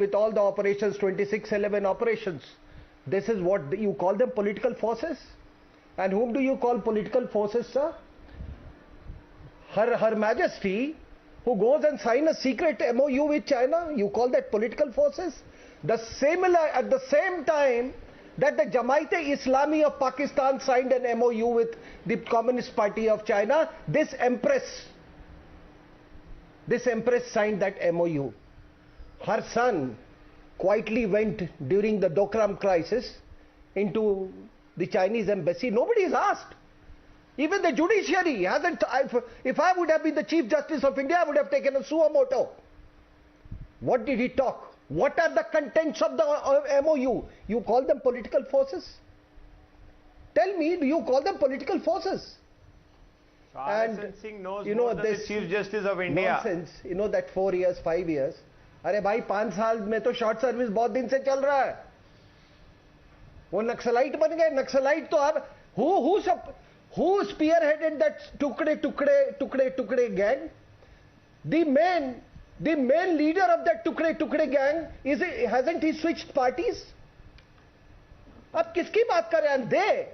with all the operations, 2611 operations. This is what you call them, political forces? And whom do you call political forces, sir? Her Majesty, who goes and signs a secret MOU with China, you call that political forces? At the same time that the Jamaat-e-Islami of Pakistan signed an MOU with the Communist Party of China, this empress signed that MOU. Her son quietly went during the Dokram crisis into the Chinese embassy. Nobody is asked. Even the judiciary hasn't. If I would have been the Chief Justice of India, I would have taken a suo moto. What did he talk? What are the contents of the MOU? You call them political forces? Tell me, do you call them political forces? So and Singh knows more than the Chief Justice of India. Nonsense. You know that 4 years, 5 years. अरे भाई 5 साल में तो short service बहुत दिन से चल रहा है. वो नक्सलाइट बन गए. नक्सलाइट तो अब who spearheaded that tukde gang? The main leader of that tukde gang hasn't he switched parties? अब किसकी बात कर रहे हैं?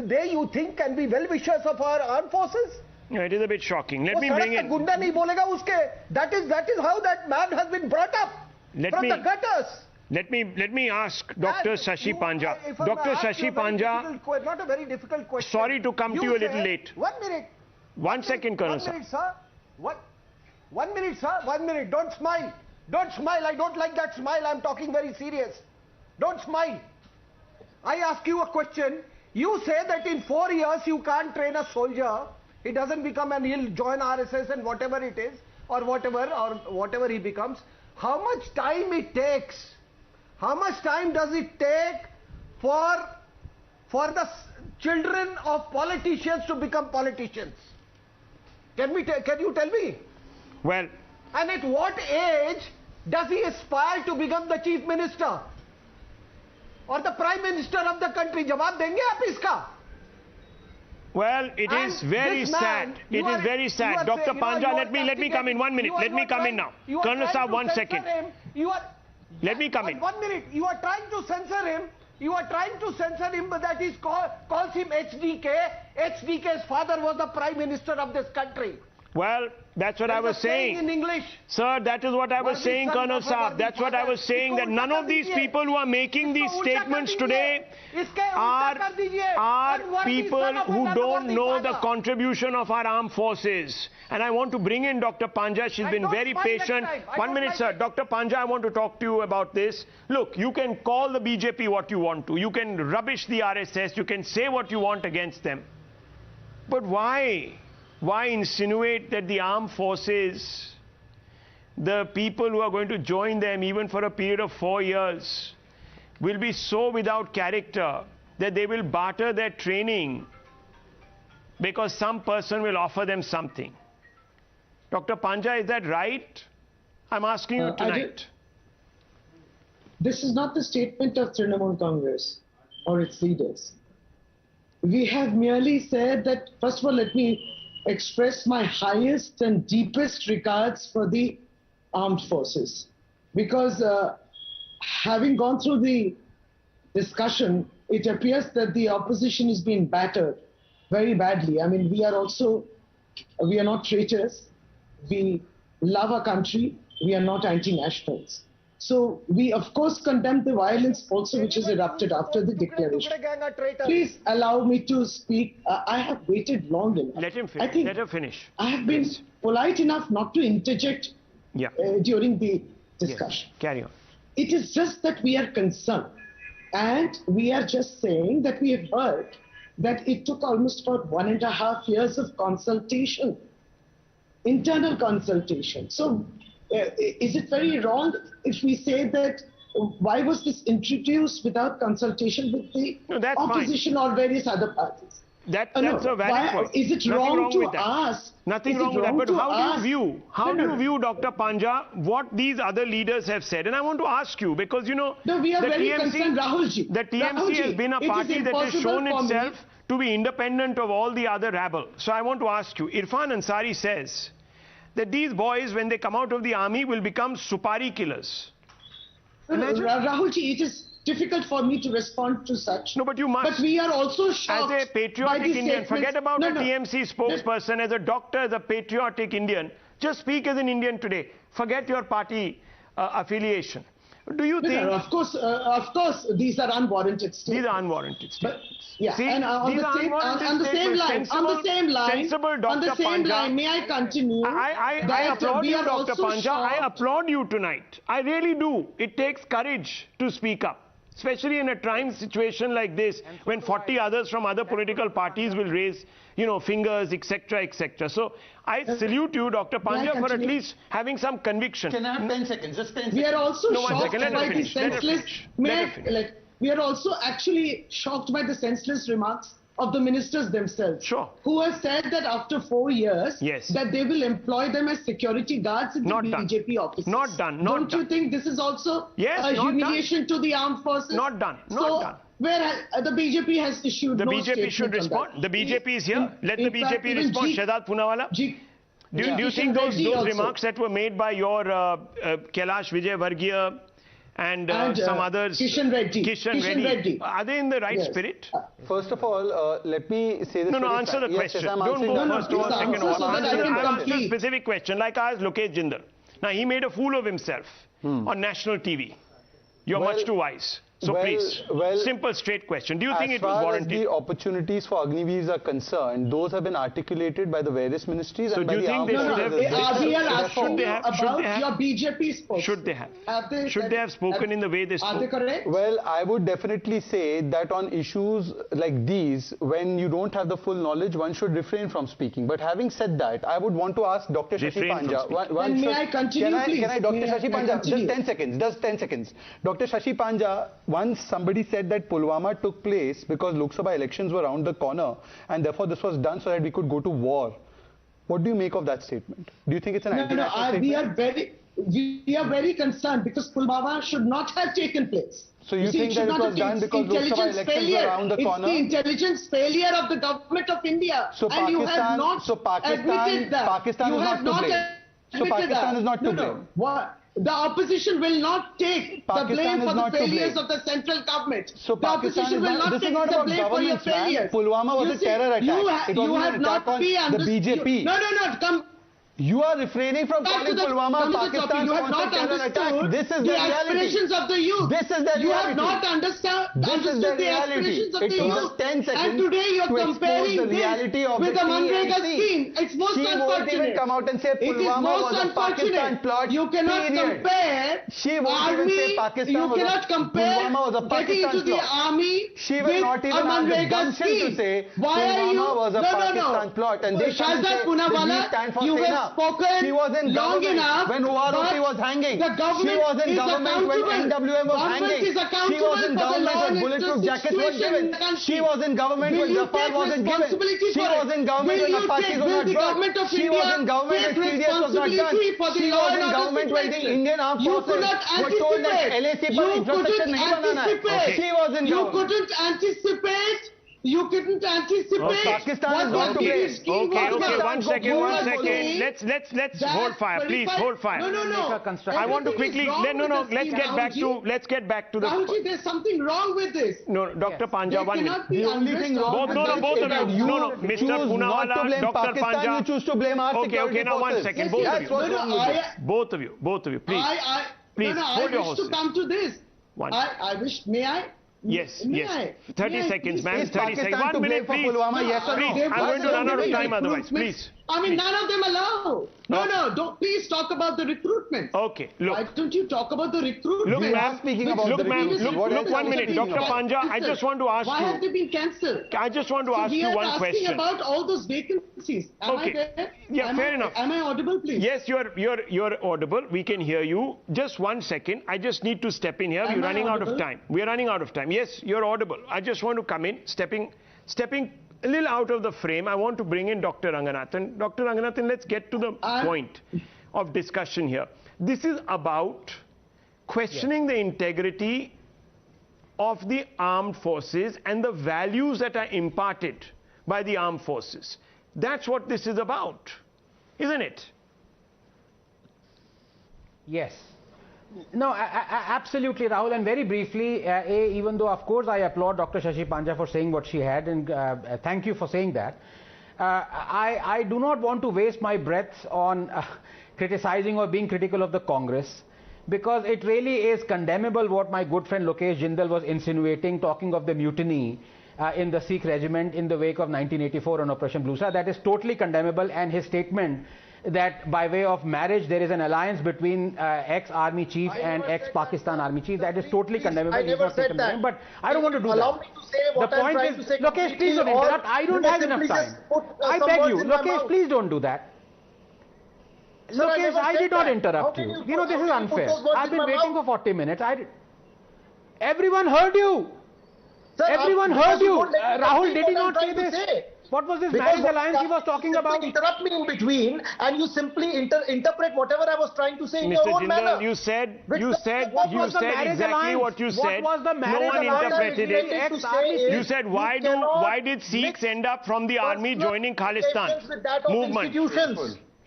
They you think can be well-wishers of our armed forces? No, it is a bit shocking. Let me bring in. गुंडा नहीं बोलेगा उसके. That is how that man has been brought up from the gutters. Let me ask Dr. Shashi Panja. Dr. Shashi Panja, not a very difficult question. Sorry to come to you a little late. 1 minute. 1 second, Colonel. 1 minute, sir. What? 1 minute, sir. 1 minute. Don't smile. Don't smile. I don't like that smile. I'm talking very serious. Don't smile. I ask you a question. You say that in 4 years you can't train a soldier. He doesn't become and he'll join RSS and whatever it is, or whatever he becomes. How much time it takes? How much time does it take for the children of politicians to become politicians? Can you tell me? Well. And at what age does he aspire to become the chief minister or the prime minister of the country? Jawab denge aap iska? Well, it is very sad. It is very sad. Dr. Panja, let me come in 1 minute. Let me come in now. Colonel Saab, 1 second. Let me come in. 1 minute. You are trying to censor him. You are trying to censor him, but that is calls him HDK. HDK's father was the prime minister of this country. Well, that's what I was saying. In English. Sir, that is what I was saying, Colonel Saab. That's what I was saying, that none of these people who are making these statements today are people who don't know the contribution of our armed forces. And I want to bring in Dr. Panja. She's been very patient. 1 minute, sir. Dr. Panja, I want to talk to you about this. Look, you can call the BJP what you want to. You can rubbish the RSS. You can say what you want against them. But why? Why insinuate that the armed forces, the people who are going to join them even for a period of 4 years, will be so without character that they will barter their training because some person will offer them something? Dr. Panja, is that right? I'm asking you tonight. This is not the statement of Trinamool Congress or its leaders. We have merely said that, first of all, let me express my highest and deepest regards for the armed forces, because having gone through the discussion, it appears that the opposition is being battered very badly. I mean, we are not traitors. We love our country. We are not anti-nationals. So we, of course, condemn the violence also which has erupted after the declaration. Please allow me to speak. I have waited long enough. Let him finish. Let her finish. I have been polite enough not to interject during the discussion. Yes. Carry on. It is just that we are concerned. And we are just saying that we have heard that it took almost about 1.5 years of consultation, internal consultation. So is it very wrong if we say that why was this introduced without consultation with the opposition or various other parties? That's a valid point. Is it wrong to ask? Nothing wrong with that. But how do you view, Dr. Panja, what these other leaders have said? And I want to ask you, because, you know, we are very concerned, Rahulji. The TMC has been a party that has shown itself to be independent of all the other rabble. So I want to ask you, Irfan Ansari says that these boys, when they come out of the army, will become supari killers. Imagine. Rahulji, it is difficult for me to respond to such. No, but you must. But we are also shocked. As a patriotic Indian, forget about a TMC spokesperson, as a doctor, as a patriotic Indian, just speak as an Indian today. Forget your party affiliation. Do you think... No, of course, these are unwarranted statements. These are unwarranted statements. But, yeah, and on the same line, may I continue? I applaud you, Dr. Panja. I applaud you tonight. I really do. It takes courage to speak up, especially in a trying situation like this, when 40 others from other political parties will raise, fingers, etc., etc. So I salute you, Dr. Panja, for at least having some conviction. Can I have 10 seconds? Just 10 seconds. We are also shocked by the senseless... We are also actually shocked by the senseless remarks of the ministers themselves, who have said that after 4 years, that they will employ them as security guards in the BJP offices. Not done. Don't you think this is also a humiliation to the armed forces? Not done. Where the BJP has issued the BJP should respond. The BJP is here. Let the BJP respond. Shehzad Poonawala. Do you think those remarks that were made by your Kailash Vijayvargiya and some others, Kishan Reddy, are they in the right spirit? First of all, let me say this. No, answer the question. Don't go first or second or answer a specific question, like I asked Lokesh Jindal. Now, he made a fool of himself on national TV. You're much too wise. So please, simple, straight question. Do you think it was warranted? As far as the opportunities for Agniveers are concerned, those have been articulated by the various ministries and by the armed forces. We are asking about your BJP spokesman. Should they have? Should they have spoken in the way they spoke? Are they correct? Well, I would definitely say that on issues like these, when you don't have the full knowledge, one should refrain from speaking. But having said that, I would want to ask Dr. Shashi Panja. May I continue, please? Can I, Dr. Shashi Panja, just 10 seconds, just 10 seconds. Dr. Shashi Panja, once somebody said that Pulwama took place because Lok Sabha elections were around the corner and therefore this was done so that we could go to war. What do you make of that statement? Do you think it's an anti-national statement? We are very concerned because Pulwama should not have taken place. So you think that it was done because Lok Sabha elections were around the corner? It's the intelligence failure of the government of India. So and you have not admitted that. Pakistan is not to blame. So Pakistan is not to blame. What? The opposition will not take the blame for the failures of the central government. So the opposition will not take the blame for your failures. Pulwama was a terror attack. It was an attack on the BJP. No. You are refraining from calling Pulwama Pakistan's terror attack. This is the reality. Aspirations of the youth. This is the reality. You have not understood the aspirations of the youth. It took us 10 seconds and today you are comparing this with the Manrega scheme. It's most unfortunate. She won't even come out and say Pulwama was a Pakistan plot. You cannot compare. She won't even say Pakistan was a Pulwama was a Pakistan plot. Army she will not even have the gumption to say Pulwama was a Pakistan plot. And they can't say we stand for Sena. She was in government when Uvaruti was hanging. She was in government when NWM was hanging. She was in government when bulletproof jackets were given. She was in government when Rafale wasn't given. She was in government when Apaches were not brought. She was in government when CDS was not done. She was in government when the Indian armed forces were told that LAC पर infrastructure नहीं बनाना है. She was in government. You couldn't anticipate. Pakistan is not to blame. Okay, one second. Let's hold fire, please. Hold fire. No. I want to quickly. Let's get back to the. Rahulji, there's something wrong with this. No, Dr. Panja, one minute. The only thing wrong both of you. No, Mr. Poonawala, Dr. Panja. You choose to blame our security Okay, now 1 second. Both of you, please. Please, hold your horses. I wish to come to this. I wish, may I? Yes. 30 seconds, ma'am. 30 seconds. 1 minute, please. Yes or no? I'm going to run out of time otherwise. Please. I mean, none of them allow. No, don't please talk about the recruitment. Okay, look. Why don't you talk about the recruitment? Look, ma'am. Look, 1 minute. Dr. Panja, I just want to ask you. Why have they been cancelled? I just want to ask you one question. We are asking about all those vacancies. Am I there? Yeah, fair enough. Am I audible, please? Yes, you're audible. We can hear you. Just 1 second. I just need to step in here. We're running out of time. We're running out of time. Yes, you're audible. I just want to come in, stepping a little out of the frame. I want to bring in Dr. Ranganathan. Dr. Ranganathan, let's get to the point of discussion here. This is about questioning the integrity of the armed forces and the values that are imparted by the armed forces. That's what this is about, isn't it? Yes. No, absolutely, Rahul. And very briefly, even though, of course, I applaud Dr. Shashi Panja for saying what she had, and thank you for saying that. I do not want to waste my breath on criticizing or being critical of the Congress, because it really is condemnable what my good friend Lokesh Jindal was insinuating, talking of the mutiny in the Sikh regiment in the wake of 1984 on Operation Blue Star. That is totally condemnable, and his statement that by way of marriage there is an alliance between ex-army chief and ex-Pakistan army chief, that is totally condemnable. I never said that. But I don't want to do Allow that. me to say what I'm trying to say. Lokesh, please don't interrupt. I don't have enough time. I beg you, Lokesh, please don't do that. Sir, Lokesh, I did not interrupt you. You know, this is unfair. I've been waiting for 40 minutes. Everyone heard you. Sir, everyone heard you. Rahul, did he not say this? What was this marriage alliance he was talking about? Interrupt me in between, and you simply interpret whatever I was trying to say in your own manner. You said exactly what you said. What was the marriage no one interpreted it. You said why did Sikhs end up from the army joining Khalistan movement?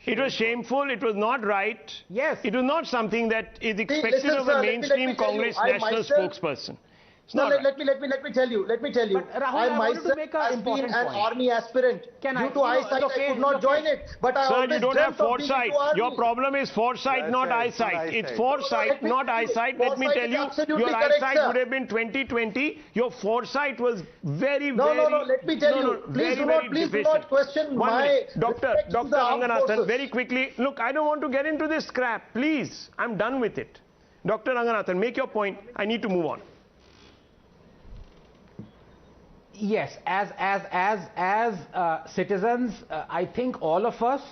It was shameful. It was not right. Yes. It was not something that is expected of a mainstream Congress national spokesperson. No, let me tell you. But Rahul, I myself has been an army aspirant. Due to eyesight, I could not join it. But I Sir, you don't have foresight. Your problem is foresight, not eyesight. It's foresight, not eyesight. Let me tell you, your eyesight would have been 20/20. Your foresight was very. No. Let me tell you. Please do not question my. Dr. Ranganathan, very quickly. Look, I don't want to get into this scrap. Please, I'm done with it. Dr. Ranganathan, make your point. I need to move on. Yes, as citizens, I think all of us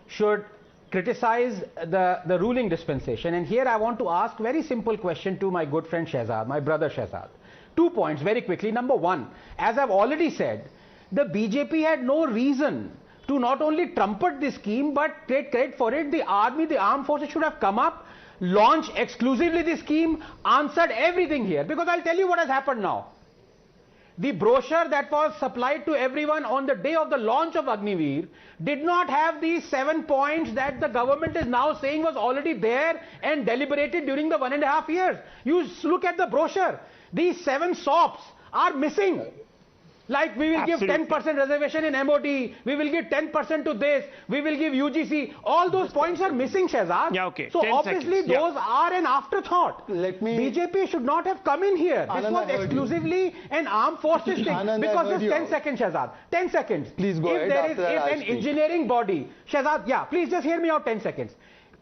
should criticize the ruling dispensation. And here I want to ask very simple question to my good friend Shehzad, my brother Shehzad. 2 points very quickly. Number one, as I've already said, the BJP had no reason to not only trumpet this scheme but take credit for it. The army, the armed forces should have come up, launched exclusively the scheme, answered everything here. Because I'll tell you what has happened now. The brochure that was supplied to everyone on the day of the launch of Agniveer did not have these 7 points that the government is now saying was already there and deliberated during the 1.5 years. You look at the brochure. These 7 SOPs are missing. Like we will give 10% reservation in MOD, we will give 10% to this, we will give UGC. All those points are missing, Shehzad. Yeah, okay. So obviously those are an afterthought. BJP should not have come in here. This was exclusively an armed forces thing. Because this 10 seconds, Shehzad. 10 seconds. Please go ahead. If an engineering body, Shehzad, yeah, please just hear me out 10 seconds.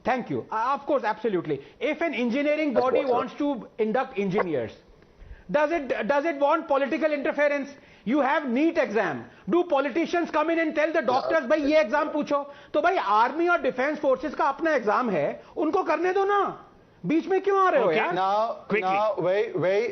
Thank you. Of course, absolutely. If an engineering body wants to induct engineers, does it want political interference? You have NEET exam. Do politicians come in and tell the doctors, भाई ये exam पूछो? तो भाई army और defense forces का अपना exam है, उनको करने दो ना. बीच में क्यों आ रहे हो यार? Now,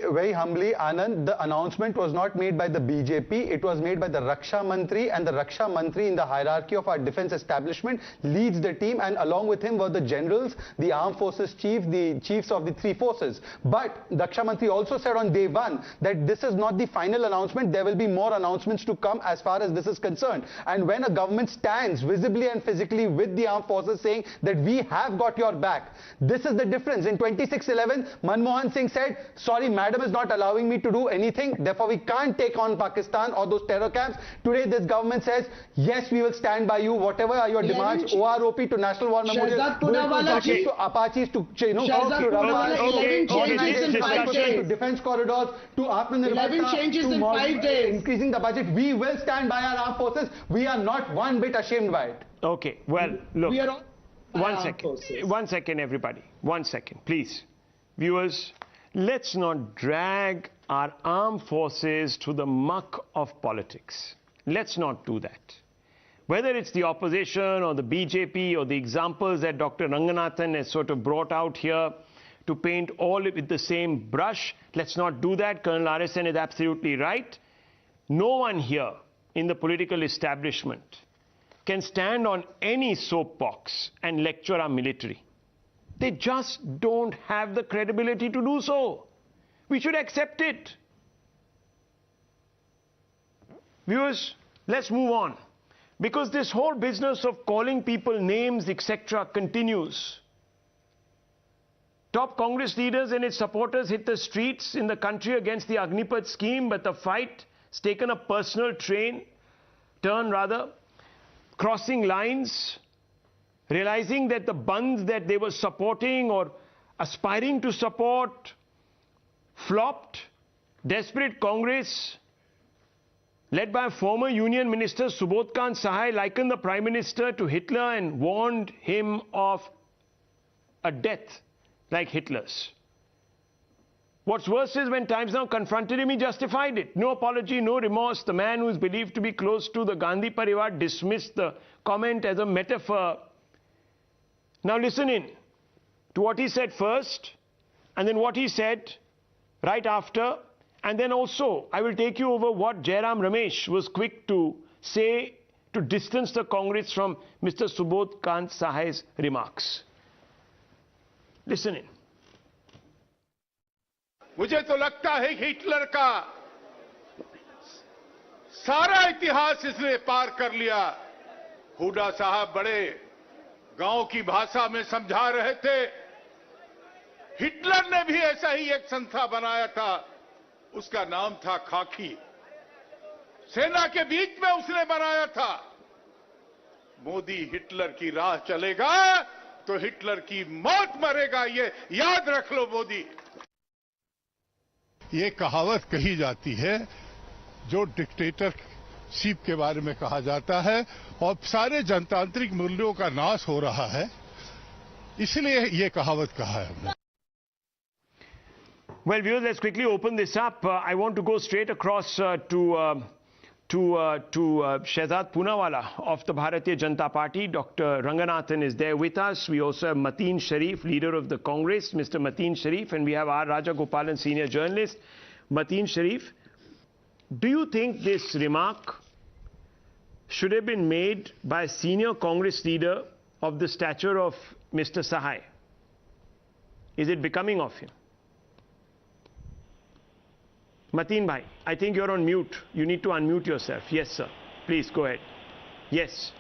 very humbly, Anand, the announcement was not made by the BJP. It was made by the Raksha Mantri, and the Raksha Mantri in the hierarchy of our defense establishment leads the team, and along with him were the generals, the armed forces chief, the chiefs of the 3 forces. But Raksha Mantri also said on day 1 that this is not the final announcement. There will be more announcements to come as far as this is concerned. And when a government stands visibly and physically with the armed forces saying that we have got your back, this is the difference. In 26/11, Manmohan Singh said, sorry, madam is not allowing me to do anything, therefore we can't take on Pakistan or those terror camps. Today this government says, yes, we will stand by you, whatever are your demands, OROP to National War Memorial, to Apaches, to defense corridors, to Atmanirbharta, to increasing the budget. We will stand by our armed forces. We are not one bit ashamed by it. Okay, well, look. One second, everybody. 1 second, please. Viewers, let's not drag our armed forces to the muck of politics. Let's not do that. Whether it's the opposition or the BJP or the examples that Dr. Ranganathan has sort of brought out here to paint all with the same brush, let's not do that. Colonel RSN is absolutely right. No one here in the political establishment can stand on any soapbox and lecture our military. They just don't have the credibility to do so. We should accept it. Viewers, let's move on. Because this whole business of calling people names, etc. continues. Top Congress leaders and its supporters hit the streets in the country against the AgniPath scheme, but the fight has taken a personal turn, crossing lines, realizing that the bunds that they were supporting or aspiring to support flopped. Desperate Congress, led by former Union Minister Subodh Kant Sahai, likened the Prime Minister to Hitler and warned him of a death like Hitler's. What's worse is when Times Now confronted him, he justified it. No apology, no remorse. The man who is believed to be close to the Gandhi Parivar dismissed the comment as a metaphor. Now listen in to what he said first, and then what he said right after, and then also I will take you over what Jairam Ramesh was quick to say to distance the Congress from Mr. Subodh Kant Sahai's remarks. Listen in. मुझे तो लगता है Hitler का सारा इतिहास इसने पार कर लिया। हुडा साहब बड़े गांव की भाषा में समझा रहे थे। हिटलर ने भी ऐसा ही एक संस्था बनाया था, उसका नाम था खाकी। सेना के बीच में उसने बनाया था। मोदी हिटलर की राह चलेगा तो हिटलर की मौत मरेगा, ये याद रख लो मोदी। ये कहावत कही जाती है जो डिक्टेटरशिप के बारे में कहा जाता है और सारे जनतांत्रिक मूल्यों का नाश हो रहा है, इसलिए ये कहावत कहा है हमने। Well, viewers, let's quickly open this up. I want to go straight across to Shehzad Poonawala of the Bharatiya Janata Party. Dr. Ranganathan is there with us. We also have Mateen Sharif, leader of the Congress, Mr. Mateen Sharif, and we have R. Rajagopalan, senior journalist. Mateen Sharif, do you think this remark should have been made by a senior Congress leader of the stature of Mr. Sahai? Is it becoming of him? Mateen bhai, I think you're on mute. You need to unmute yourself. Yes, sir. Please go ahead. Yes.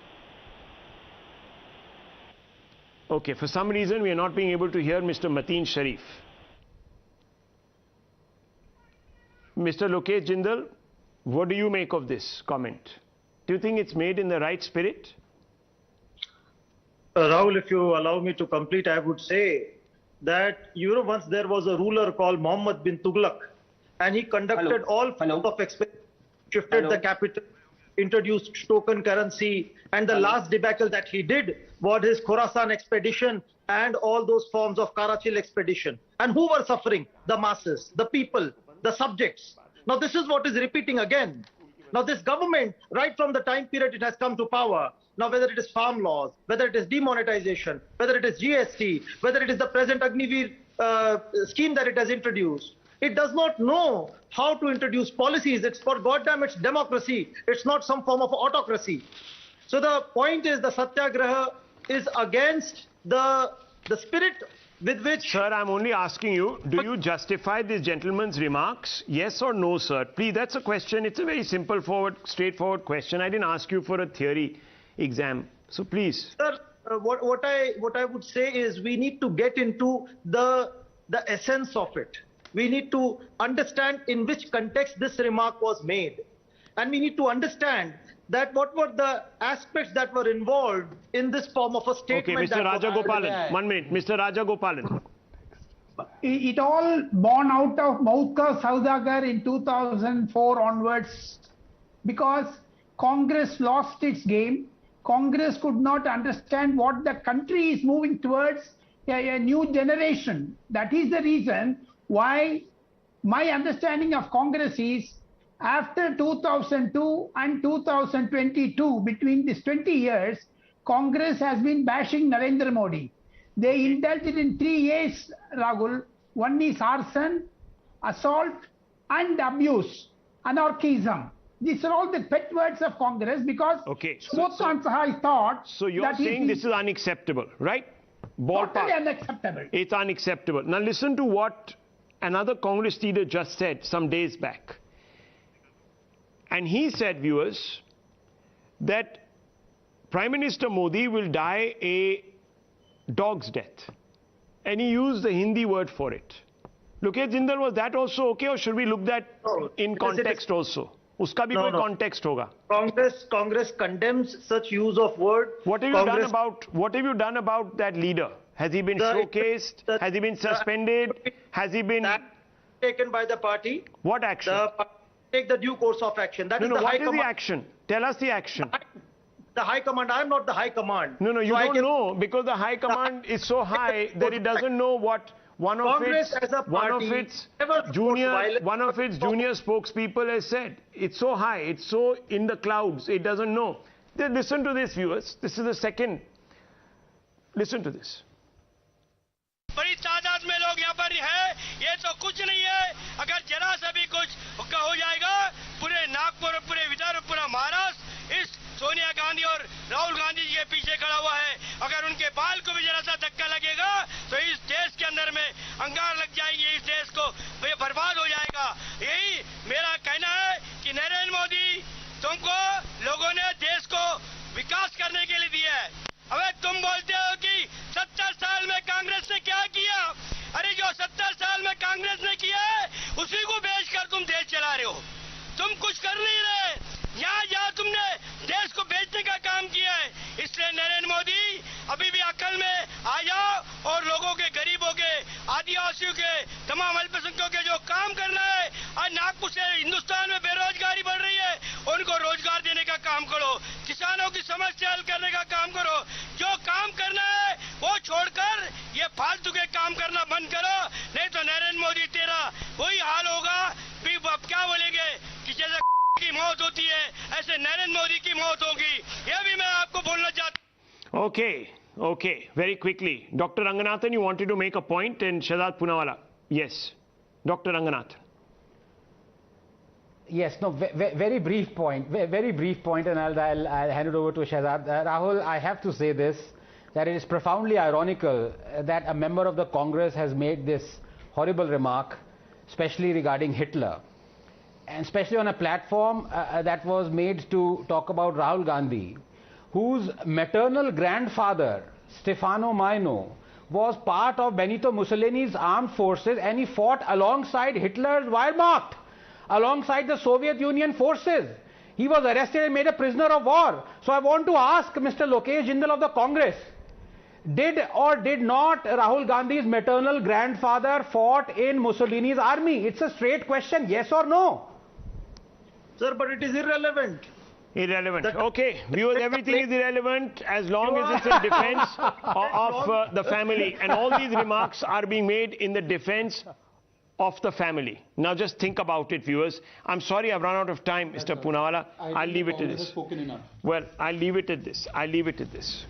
Okay, for some reason we are not being able to hear Mr. Mateen Sharif. Mr. Lokesh Jindal, what do you make of this comment? Do you think it's made in the right spirit? Rahul, if you allow me to complete, I would say that, once there was a ruler called Muhammad bin Tughlaq, and he conducted all forms of experiment, shifted the capital, introduced token currency, and the last debacle that he did was his Khorasan expedition and all those forms of Karachil expedition. And who were suffering? The masses, the people, the subjects. Now this is what is repeating again. Now this government, right from the time period it has come to power, now whether it is farm laws, whether it is demonetization, whether it is GST, whether it is the present Agniveer scheme that it has introduced, it does not know how to introduce policies. It's for goddamn, it's democracy. It's not some form of autocracy. So the point is the Satyagraha is against the spirit with which... Sir, I'm only asking you, do you justify this gentleman's remarks? Yes or no, sir? Please, that's a question. It's a very simple, straightforward question. I didn't ask you for a theory exam. So please. Sir, what I would say is we need to get into the essence of it. We need to understand in which context this remark was made. And we need to understand that what were the aspects that were involved in this form of a statement. Okay, Mr. Rajagopalan, 1 minute. Mr. Rajagopalan. It all born out of Maudka Saudagar in 2004 onwards, because Congress lost its game. Congress could not understand what the country is moving towards, a new generation. That is the reason why my understanding of Congress is after 2002 and 2022, between these 20 years, Congress has been bashing Narendra Modi. They indulged in 3 A's, Rahul. One is arson, assault and abuse, anarchism. These are all the pet words of Congress because Subodh Kant Sahai thought... So you're saying this is unacceptable, right? Ballpark. Totally unacceptable. It's unacceptable. Now listen to what another Congress leader just said some days back. And he said, viewers, that Prime Minister Modi will die a dog's death. and he used the Hindi word for it. Lokesh Jindal, was that also okay, or should we look that in context also? Uska bhi koi context hoga. Congress condemns such use of word. What have you done about that leader? Has he been showcased? Has he been suspended? Has he been taken by the party? What action? Take the due course of action. That is the high command. What is the action? Tell us the action. The high command. I am not the high command. No, you don't know, because the high command is so high that it doesn't know what one of its junior spokespeople has said. It's so high, it's so in the clouds, it doesn't know. Listen to this, viewers. This is the second. Listen to this. बड़ी तादाद में लोग यहाँ पर है, ये तो कुछ नहीं है. अगर जरा सा भी कुछ हो जाएगा, पूरे नागपुर, पूरे विदर्भ, पूरा महाराष्ट्र इस सोनिया गांधी और राहुल गांधी जी के पीछे खड़ा हुआ है. अगर उनके बाल को भी जरा सा धक्का लगेगा तो इस देश के अंदर में अंगार लग जाएंगे, इस देश को ये बर्बाद हो जाएगा. यही मेरा कहना है कि नरेंद्र मोदी, तुमको लोगों ने देश को विकास करने के लिए दिया है. अबे तुम बोलते हो कि 70 साल में कांग्रेस ने क्या किया? अरे जो 70 साल में कांग्रेस ने किया है उसी को बेचकर तुम देश चला रहे हो. तुम कुछ कर नहीं रहे. यहाँ तुमने देश को बेचने का काम किया है. इसलिए नरेंद्र मोदी अभी भी अकल में आ जाओ और लोगों के, गरीबों के, आदिवासियों के, तमाम अल्पसंख्यकों के जो काम करना है. आज नागपुर से हिंदुस्तान में बेरोजगारी बढ़ रही है, उनको रोजगार देने का काम करो. किसानों की समस्या हल करने का काम करो. जो काम करना है वो छोड़कर ये फालतू के काम करना बंद करो, नहीं तो नरेंद्र मोदी तेरा वही हाल होगा. अब क्या बोलेंगे कि जैसे की मौत होती है ऐसे नरेंद्र मोदी की मौत होगी. यह भी मैं आपको बोलना चाहता हूं. Okay, very quickly. Dr. Ranganathan, you wanted to make a point, and Shahzad Poonawalla. Yes, Dr. Ranganathan. Yes, no, very brief point, and I'll hand it over to Shahzad. Rahul, I have to say this, that it is profoundly ironical that a member of the Congress has made this horrible remark, especially regarding Hitler, and especially on a platform that was made to talk about Rahul Gandhi, whose maternal grandfather, Stefano Maino, was part of Benito Mussolini's armed forces, and he fought alongside Hitler's Wehrmacht, alongside the Soviet Union forces. He was arrested and made a prisoner of war. So I want to ask Mr. Lokesh Jindal of the Congress, did or did not Rahul Gandhi's maternal grandfather fought in Mussolini's army? It's a straight question, yes or no? Sir, but it is irrelevant. Irrelevant. Okay, viewers, everything is irrelevant as long as it's in defense of the family. And all these remarks are being made in the defense of the family. Now just think about it, viewers. I'm sorry I've run out of time, Mr. Poonawalla. I'll leave it to this. Well, I'll leave it at this. I'll leave it at this.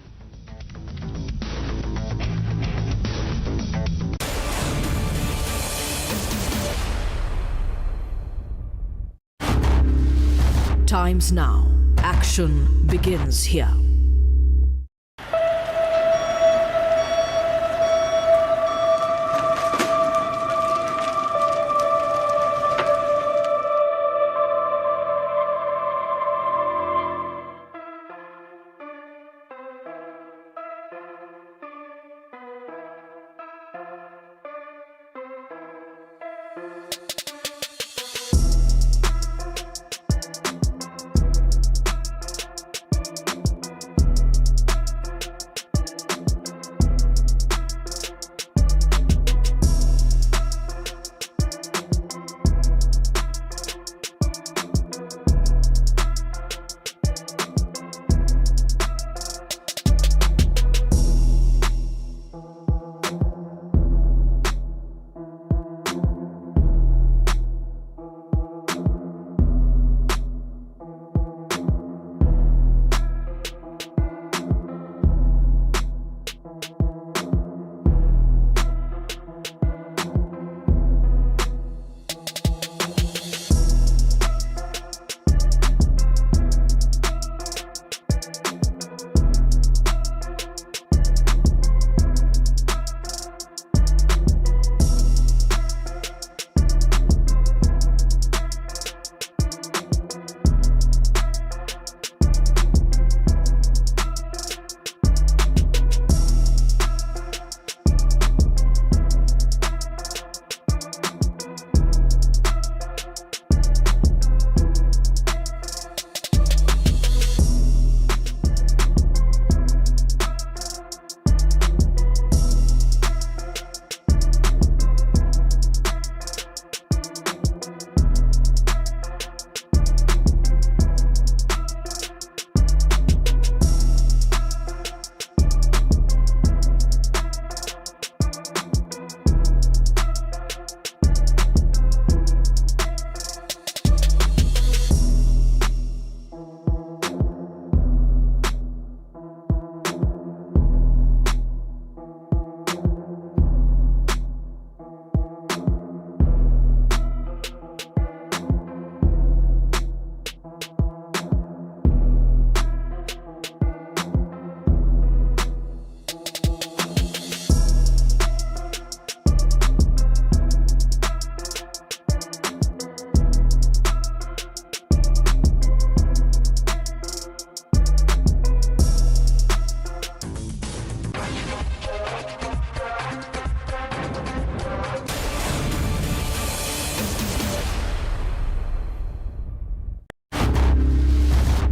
Times now. Action begins here.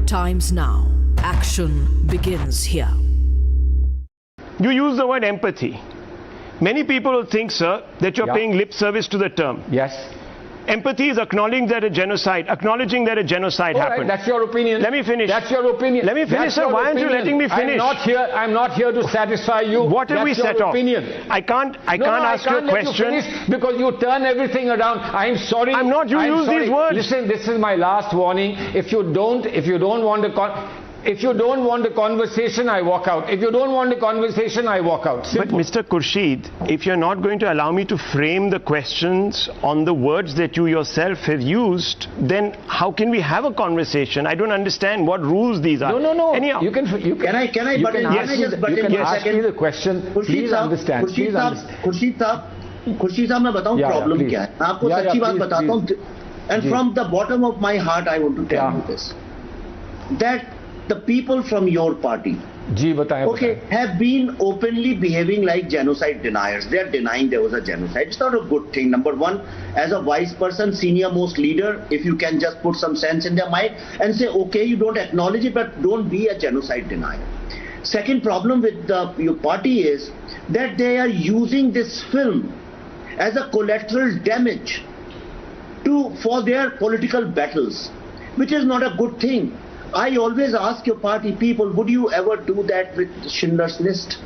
Times Now. Action begins here. You use the word empathy. Many people will think, sir, that you're paying lip service to the term. Yes. Empathy is acknowledging that a genocide happened. Right, that's your opinion. Let me finish. That's your opinion. Let me finish, sir. Why aren't you letting me finish? I'm not here to satisfy you. What have we set off? Opinion. I can't ask you a question. You finish because you turn everything around. I'm sorry. I'm not. You use these words. Listen, this is my last warning. If you don't want a conversation, I walk out. If you don't want a conversation, I walk out. Simple. But Mr. Khurshid, if you're not going to allow me to frame the questions on the words that you yourself have used, then how can we have a conversation? I don't understand what ruls these are. No. Anyhow, Can I ask me the question? Please understand. Khurshid साहब मैं बताऊं problem क्या है आपको सच्ची बात बताता हूं and from the bottom of my heart I want to tell you this that the people from your party have been openly behaving like genocide deniers. They are denying there was a genocide. It's not a good thing. Number one, as a vice person, senior most leader, if you can just put some sense in their mind and say, okay, you don't acknowledge it, but don't be a genocide denier. Second problem with your party is that they are using this film as a collateral damage for their political battles, which is not a good thing. I always ask your party people, would you ever do that with Schindler's List?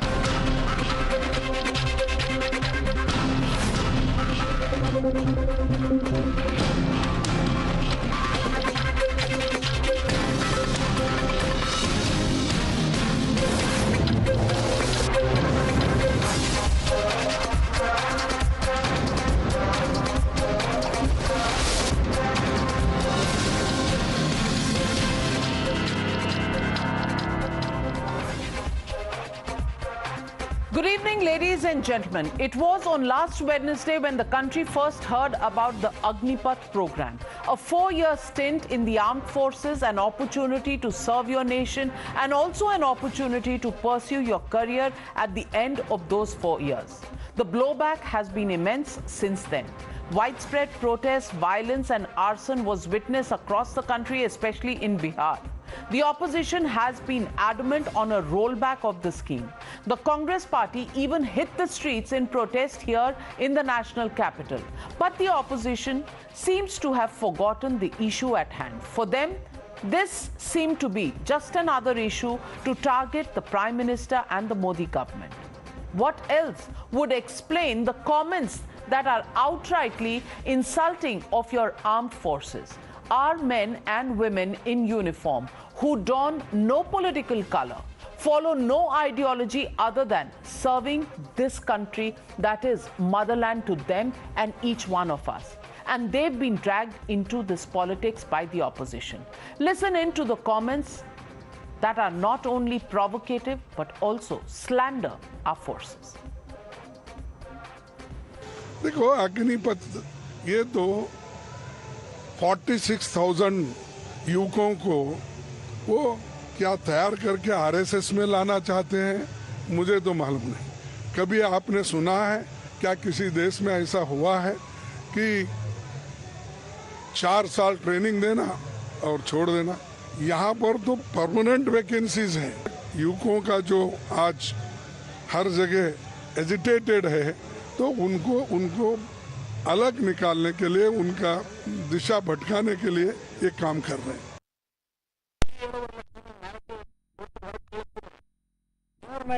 Good evening, ladies and gentlemen. It was on last Wednesday when the country first heard about the AgniPath program, a 4-year stint in the armed forces, an opportunity to serve your nation and also an opportunity to pursue your career at the end of those 4 years. The blowback has been immense since then. Widespread protests, violence and arson was witnessed across the country, especially in Bihar. The opposition has been adamant on a rollback of the scheme. The Congress party even hit the streets in protest here in the national capital. But the opposition seems to have forgotten the issue at hand. For them, this seemed to be just another issue to target the Prime Minister and the Modi government. What else would explain the comments that are outrightly insulting of your armed forces? Are men and women in uniform who don no political color, follow no ideology other than serving this country that is motherland to them and each one of us. And they've been dragged into this politics by the opposition. Listen in to the comments that are not only provocative but also slander our forces. देखो अग्निपथ ये तो 46,000 युवकों को वो क्या तैयार करके RSS में लाना चाहते हैं मुझे तो मालूम नहीं। कभी आपने सुना है क्या किसी देश में ऐसा हुआ है कि 4 साल ट्रेनिंग देना और छोड़ देना? यहाँ पर तो परमानेंट वैकेंसीज हैं। युवकों का जो आज हर जगह एजिटेटेड है तो उनको अलग निकालने के लिए उनका दिशा भटकाने के लिए ये काम कर रहे हैं।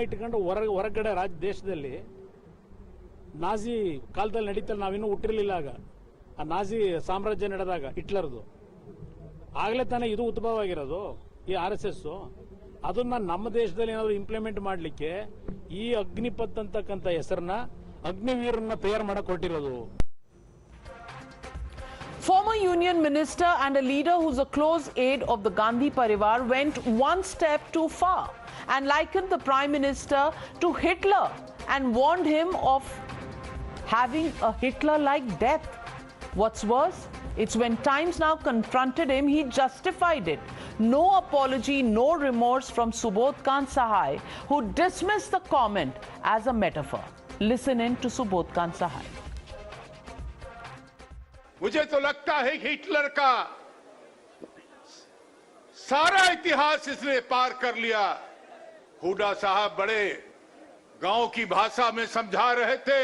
ಇಟ್ಕೊಂಡು ಹೊರಗಡೆ ದೇಶದಲ್ಲಿ ನಾಜಿ ಕಾಲದಲ್ಲಿ ನಡೀತಲ್ಲ ನಾವಿನ್ನೂ ಹುಟ್ಟಿರಲಿಲ್ಲ ಆಗ ಆ ನಾಜಿ ಸಾಮ್ರಾಜ್ಯ ನಡೆದಾಗ ಹಿಟ್ಲರ್ದು ಆಗಲೇ ತಾನೇ ಇದು ಉದ್ಭವ ಆಗಿರೋದು ಈ ಆರ್ಎಸ್ಎಸ್ ಅದನ್ನ ನಮ್ಮ ದೇಶದಲ್ಲಿ ಏನಾದರೂ ಇಂಪ್ಲಿಮೆಂಟ್ ಮಾಡಲಿಕ್ಕೆ ಈ ಅಗ್ನಿಪಥ್ ಅಂತಕ್ಕಂಥ ಹೆಸರನ್ನ ಅಗ್ನಿವೀರನ್ನ ತಯಾರು ಮಾಡಕ್ಕೆ ಹೊರಟಿರೋದು. Former Union Minister and a leader who's a close aide of the Gandhi Parivar went one step too far and likened the Prime Minister to Hitler and warned him of having a Hitler-like death. What's worse, it's when Times Now confronted him, he justified it. No apology, no remorse from Subodh Kant Sahai, who dismissed the comment as a metaphor. Listen in to Subodh Kant Sahai. मुझे तो लगता है कि Hitler का सारा इतिहास इसने पार कर लिया। हुडा साहब बड़े गांव की भाषा में समझा रहे थे,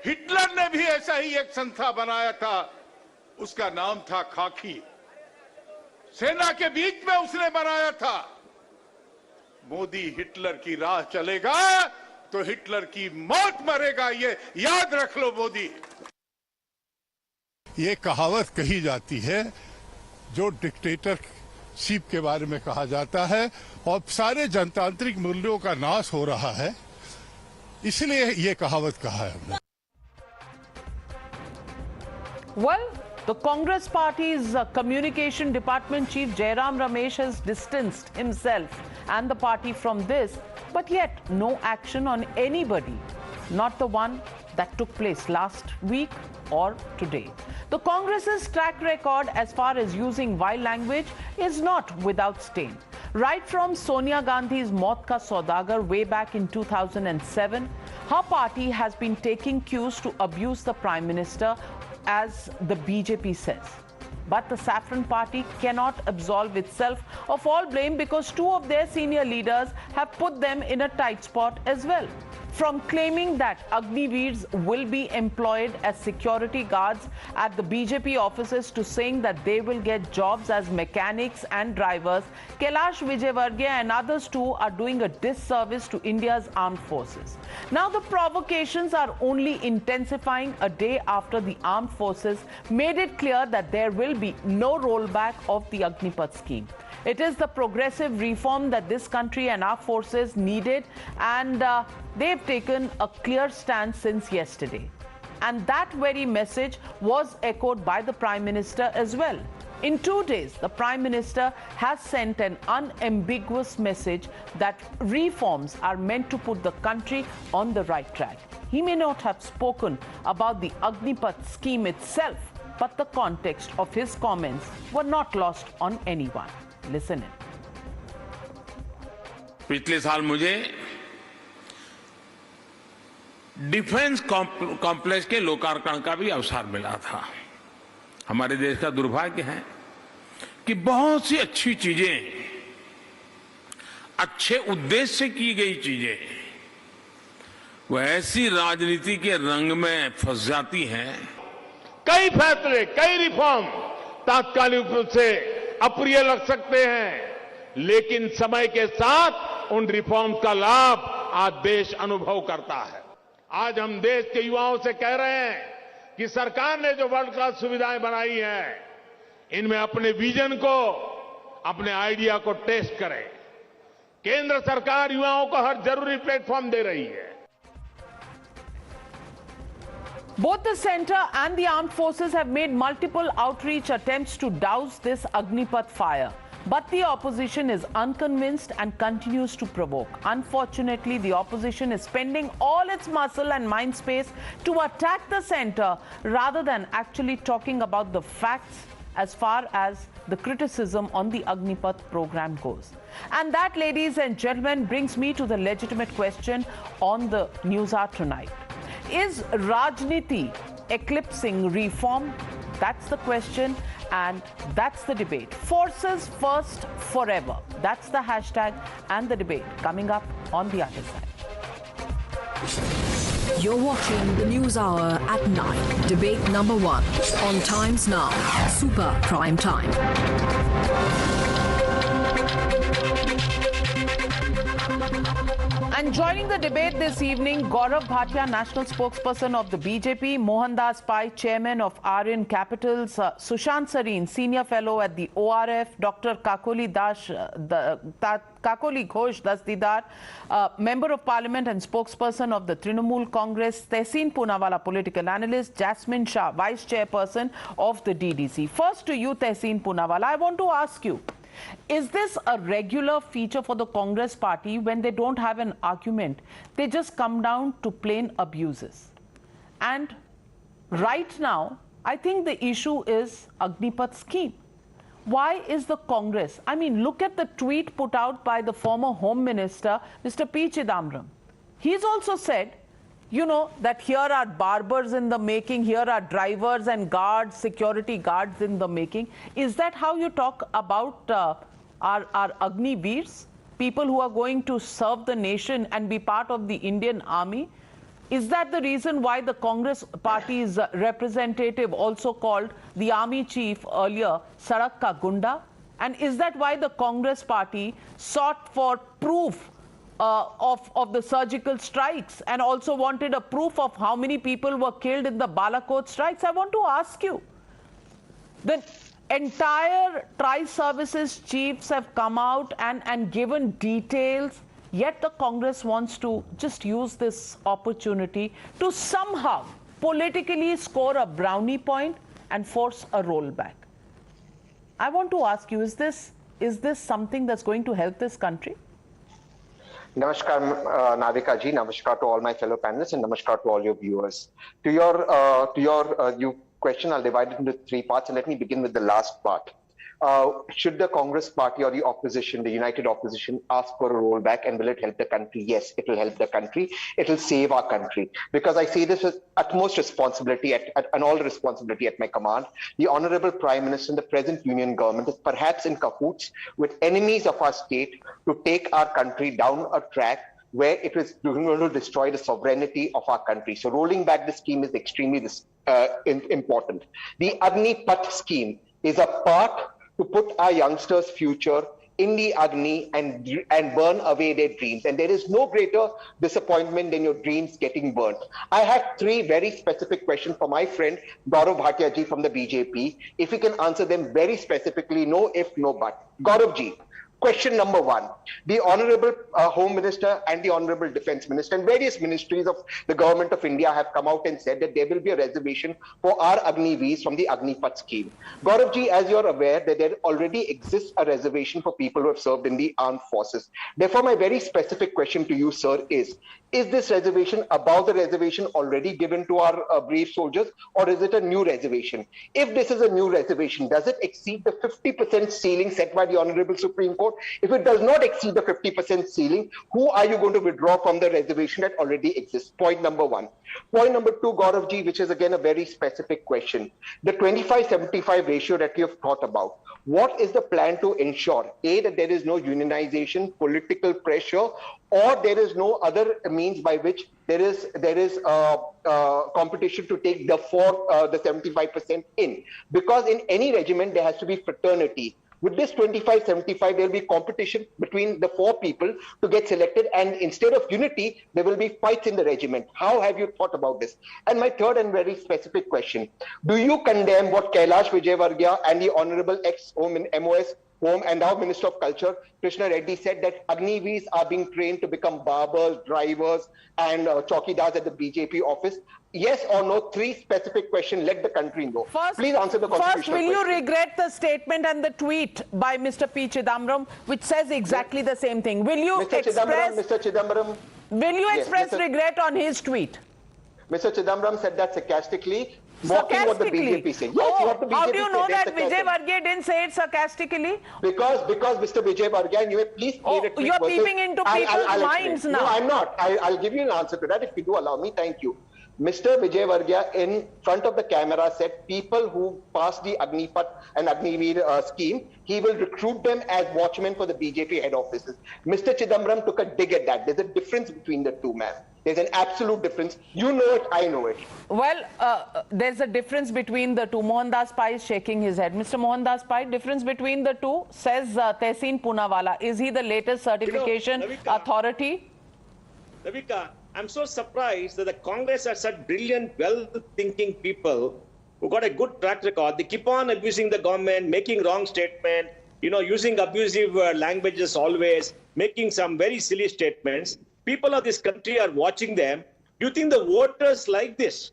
हिटलर ने भी ऐसा ही एक संस्था बनाया था, उसका नाम था खाकी। सेना के बीच में उसने बनाया था। मोदी हिटलर की राह चलेगा तो हिटलर की मौत मरेगा, ये याद रख लो मोदी। ये कहावत कही जाती है जो डिक्टेटरशिप के बारे में कहा जाता है, और सारे जनतांत्रिक मूल्यों का नाश हो रहा है, इसलिए ये कहावत कहा है हमने। Well, the Congress Party's communication department chief Jairam Ramesh has distanced himself and the party from this, but yet no action on anybody, not the one that took place last week or today. The Congress's track record as far as using vile language is not without stain. Right from Sonia Gandhi's Maut Ka Saudagar way back in 2007, her party has been taking cues to abuse the Prime Minister, as the BJP says. But the Saffron Party cannot absolve itself of all blame because two of their senior leaders have put them in a tight spot as well. From claiming that Agniveers will be employed as security guards at the BJP offices to saying that they will get jobs as mechanics and drivers, Kailash Vijayvargiya and others too are doing a disservice to India's armed forces. Now the provocations are only intensifying a day after the armed forces made it clear that there will be no rollback of the AgniPath scheme. It is the progressive reform that this country and our forces needed, and they've taken a clear stance since yesterday. And that very message was echoed by the Prime Minister as well. In 2 days, the Prime Minister has sent an unambiguous message that reforms are meant to put the country on the right track. He may not have spoken about the AgniPath scheme itself, but the context of his comments were not lost on anyone. Listen in. पिछले साल मुझे defence complex के लोकार्पण का भी अवसर मिला था। हमारे देश का दुर्भाग्य है कि बहुत सी अच्छी चीजें, अच्छे उद्देश्य से की गई चीजें, वो ऐसी राजनीति के रंग में फंस जाती हैं। कई फैसले, कई रिफॉर्म तात्कालिक रूप से अप्रिय लग सकते हैं, लेकिन समय के साथ उन रिफॉर्म का लाभ आज देश अनुभव करता है। आज हम देश के युवाओं से कह रहे हैं कि सरकार ने जो वर्ल्ड क्लास सुविधाएं बनाई हैं, इनमें अपने विजन को, अपने आइडिया को टेस्ट करें। केंद्र सरकार युवाओं को हर जरूरी प्लेटफॉर्म दे रही है। Both the centre and the armed forces have made multiple outreach attempts to douse this AgniPath fire. But the opposition is unconvinced and continues to provoke. Unfortunately, the opposition is spending all its muscle and mind space to attack the centre rather than actually talking about the facts as far as the criticism on the AgniPath program goes. And that, ladies and gentlemen, brings me to the legitimate question on the Newshour tonight. Is Rajniti eclipsing reform? That's the question, and that's the debate. Forces first forever. That's the hashtag and the debate coming up on the other side. You're watching the News Hour at 9. Debate number 1 on Times Now. Super Prime Time. And joining the debate this evening, Gaurav Bhatia, national spokesperson of the BJP, Mohandas Pai, chairman of Aryan Capitals, Sushant Sareen, senior fellow at the ORF, Dr. Kakoli Ghosh Dasdidar, member of parliament and spokesperson of the Trinamool Congress, Tehseen Poonawala, political analyst, Jasmine Shah, vice chairperson of the DDC. First to you, Tehseen Poonawala, I want to ask you, is this a regular feature for the Congress party when they don't have an argument? They just come down to plain abuses. And right now, I think the issue is AgniPath scheme. Why is the Congress? I mean, look at the tweet put out by the former Home Minister, Mr. P. Chidambaram. He's also said you know, that here are barbers in the making, here are drivers and guards, security guards in the making. Is that how you talk about our Agniveers, people who are going to serve the nation and be part of the Indian Army? Is that the reason why the Congress party's representative also called the army chief earlier Sadak Ka Gunda? And is that why the Congress party sought for proof of the surgical strikes and also wanted a proof of how many people were killed in the Balakot strikes? I want to ask you, the entire tri-services chiefs have come out and given details, yet the Congress wants to just use this opportunity to somehow politically score a brownie point and force a rollback. I want to ask you, is this something that's going to help this country? Namaskar, Navika ji. Namaskar to all my fellow panelists, and namaskar to all your viewers. To your question, I'll divide it into three parts, and let me begin with the last part. Should the Congress party or the opposition, the united opposition, ask for a rollback, and will it help the country? Yes, it will help the country. It will save our country. Because I say this with utmost responsibility and all responsibility at my command. The Honorable Prime Minister and the present Union government is perhaps in cahoots with enemies of our state to take our country down a track where it is going to destroy the sovereignty of our country. So rolling back the scheme is extremely important. The AgniPath scheme is a part to put our youngsters' future in the Agni and burn away their dreams. And there is no greater disappointment than your dreams getting burnt. I have three very specific questions for my friend Gaurav Bhatia ji from the BJP. If you can answer them very specifically, no if, no but. Gaurav ji, question number one. The Honorable Home Minister and the Honorable Defence Minister and various ministries of the Government of India have come out and said that there will be a reservation for our Agniveers from the AgniPath scheme. Gaurav ji, as you're aware that there already exists a reservation for people who have served in the armed forces. Therefore, my very specific question to you, sir, is this reservation above the reservation already given to our brave soldiers, or is it a new reservation? If this is a new reservation, does it exceed the 50% ceiling set by the Honorable Supreme Court? If it does not exceed the 50% ceiling, who are you going to withdraw from the reservation that already exists? Point number one. Point number two, Gaurav ji, which is again a very specific question. The 25-75 ratio that you have thought about, what is the plan to ensure, A, that there is no unionization, political pressure, or there is no other means by which there is competition to take the 75% in? Because in any regiment, there has to be fraternity. With this 25-75, there will be competition between the four people to get selected, and instead of unity, there will be fights in the regiment. How have you thought about this? And my third and very specific question, do you condemn what Kailash Vijayvargiya and the Honorable ex-MOS Home and now Minister of Culture, Krishna Reddy, said that Agniveers are being trained to become barbers, drivers, and chowkidars at the BJP office? Yes or no? Three specific questions. Let the country know. Please answer the constitutional question. First, will you regret the statement and the tweet by Mr. P. Chidambaram, which says exactly the same thing? Will you Mr. Chidambaram, will you express regret on his tweet? Mr. Chidambaram said that sarcastically. Mocking what the BJP said. Yes, what the BJP how do you know that Vijayvargiya didn't say it sarcastically? Because Mr. Vijayvargiya, and you may please play the tweet. You're peeping into people's minds now. No, I'm not. I'll give you an answer to that if you do allow me. Thank you. Mr. Vijayvargiya in front of the camera said people who pass the AgniPath and Agniveer scheme, he will recruit them as watchmen for the BJP head offices. Mr. Chidambaram took a dig at that. There's a difference between the two, ma'am. There's an absolute difference. You know it, I know it. Well, there's a difference between the two. Mohandas Pai is shaking his head. Mr. Mohandas Pai, difference between the two, says Tehseen Poonawalla. Is he the latest certification authority? Navika, I'm so surprised that the Congress are such brilliant, well-thinking people who got a good track record. They keep on abusing the government, making wrong statements, using abusive languages always, making some very silly statements. People of this country are watching them. Do you think the voters like this?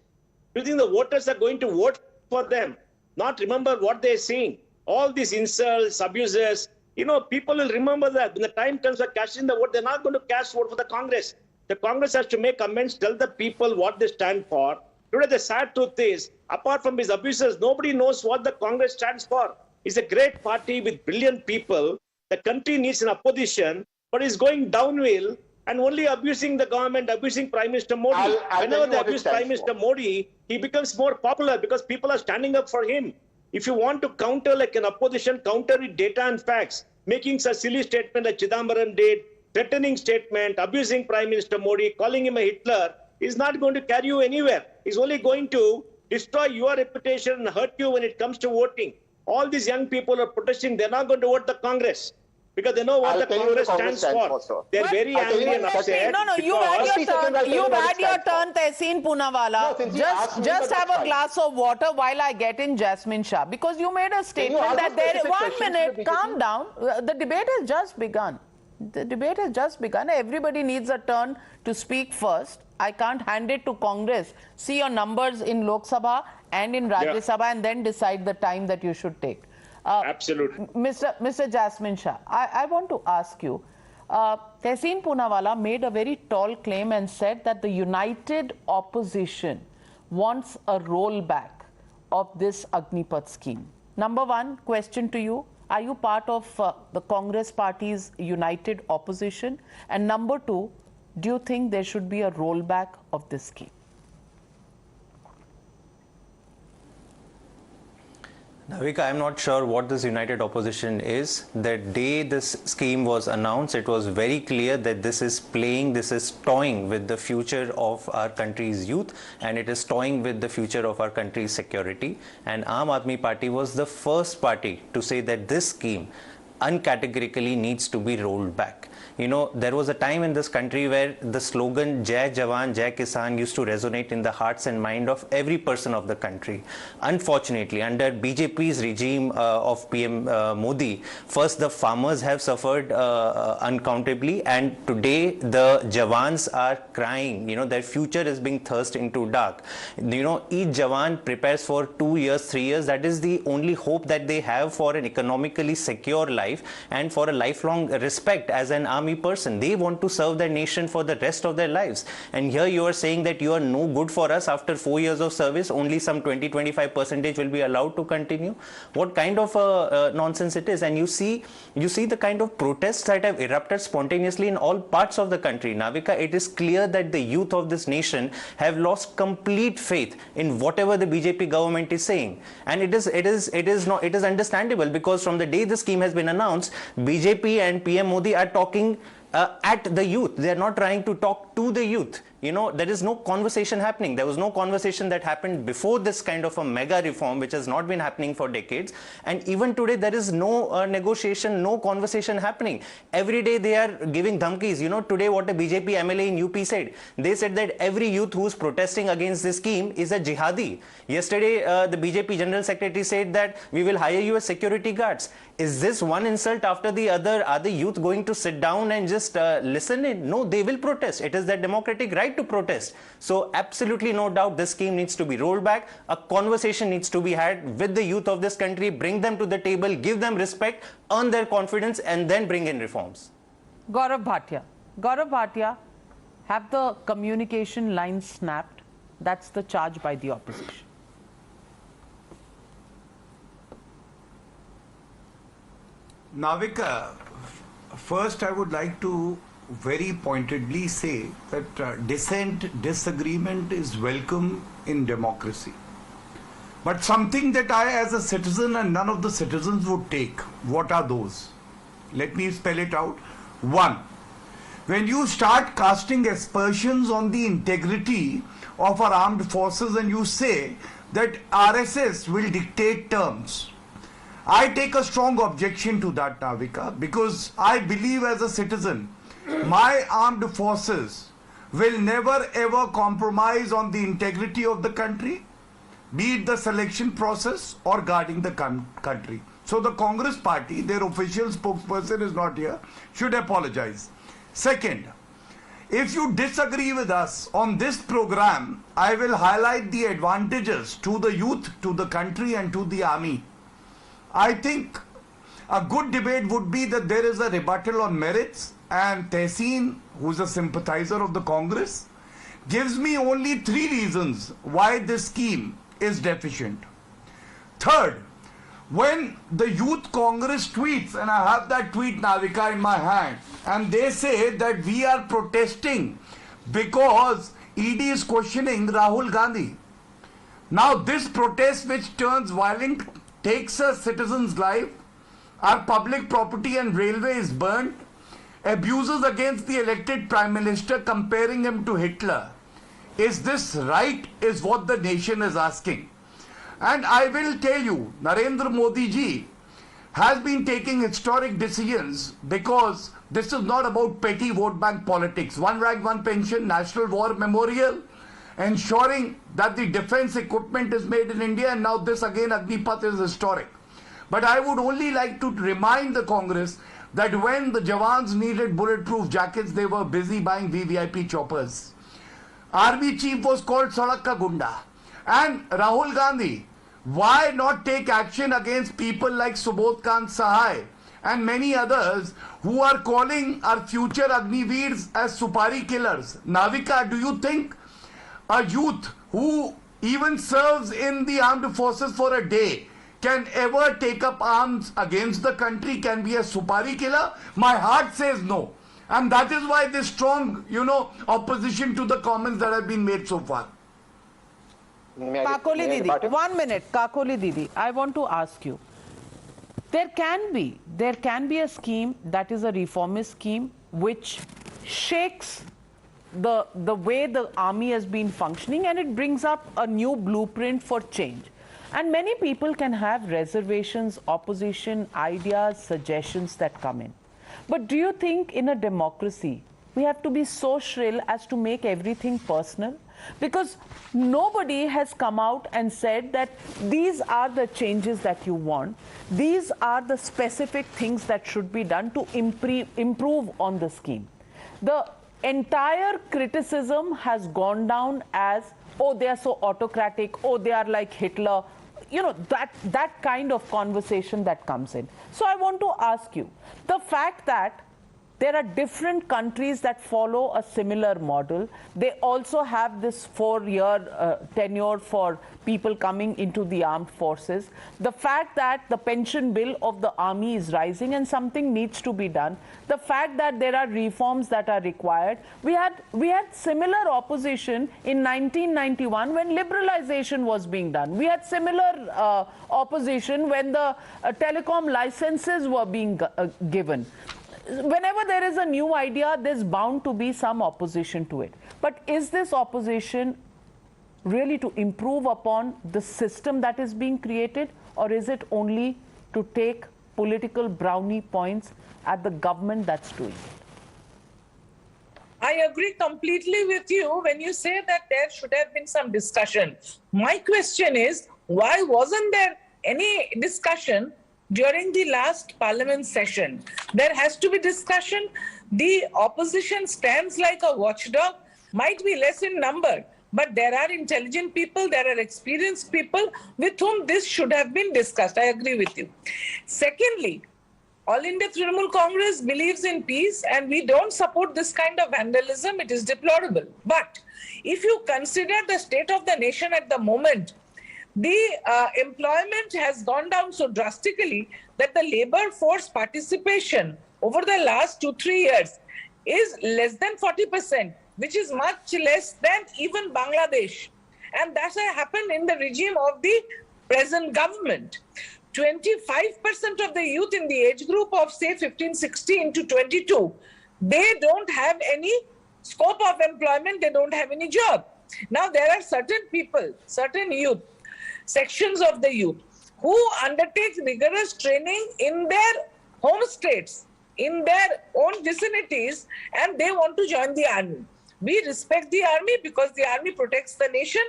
Do you think the voters are going to vote for them? Not remember what they're saying? All these insults, abuses, people will remember that. When the time comes for casting the vote, they're not going to cast vote for the Congress. The Congress has to make amends, tell the people what they stand for. Today, the sad truth is, apart from his abuses, nobody knows what the Congress stands for. It's a great party with brilliant people. The country needs an opposition, but it's going downhill and only abusing the government, abusing Prime Minister Modi. Whenever they abuse Prime Minister Modi, he becomes more popular because people are standing up for him. If you want to counter like an opposition, counter with data and facts, making such silly statement like Chidambaram did, threatening statement, abusing Prime Minister Modi, calling him a Hitler, is not going to carry you anywhere. It's only going to destroy your reputation and hurt you when it comes to voting. All these young people are protesting. They're not going to vote the Congress because they know what the Congress stands for. They're very angry and upset. No, you've had your turn. You've had your turn, Tehseen Poonawalla. Just have a glass of water while I get in Jasmine Shah, because you made a statement that there. 1 minute, calm down. The debate has just begun. The debate has just begun. Everybody needs a turn to speak first. I can't hand it to Congress. See your numbers in Lok Sabha and in Rajya Sabha and then decide the time that you should take. Absolutely. Mr. Jasmine Shah, I want to ask you, Tehseen Poonawalla made a very tall claim and said that the united opposition wants a rollback of this AgniPath scheme. Number one, question to you. Are you part of the Congress party's united opposition? And number two, do you think there should be a rollback of this scheme? Navika, I'm not sure what this united opposition is. The day this scheme was announced, it was very clear that this is toying with the future of our country's youth, and it is toying with the future of our country's security. And Aam Aadmi Party was the first party to say that this scheme uncategorically needs to be rolled back. You know, there was a time in this country where the slogan Jai Jawan, Jai Kisan used to resonate in the hearts and mind of every person of the country. Unfortunately, under BJP's regime of PM Modi, first the farmers have suffered uncountably, and today the Jawans are crying. You know, their future is being thrust into dark. You know, each Jawan prepares for 2 years, 3 years. That is the only hope that they have for an economically secure life and for a lifelong respect as an army person. They want to serve their nation for the rest of their lives. And here you are saying that you are no good for us after 4 years of service, only some 20-25% will be allowed to continue. What kind of nonsense it is? And you see the kind of protests that have erupted spontaneously in all parts of the country. Navika, it is clear that the youth of this nation have lost complete faith in whatever the BJP government is saying. And it is understandable, because from the day the scheme has been announced, BJP and PM Modi are talking at the youth. They are not trying to talk to the youth. You know, there is no conversation happening. There was no conversation that happened before this kind of a mega reform, which has not been happening for decades. And even today, there is no negotiation, no conversation happening. Every day they are giving dhamkis. You know, today what a BJP MLA in UP said, they said that every youth who is protesting against this scheme is a jihadi. Yesterday, the BJP General Secretary said that we will hire you as security guards. Is this one insult after the other? Are the youth going to sit down and just listen in? No, they will protest. It is their democratic right to protest. So absolutely no doubt this scheme needs to be rolled back. A conversation needs to be had with the youth of this country, bring them to the table, give them respect, earn their confidence, and then bring in reforms. Gaurav Bhatia. Gaurav Bhatia, have the communication lines snapped? That's the charge by the opposition. Navika, first I would like to very pointedly say that dissent, disagreement is welcome in democracy. But something that I as a citizen and none of the citizens would take, what are those? Let me spell it out. One, when you start casting aspersions on the integrity of our armed forces and you say that RSS will dictate terms, I take a strong objection to that, Navika, because I believe as a citizen, my armed forces will never ever compromise on the integrity of the country, be it the selection process or guarding the country. So the Congress party, their official spokesperson is not here, should apologize. Second, if you disagree with us on this program, I will highlight the advantages to the youth, to the country and to the army. I think a good debate would be that there is a rebuttal on merits, and Tehseen, who is a sympathizer of the Congress, gives me only 3 reasons why this scheme is deficient. Third, When the Youth Congress tweets, and I have that tweet, Navika, in my hand, and they say that we are protesting because ED is questioning Rahul Gandhi. Now this protest, which turns violent, takes a citizen's life, our public property and railway is burnt, abuses against the elected Prime Minister, comparing him to Hitler. Is this right, is what the nation is asking. And I will tell you, Narendra Modi ji has been taking historic decisions, because this is not about petty vote bank politics. One rank, one pension, National War Memorial, ensuring that the defense equipment is made in India, and now this again, AgniPath, is historic. But I would only like to remind the Congress that when the Jawans needed bulletproof jackets, they were busy buying VVIP choppers. Army chief was called Sadak Ka Gunda. And Rahul Gandhi, why not take action against people like Subodh Kant Sahai and many others who are calling our future Agniveers as Supari killers? Navika, do you think a youth who even serves in the armed forces for a day can ever take up arms against the country, can be a Supari killer? My heart says no. And that is why this strong, opposition to the comments that have been made so far. Kakoli Didi, 1 minute. Kakoli Didi, I want to ask you. There can be a scheme that is a reformist scheme which shakes the way the army has been functioning, and it brings up a new blueprint for change. And many people can have reservations, opposition, ideas, suggestions that come in. But do you think in a democracy we have to be so shrill as to make everything personal? Because nobody has come out and said that these are the changes that you want. These are the specific things that should be done to improve on the scheme. The entire criticism has gone down as, oh, they are so autocratic, oh, they are like Hitler. That kind of conversation that comes in. So I want to ask you, the fact that there are different countries that follow a similar model. They also have this 4-year tenure for people coming into the armed forces. The fact that the pension bill of the army is rising and something needs to be done. The fact that there are reforms that are required. We had similar opposition in 1991 when liberalization was being done. We had similar opposition when the telecom licenses were being given. Whenever there is a new idea, there's bound to be some opposition to it. But is this opposition really to improve upon the system that is being created, or is it only to take political brownie points at the government that's doing it? I agree completely with you when you say that there should have been some discussion. My question is, why wasn't there any discussion during the last parliament session? There has to be discussion. The opposition stands like a watchdog, might be less in number, but there are intelligent people, there are experienced people with whom this should have been discussed. I agree with you. Secondly, All India Trinamool Congress believes in peace, and we don't support this kind of vandalism. It is deplorable. But if you consider the state of the nation at the moment, the employment has gone down so drastically that the labor force participation over the last 2-3 years is less than 40%, which is much less than even Bangladesh. And that has happened in the regime of the present government. 25% of the youth in the age group of, say, 15-16 to 22, they don't have any scope of employment, they don't have any job. Now, there are certain people, certain youth, sections of the youth who undertake rigorous training in their home states, in their own vicinities, and they want to join the army. We respect the army because the army protects the nation.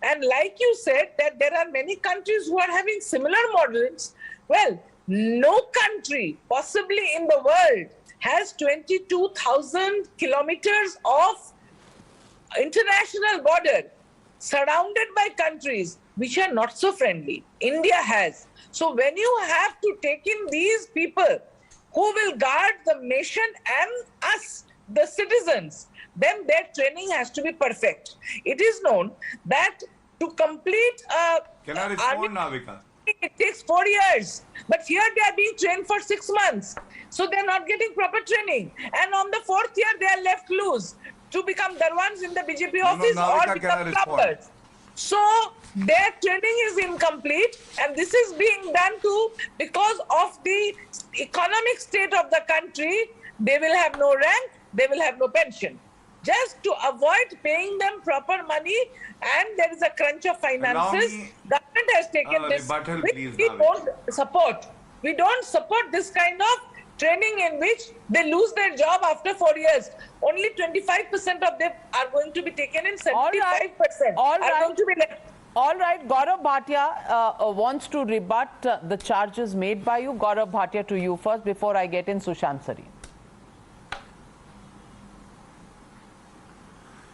And like you said, that there are many countries who are having similar models. Well, no country possibly in the world has 22,000 kilometers of international border surrounded by countries which are not so friendly. India has. So when you have to take in these people who will guard the nation and us, the citizens, then their training has to be perfect. It is known that to complete Can I respond, Navika? it takes 4 years. But here they are being trained for 6 months. So they're not getting proper training. And on the 4th year, they are left loose to become Darwans in the BJP office or become plumbers. So their training is incomplete, and this is being done too because of the economic state of the country. They will have no rank, they will have no pension. Just to avoid paying them proper money, and there is a crunch of finances. Government has taken this, which we don't support. We don't support this kind of training in which they lose their job after 4 years. Only 25% of them are going to be taken in, 75% are going to be left. All right, Gaurav Bhatia wants to rebut the charges made by you. Gaurav Bhatia, to you first before I get in Sushant Sareen.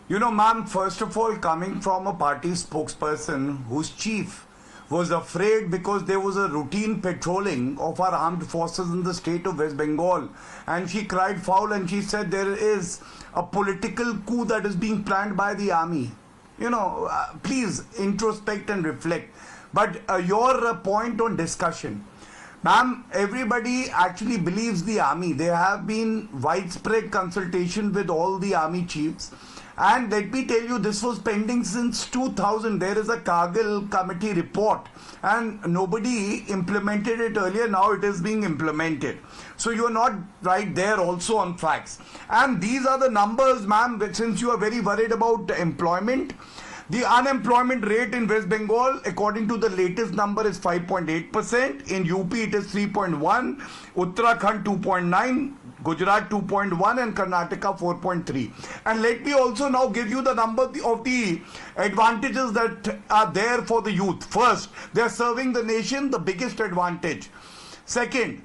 You know, ma'am, first of all, coming from a party spokesperson whose chief was afraid because there was a routine patrolling of our armed forces in the state of West Bengal, and she cried foul and she said there is a political coup that is being planned by the army. You know, please introspect and reflect. But your point on discussion, ma'am, everybody actually believes the army. There have been widespread consultation with all the army chiefs. And let me tell you, this was pending since 2000. There is a Kargil committee report and nobody implemented it earlier. Now it is being implemented. So you are not right there also on facts. And these are the numbers, ma'am, since you are very worried about employment. The unemployment rate in West Bengal, according to the latest number, is 5.8%. In UP, it is 3.1%. Uttarakhand, 2.9%. Gujarat 2.1 and Karnataka 4.3. And let me also now give you the number of the advantages that are there for the youth. First, they are serving the nation, the biggest advantage. Second,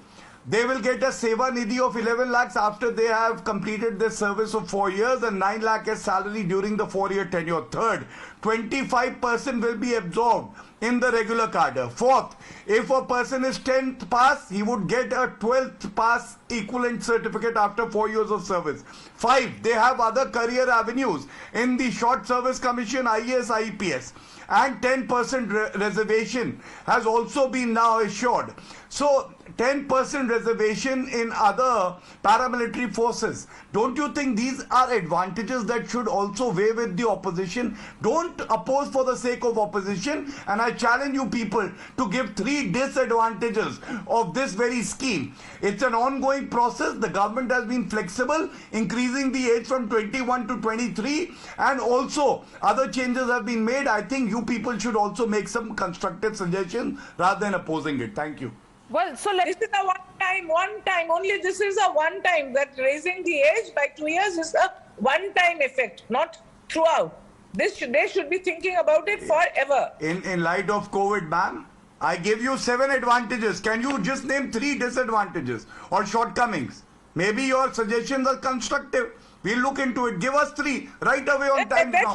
they will get a Seva Nidhi of 11 lakhs after they have completed their service of 4 years and 9 lakh as salary during the 4-year tenure. Third, 25% will be absorbed in the regular cadre. Fourth, if a person is 10th pass, he would get a 12th pass equivalent certificate after 4 years of service. 5, they have other career avenues in the Short Service Commission, IAS, IPS. And 10% reservation has also been now assured. So 10% reservation in other paramilitary forces. Don't you think these are advantages that should also weigh with the opposition? Don't oppose for the sake of opposition. And I challenge you people to give 3 disadvantages of this very scheme. It's an ongoing process. The government has been flexible, increasing the age from 21 to 23. And also other changes have been made. I think you people should also make some constructive suggestions rather than opposing it. Thank you. Well, so this is a one time, only this is a one time, that raising the age by 2 years is a one-time effect, not throughout. They should be thinking about it forever. In light of COVID, ma'am, I give you 7 advantages. Can you just name 3 disadvantages or shortcomings? Maybe your suggestions are constructive. We'll look into it. Give us 3 right away on time now.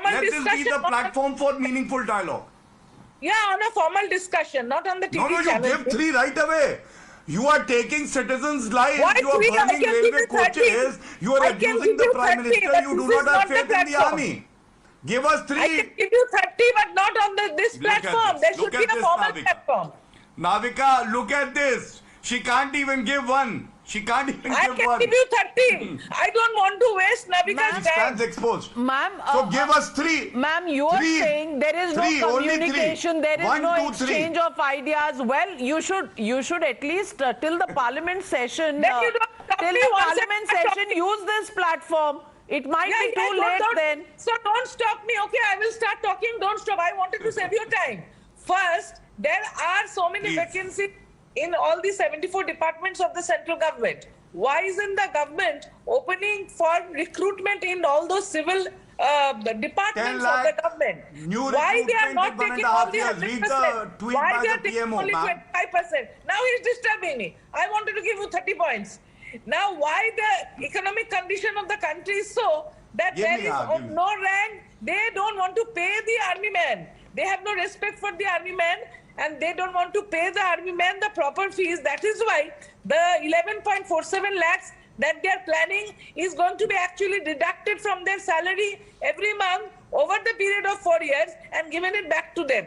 Let this be the platform for meaningful dialogue. Yeah, on a formal discussion, not on the TV channel. No, you give 3 right away. You are taking citizens' lives. Why you are 3? burning railway coaches. You are abusing the Prime Minister. You do not have faith in the army. Give us 3. I can give you 30, but not on this platform. There should be a formal platform. Navika, look at this. She can't even give 1. She can't even give 1. I can give you 30. I don't want to waste Navika's time. She stands exposed. Ma'am, so give us 3. Ma'am, you are saying there is no communication, there is 1, no 2, exchange 3. of ideas. Well, you should at least till the Parliament session, use this platform. It might be too late then. So don't stop me. Okay, I will start talking. Don't stop. I wanted to save your time. First, there are so many vacancies in all the 74 departments of the central government. Why isn't the government opening for recruitment in all those civil departments of the government? Why they are not taking all the 100%? Why they are taking only 25%? Now he's disturbing me. I wanted to give you 30 points. Now why the economic condition of the country is so that there is no rank? They don't want to pay the army men. They have no respect for the army men, and they don't want to pay the army men the proper fees. That is why the 11.47 lakhs that they are planning is going to be actually deducted from their salary every month over the period of 4 years and given it back to them.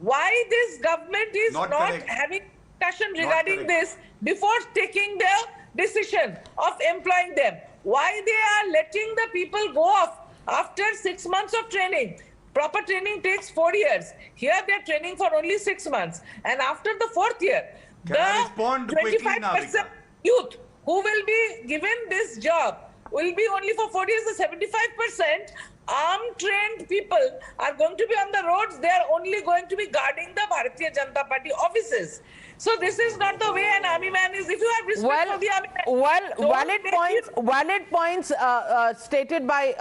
why this government is not having discussion regarding this before taking the decision of employing them. Why they are letting the people go off after 6 months of training. Proper training takes 4 years. Here they are training for only 6 months. And after the 4th year, the 25% youth who will be given this job will be only for 4 years. The 75% armed trained people are going to be on the roads. They are only going to be guarding the Bharatiya Janata Party offices. So this is not the way an army man is. If you have respect for the army man, valid points stated by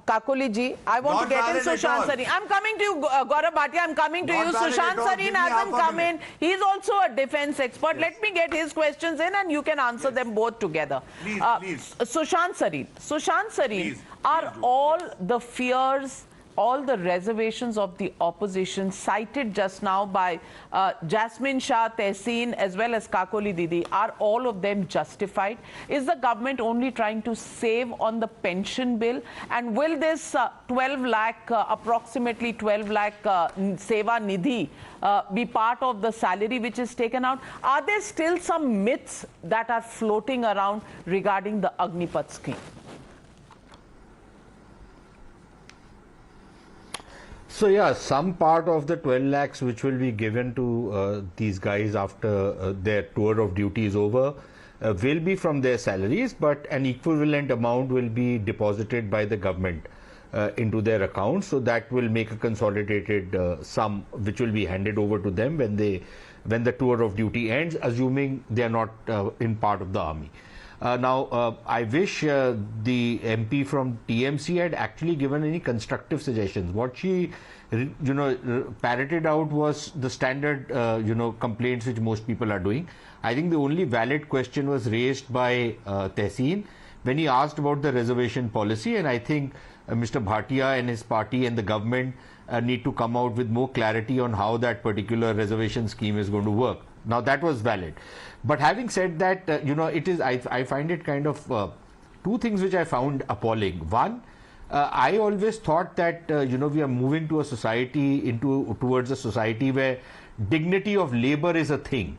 Kakoli ji. I want to get in Sushant Sareen. I'm coming to you, Gaurav Bhatia. I'm coming to you. Sushant Sareen hasn't come in. He's also a defense expert. Let me get his questions in, and you can answer them both together. Please. Sushant Sareen, are all the fears, all the reservations of the opposition cited just now by Jasmine Shah, Tehseen as well as Kakoli Didi, are all of them justified? Is the government only trying to save on the pension bill? And will this 12 lakh, approximately 12 lakh Seva Nidhi be part of the salary which is taken out? Are there still some myths that are floating around regarding the AgniPath scheme? So yeah, some part of the 12 lakhs which will be given to these guys after their tour of duty is over will be from their salaries, but an equivalent amount will be deposited by the government into their accounts. So that will make a consolidated sum which will be handed over to them when the tour of duty ends, assuming they are not in part of the army. Now, I wish the MP from TMC had actually given any constructive suggestions. What she, parroted out was the standard, complaints which most people are doing. I think the only valid question was raised by Tehseen when he asked about the reservation policy, and I think Mr. Bhatia and his party and the government need to come out with more clarity on how that particular reservation scheme is going to work. Now, that was valid. But having said that, it is, I find it kind of two things which I found appalling. One, I always thought that, we are moving to a society, towards a society where dignity of labor is a thing.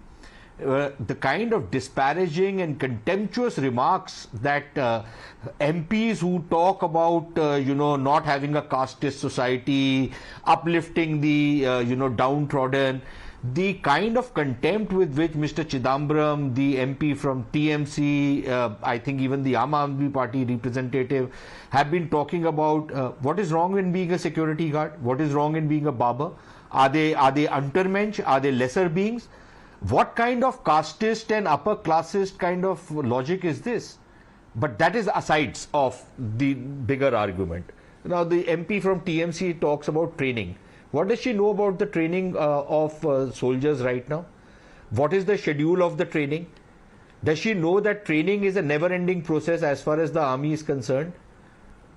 The kind of disparaging and contemptuous remarks that MPs who talk about, not having a casteist society, uplifting the, downtrodden, the kind of contempt with which Mr. Chidambaram, the MP from TMC, I think even the Aam Aadmi Party representative, have been talking about what is wrong in being a security guard, what is wrong in being a barber. Are they untermensch? Are they lesser beings? What kind of casteist and upper classist kind of logic is this? But that is asides of the bigger argument. Now, the MP from TMC talks about training. What does she know about the training of soldiers right now? What is the schedule of the training? Does she know that training is a never-ending process as far as the army is concerned?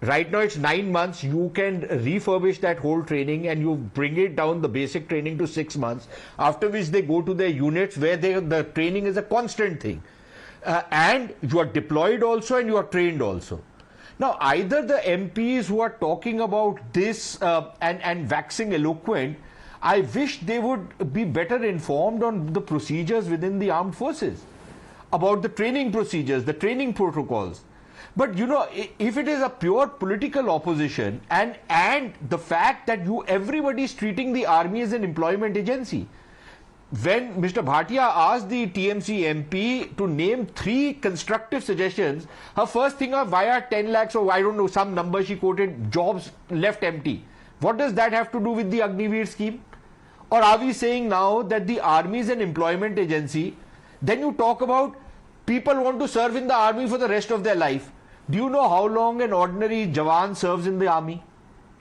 Right now it's 9 months. You can refurbish that whole training and you bring it down, the basic training, to 6 months, after which they go to their units where the training is a constant thing. And you are deployed also and you are trained also. Now, either the MPs who are talking about this and waxing eloquent, I wish they would be better informed on the procedures within the armed forces, about the training procedures, the training protocols. But, if it is a pure political opposition and the fact that everybody is treating the army as an employment agency. When Mr. Bhatia asked the TMC MP to name 3 constructive suggestions, her first thing of why are 10 lakhs or I don't know, some number she quoted, jobs left empty. What does that have to do with the Agniveer scheme? Or are we saying now that the army is an employment agency? Then you talk about people want to serve in the army for the rest of their life. Do you know how long an ordinary Jawan serves in the army?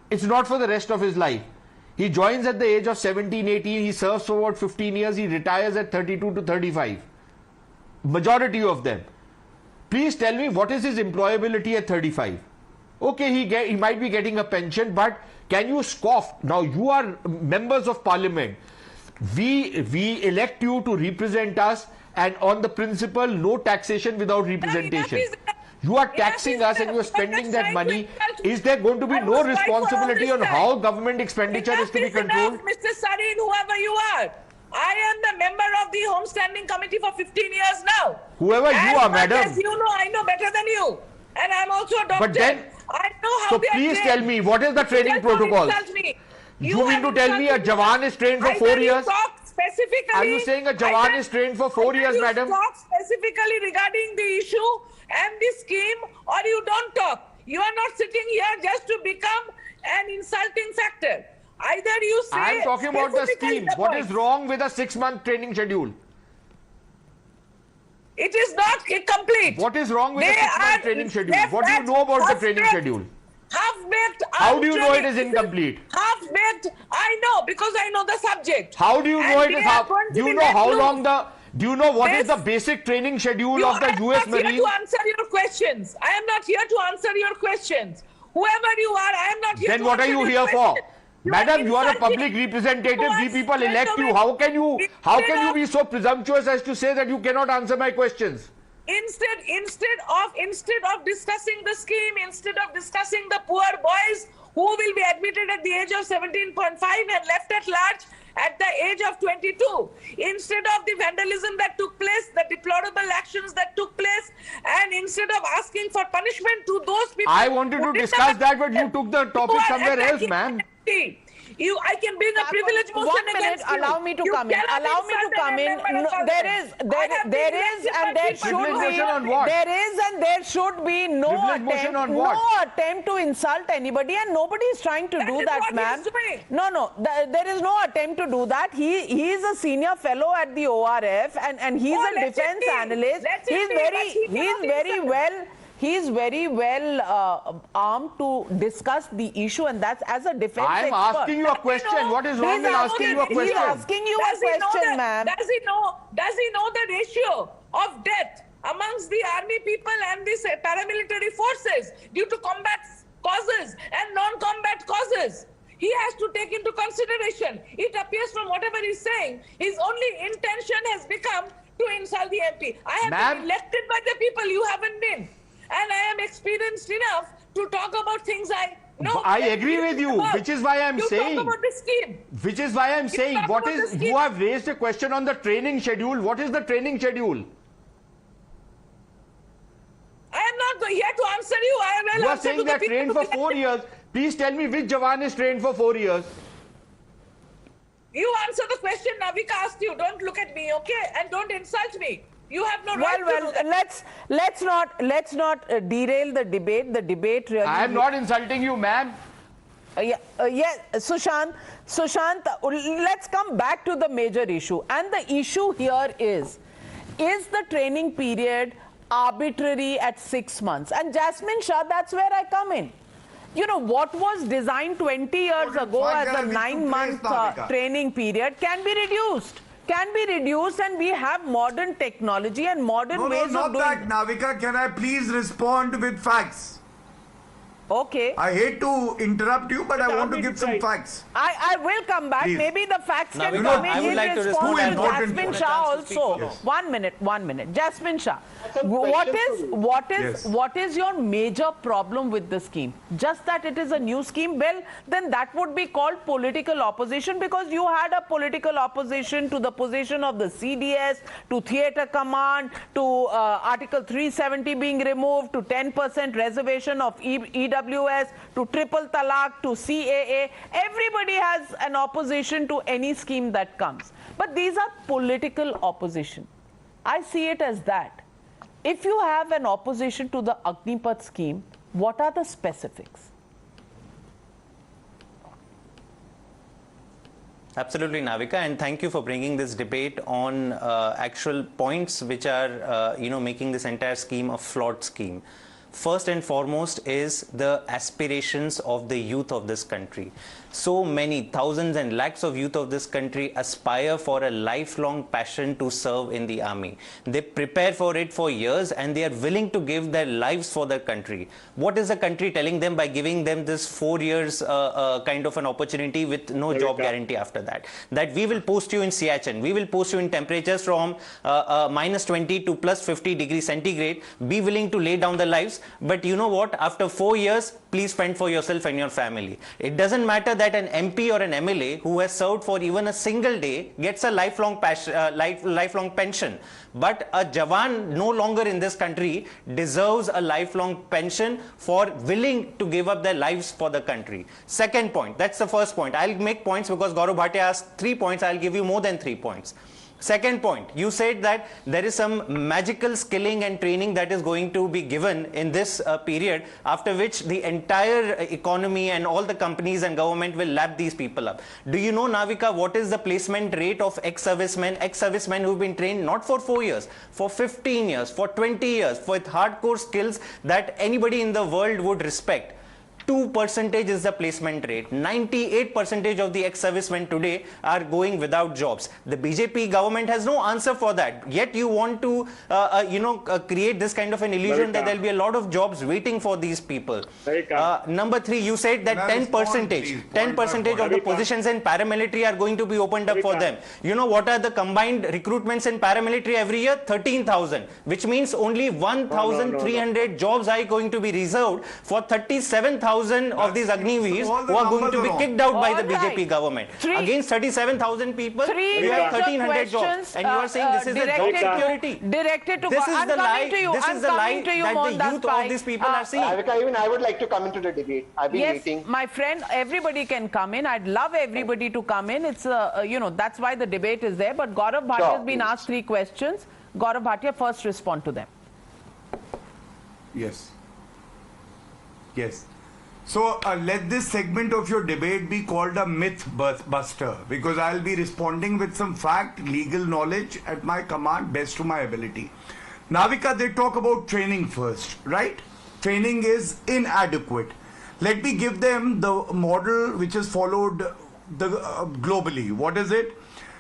It's not for the rest of his life. He joins at the age of 17, 18, he serves for about 15 years, he retires at 32 to 35. Majority of them. Please tell me, what is his employability at 35? Okay, he might be getting a pension, but can you scoff? Now, you are members of parliament. We elect you to represent us, and on the principle, no taxation without representation. You are taxing us and you are spending that money is there going to be no responsibility on how government expenditure is to be controlled? Mr. Sarin, whoever you are. I am the member of the Home Standing Committee for 15 years now. Whoever you are, madam. As you know, I know better than you. And I'm also a doctor. But then, I know how so they are please trained. tell me, what is the training protocol? You mean to tell me a Jawan is trained for 4 years? Specifically, are you saying a Jawan is trained for 4 years, madam? You talk specifically regarding the issue and the scheme, or you don't talk. You are not sitting here just to become an insulting factor. Either you say... I am talking about the scheme. What is wrong with a 6-month training schedule? It is not complete. What is wrong with the 6-month training schedule? What do you know about the training schedule? Half-baked. How do you know it is incomplete? Half-baked. I know because I know the subject. How do you know it is half? Do you know how long the? Do you know what is the basic training schedule of the U.S. Marine? I am not here to answer your questions. I am not here to answer your questions. Whoever you are, I am not here to answer your questions. Then what are you here for? Madam, you are a public representative. We people elect you. How can you be so presumptuous as to say that you cannot answer my questions? Instead of discussing the scheme, instead of discussing the poor boys who will be admitted at the age of 17.5 and left at large at the age of 22, instead of the vandalism that took place, the deplorable actions that took place, and instead of asking for punishment to those people... I wanted to discuss that, but you took the topic somewhere else, ma'am. I can bring a privilege motion against you. Allow me to come in. Allow me to come in. No, there is and there should be no attempt to insult anybody, and nobody is trying to do that, ma'am. No, there is no attempt to do that. He is a senior fellow at the ORF, and he's a defense analyst. He's very well armed to discuss the issue, and that's as a defense expert. I'm asking you a question. What is wrong with asking you a question? He's asking you a question, ma'am. Does he know the ratio of death amongst the army people and the paramilitary forces due to combat causes and non-combat causes? He has to take into consideration. It appears from whatever he's saying, his only intention has become to insult the MP. I have been elected by the people, you haven't been. And I am experienced enough to talk about things I know. I agree with you, which is why I'm saying. Talk about the scheme. Which is why I'm saying, you have raised a question on the training schedule. What is the training schedule? I am not here to answer you. I will You are saying they are trained for 4 years. Please tell me which Jawan is trained for 4 years. You answer the question Navika asked you. Don't look at me, okay? And don't insult me. You have no right to do that. Let's not derail the debate. The debate really... I am not insulting you, ma'am. Sushant, let's come back to the major issue. And the issue here is the training period arbitrary at 6 months? And Jasmine Shah, that's where I come in. You know, what was designed 20 years ago as a 9-month training period can be reduced. And we have modern technology and modern ways of doing... No, not that, Navika. Can I please respond with facts? Okay. I hate to interrupt you, but I want to give some facts. I will come back. Please. Maybe the facts can come in. He'll like respond to Jasmine Shah also. Yes. 1 minute. Jasmine Shah, what is your major problem with the scheme? Just that it is a new scheme? Well, then that would be called political opposition, because you had a political opposition to the position of the CDS, to theatre command, to Article 370 being removed, to 10% reservation of EWS, to triple talaq, to CAA. Everybody has an opposition to any scheme that comes. But these are political opposition. I see it as that. If you have an opposition to the AgniPath scheme, what are the specifics? Absolutely, Navika, and thank you for bringing this debate on actual points which are, making this entire scheme a flawed scheme. First and foremost is the aspirations of the youth of this country. So many thousands and lakhs of youth of this country aspire for a lifelong passion to serve in the army. They prepare for it for years and they are willing to give their lives for their country. What is the country telling them by giving them this 4 years kind of an opportunity with no job guarantee after that? That we will post you in Siachen, we will post you in temperatures from -20 to +50 degrees centigrade, be willing to lay down the lives, but you know what? After 4 years, please fend for yourself and your family. It doesn't matter that an MP or an MLA who has served for even a single day gets a lifelong pension. But a Jawan no longer in this country deserves a lifelong pension for willing to give up their lives for the country. Second point, that's the first point. I'll make points because Gaurav Bhatia asked 3 points. I'll give you more than 3 points. Second point, you said that there is some magical skilling and training that is going to be given in this period, after which the entire economy and all the companies and government will lap these people up. Do you know, Navika, what is the placement rate of ex-servicemen who've been trained not for 4 years, for 15 years, for 20 years, with hardcore skills that anybody in the world would respect? 2% is the placement rate. 98% of the ex-servicemen today are going without jobs. The BJP government has no answer for that. Yet you want to, create this kind of an illusion that there'll be a lot of jobs waiting for these people. Number 3, you said that 10% of the positions in paramilitary are going to be opened up for them. You know what are the combined recruitments in paramilitary every year? 13,000, which means only 1,300 jobs are going to be reserved for 37,000 of these Agniveers who are going to be kicked out by the BJP government. Against 37,000 people, you have 1,300 jobs. And you are saying this is a job security. Directed to this is the lie. This is the lie that the youth of these people are seeing. Even I would like to come into the debate. I've been waiting. My friend, everybody can come in. I'd love everybody to come in. It's, that's why the debate is there. But Gaurav Bhatia has been asked 3 questions. Gaurav Bhatia, first respond to them. Yes. Yes. So let this segment of your debate be called a myth buster, because I'll be responding with some fact, legal knowledge at my command, best to my ability. Navika, they talk about training first, right? Training is inadequate. Let me give them the model which is followed globally. What is it?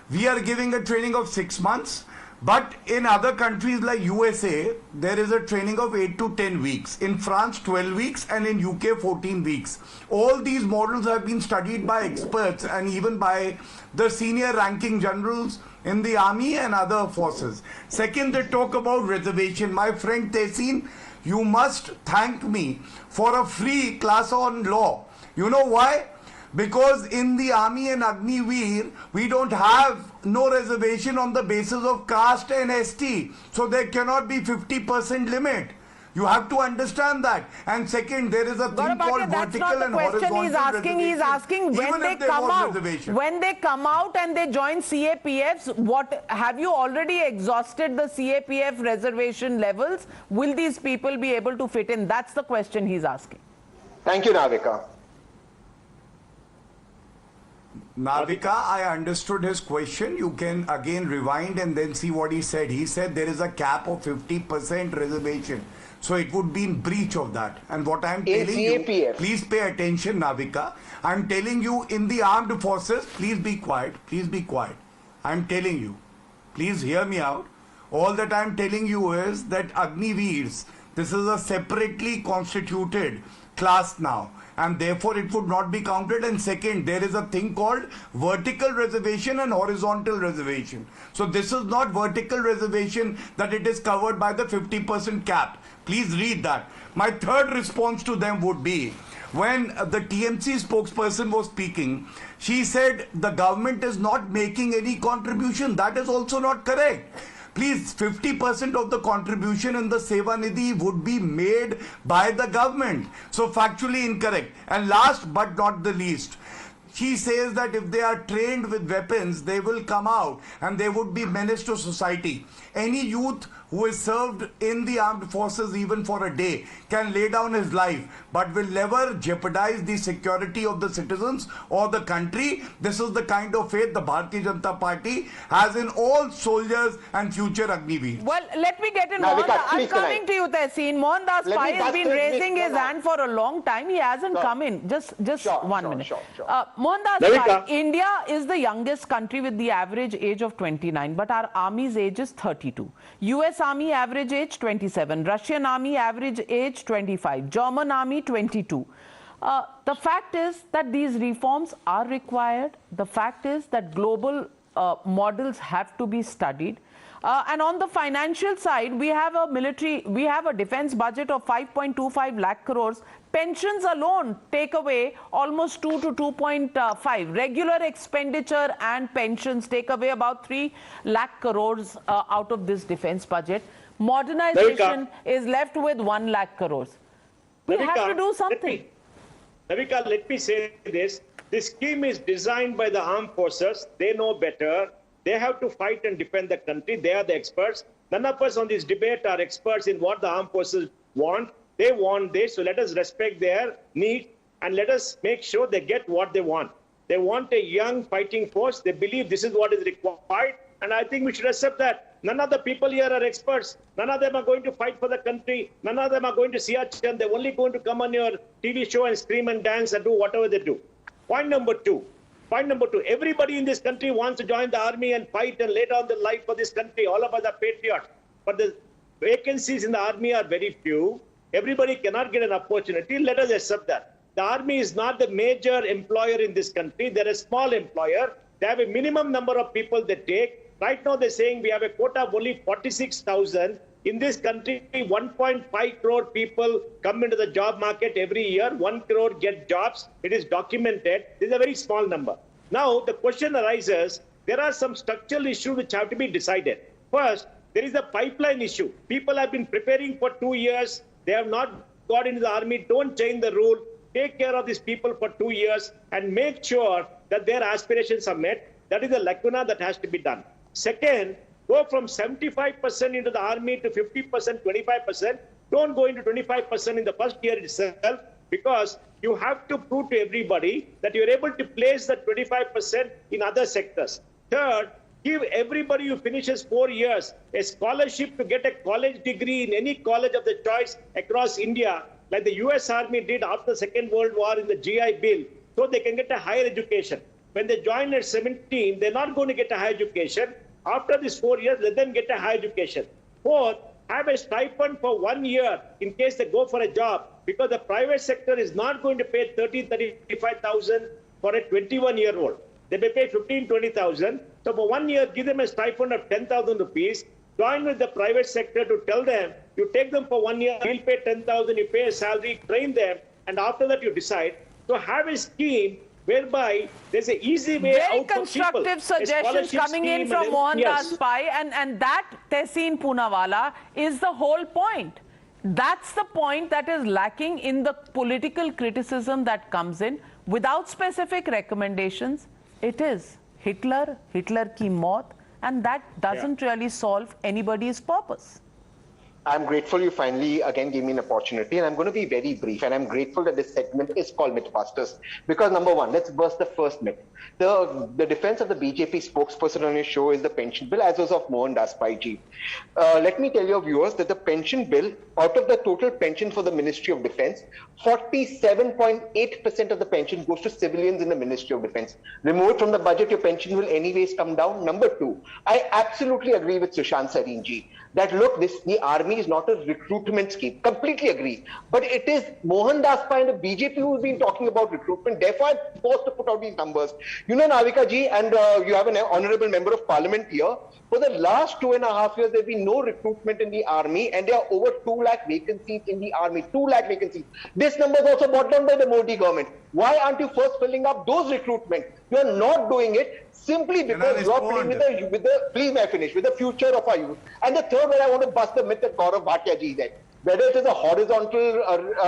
We are giving a training of 6 months. But in other countries like USA, there is a training of 8 to 10 weeks. In France, 12 weeks, and in UK, 14 weeks. All these models have been studied by experts and even by the senior ranking generals in the army and other forces. Second, they talk about reservation. My friend Tehseen, you must thank me for a free class on law. You know why? Because in the army and Agniveer, we don't have no reservation on the basis of caste and ST. So there cannot be 50% limit. You have to understand that. And second, there is a thing called vertical and horizontal reservation. He's asking when they come out. When they come out and they join CAPFs, what have you already exhausted the CAPF reservation levels? Will these people be able to fit in? That's the question he's asking. Thank you, Navika. Navika, I understood his question. You can again rewind and then see what he said. He said there is a cap of 50% reservation. So it would be in breach of that. And what I'm telling you, please pay attention, Navika. I'm telling you, in the armed forces, please be quiet. Please be quiet. I'm telling you. Please hear me out. All that I'm telling you is that Agniveers, this is a separately constituted class now, and therefore it would not be counted. And second, there is a thing called vertical reservation and horizontal reservation. So this is not vertical reservation that it is covered by the 50% cap. Please read that. My third response to them would be, when the TMC spokesperson was speaking, she said the government is not making any contribution. That is also not correct. Please, 50% of the contribution in the Seva Nidhi would be made by the government. So factually incorrect. And last but not the least, she says that if they are trained with weapons, they will come out and they would be menace to society. Any youth who is served in the armed forces even for a day can lay down his life, but will never jeopardize the security of the citizens or the country. This is the kind of faith the Bharatiya Janata Party has in all soldiers and future Agniveers. Well, let me get in. I'm coming to you, Tehseen. Mohandas Pai has been raising his hand for a long time. He hasn't come in. Just 1 minute. Mohandas Pai, India is the youngest country with the average age of 29, but our army's age is 32. US Army average age 27, Russian Army average age 25, German Army 22. The fact is that these reforms are required. The fact is that global models have to be studied. And on the financial side, we have a defense budget of 5.25 lakh crores. Pensions alone take away almost 2 to 2.5. Regular expenditure and pensions take away about 3 lakh crores out of this defense budget. Modernization is left with 1 lakh crores. We have to do something. Navika, let me say this. This scheme is designed by the armed forces. They know better. They have to fight and defend the country. They are the experts. None of us on this debate are experts in what the armed forces want. They want this, so let us respect their needs and let us make sure they get what they want. They want a young fighting force. They believe this is what is required, and I think we should accept that. None of the people here are experts. None of them are going to fight for the country. None of them are going to Siachen. They're only going to come on your TV show and scream and dance and do whatever they do. Point number two, everybody in this country wants to join the army and fight and lay down their life for this country. All of us are patriots. But the vacancies in the army are very few. Everybody cannot get an opportunity. Let us accept that. The army is not the major employer in this country. They're a small employer. They have a minimum number of people they take. Right now they're saying we have a quota of only 46,000. In this country, 1.5 crore people come into the job market every year. 1 crore get jobs. It is documented. This is a very small number. Now, the question arises, there are some structural issues which have to be decided. First, there is the pipeline issue. People have been preparing for 2 years. They have not got into the army. Don't change the rule. Take care of these people for 2 years and make sure that their aspirations are met. That is the lacuna that has to be done. Second, go from 75% into the army to 50%, 25%. Don't go into 25% in the first year itself, because you have to prove to everybody that you're able to place the 25% in other sectors. Third, give everybody who finishes 4 years a scholarship to get a college degree in any college of the choice across India, like the US Army did after the Second World War in the GI Bill, so they can get a higher education. When they join at 17, they're not going to get a higher education. After these 4 years, let them get a higher education. Fourth, have a stipend for 1 year in case they go for a job, because the private sector is not going to pay 35,000 for a 21-year-old. They may pay 20,000. So for 1 year, give them a stipend of 10,000 rupees. Join with the private sector to tell them, you take them for 1 year, we'll pay 10,000, you pay a salary, train them, and after that you decide. So have a scheme whereby there's an easy way out for people. Very constructive suggestions coming in from Mohandas Pai, and that, Tehseen Poonawalla, is the whole point. That's the point that is lacking in the political criticism that comes in. Without specific recommendations, it is Hitler ki maut, and that doesn't really solve anybody's purpose. I'm grateful you finally again gave me an opportunity, and I'm going to be very brief, and I'm grateful that this segment is called Mythbusters, because number one, let's burst the first myth. The defense of the BJP spokesperson on your show is the pension bill, as was of Mohandas Pai ji. Let me tell your viewers that the pension bill, out of the total pension for the Ministry of Defense, 47.8% of the pension goes to civilians in the Ministry of Defense. Removed from the budget, your pension will anyways come down. Number two, I absolutely agree with Sushant Sareen ji that look, the army is not a recruitment scheme. Completely agree. But it is Mohandas Pai and the BJP who's been talking about recruitment. Therefore, I'm forced to put out these numbers. You know, Navika ji, and you have an honorable member of parliament here. For the last 2.5 years, there's been no recruitment in the army, and there are over 2 lakh vacancies in the army. 2 lakh vacancies. This number is also brought down by the Modi government. Why aren't you first filling up those recruitment? You are not doing it simply because you are playing with the, please may I finish, with the future of our youth. And the third, where I want to bust the myth that Gaurav Bhatia ji said, whether it is a horizontal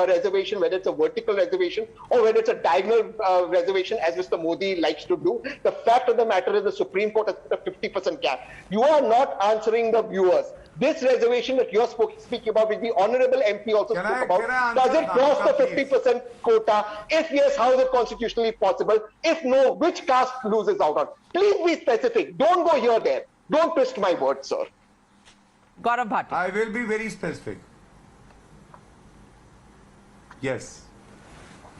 reservation, whether it's a vertical reservation, or whether it's a diagonal reservation, as Mr. Modi likes to do, the fact of the matter is the Supreme Court has put a 50% cap. You are not answering the viewers. This reservation that you're speaking about, which the honorable MP also spoke about, does it cross the 50% quota? If yes, how is it constitutionally possible? If no, which caste loses out on? Please be specific. Don't go here, there. Don't twist my words, sir. Gaurav Bhatia. I will be very specific. Yes.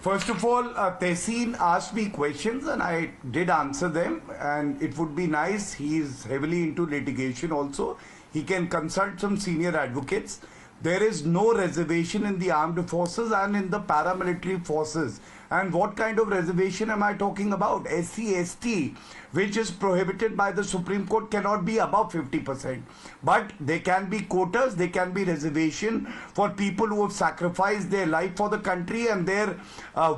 First of all, Tehseen asked me questions and I did answer them, and it would be nice. He is heavily into litigation also. He can consult some senior advocates. There is no reservation in the armed forces and in the paramilitary forces. And what kind of reservation am I talking about? SC, ST, which is prohibited by the Supreme Court, cannot be above 50%. But they can be quotas, they can be reservation for people who have sacrificed their life for the country, and their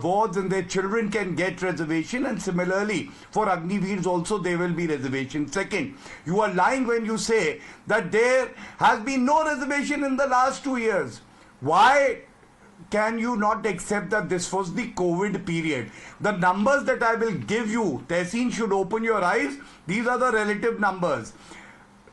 wards and their children can get reservation. And similarly, for Agniveers also there will be reservation. Second, you are lying when you say that there has been no reservation in the last 2 years. Why can you not accept that this was the COVID period? The numbers that I will give you, Tehseen, should open your eyes. These are the relative numbers.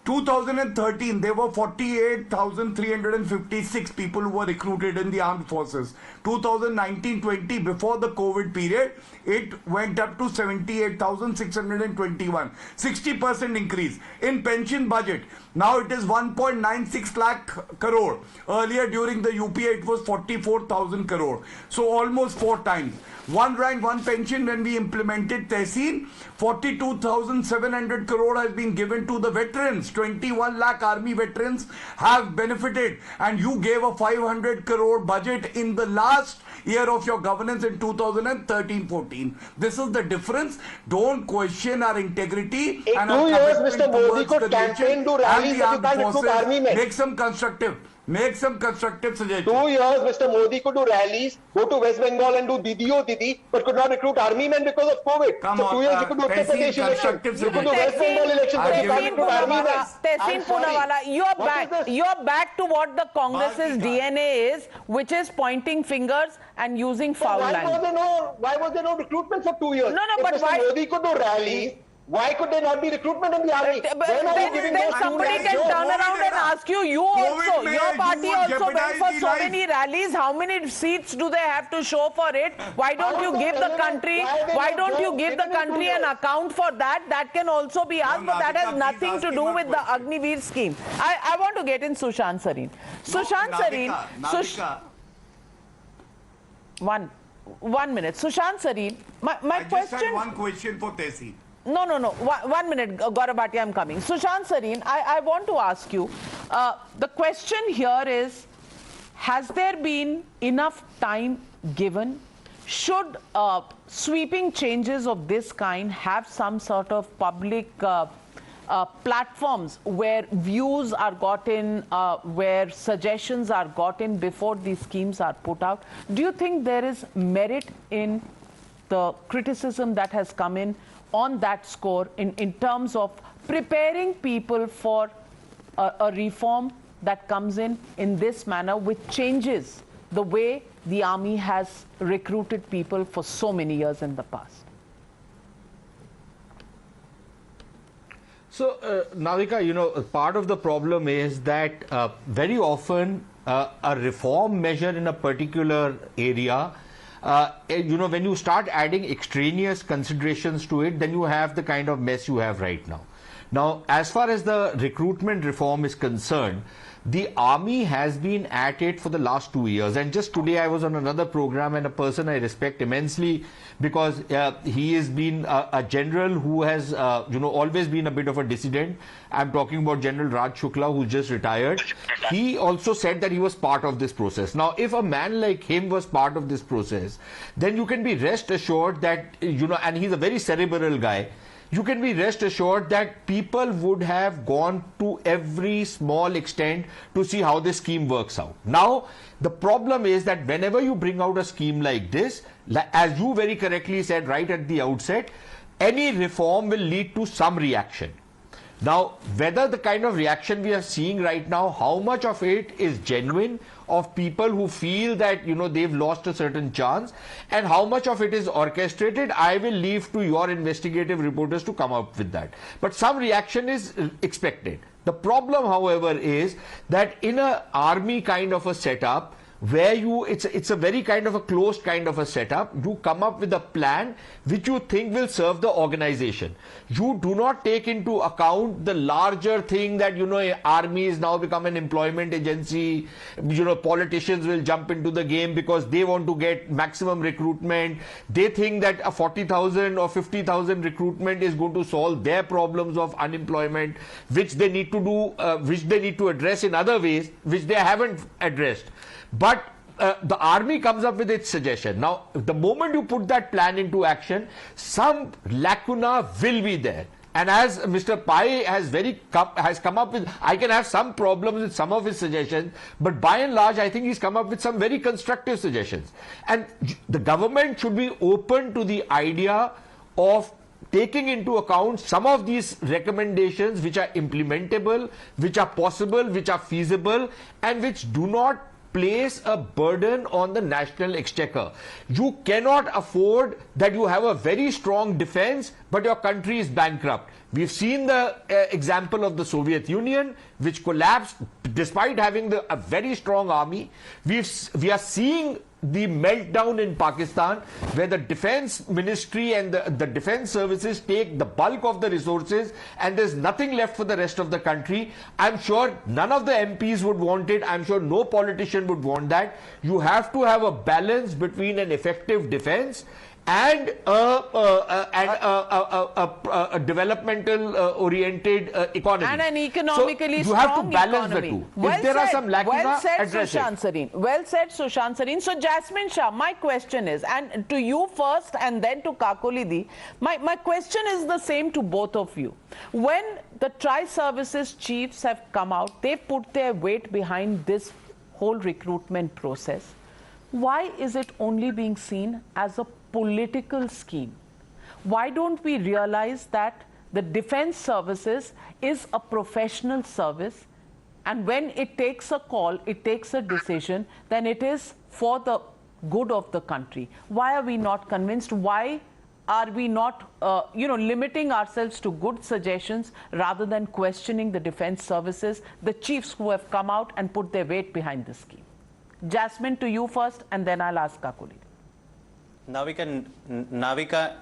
2013, there were 48,356 people who were recruited in the armed forces. 2019-20, before the COVID period, it went up to 78,621. 60% increase. In pension budget, now it is 1.96 lakh crore. Earlier during the UPA, it was 44,000 crore. So almost 4 times. One rank, one pension. When we implemented Tehseen, 42,700 crore has been given to the veterans. 21 lakh army veterans have benefited, and you gave a 500 crore budget in the last year of your governance in 2013-14. This is the difference. Don't question our integrity and our commitment towards the nation and the armed forces. Make some constructive suggestions. 2 years, Mr. Modi could do rallies, go to West Bengal and do Didi O Didi, but could not recruit army men because of COVID. Come so on, 2 years he could do Uttar Pradesh election. He could do West Bengal election, but he can't recruit army men. Tehseen Poonawalla, you're back to what the Congress's DNA is, which is pointing fingers and using foul language. Why was there no recruitment for 2 years? No, if but Mr. why? Modi could do rallies, why could there not be recruitment in the army? Then somebody can turn around and ask you, your party also went for so many rallies. How many seats do they have to show for it? Why don't you give the country an account for that? That can also be asked, but that has nothing to do with the Agniveer scheme. I want to get in Sushant Sareen. Sushant Sareen. One minute. Sushant Sareen, my question... I just had one question for Tehseen. No. 1 minute, Gaurav Bhatia, I'm coming. Sushant Sareen, I want to ask you, the question here is, has there been enough time given? Should sweeping changes of this kind have some sort of public platforms where views are gotten, where suggestions are gotten before these schemes are put out? Do you think there is merit in the criticism that has come in on that score in terms of preparing people for a reform that comes in this manner, which changes the way the army has recruited people for so many years in the past? So, Navika, part of the problem is that very often a reform measure in a particular area, when you start adding extraneous considerations to it, then you have the kind of mess you have right now. Now, as far as the recruitment reform is concerned, the army has been at it for the last 2 years. And just today I was on another program, and a person I respect immensely because he has been a general who has, always been a bit of a dissident. I'm talking about General Raj Shukla, who just retired. He also said that he was part of this process. Now, if a man like him was part of this process, then you can be rest assured that, and he's a very cerebral guy, you can be rest assured that people would have gone to every small extent to see how this scheme works out. Now, the problem is that whenever you bring out a scheme like this, as you very correctly said right at the outset, any reform will lead to some reaction. Now, whether the kind of reaction we are seeing right now, how much of it is genuine, of people who feel that, they've lost a certain chance, and how much of it is orchestrated, I will leave to your investigative reporters to come up with that. But some reaction is expected. The problem, however, is that in an army kind of a setup, where it's a very kind of a closed kind of a setup, you come up with a plan which you think will serve the organization. You do not take into account the larger thing that, army is now become an employment agency. Politicians will jump into the game because they want to get maximum recruitment. They think that a 40,000 or 50,000 recruitment is going to solve their problems of unemployment, which they need to do, which they need to address in other ways, which they haven't addressed. But the army comes up with its suggestion. Now, the moment you put that plan into action, some lacuna will be there. And as Mr. Pai has come up with, I can have some problems with some of his suggestions, but by and large, I think he's come up with some very constructive suggestions. And the government should be open to the idea of taking into account some of these recommendations which are implementable, which are possible, which are feasible, and which do not place a burden on the national exchequer. You cannot afford that you have a very strong defense, but your country is bankrupt. We've seen the example of the Soviet Union, which collapsed despite having a very strong army. We are seeing the meltdown in Pakistan, where the defense ministry and the defense services take the bulk of the resources, and there's nothing left for the rest of the country. I'm sure none of the MPs would want it. I'm sure no politician would want that. You have to have a balance between an effective defense and a developmental oriented economy. And an economically so you have to strong balance economy. the two. If there are some lacuna, address it. Well said, Sushant Sareen. So, Jasmine Shah, my question is, and to you first and then to Kakolidi, my question is the same to both of you. When the tri-services chiefs have come out, they've put their weight behind this whole recruitment process. Why is it only being seen as a political scheme? Why don't we realize that the defense services is a professional service, and when it takes a call, it takes a decision, then it is for the good of the country? Why are we not convinced? Why are we not limiting ourselves to good suggestions rather than questioning the defense services, the chiefs who have come out and put their weight behind this scheme? Jasmine, to you first, and then I'll ask Kakuli. Navika,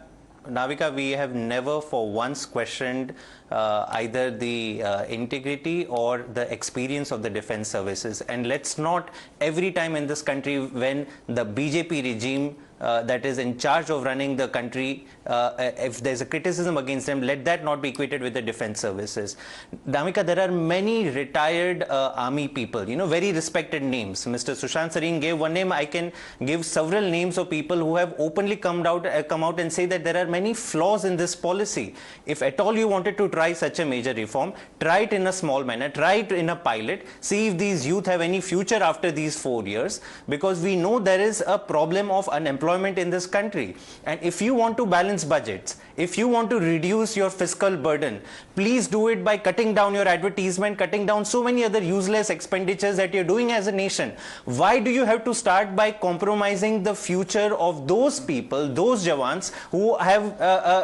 we have never for once questioned either the integrity or the experience of the defense services. And let's not, every time in this country when the BJP regime that is in charge of running the country, if there's a criticism against them, let that not be equated with the defense services. Damika, there are many retired army people, very respected names. Mr. Sushant Sareen gave one name. I can give several names of people who have openly come out and say that there are many flaws in this policy. If at all you wanted to try such a major reform, try it in a small manner, try it in a pilot, see if these youth have any future after these 4 years, because we know there is a problem of unemployment in this country. And if you want to balance budgets, if you want to reduce your fiscal burden, please do it by cutting down your advertisement, cutting down so many other useless expenditures that you're doing as a nation. Why do you have to start by compromising the future of those people, those Jawans who have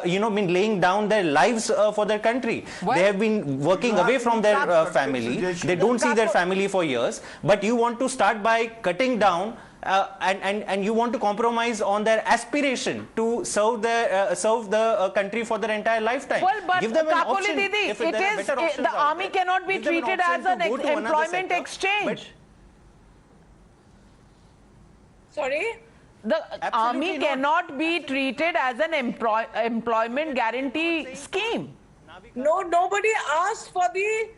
been laying down their lives for their country? Well, they have been working away from their family. They don't see their family for years, but you want to start by cutting down and you want to compromise on their aspiration to serve the country for their entire lifetime. Well, but give them an option. Didi, the army cannot be treated as an employment exchange. Sorry? The army cannot be treated as an employment guarantee scheme. No, nobody asked for the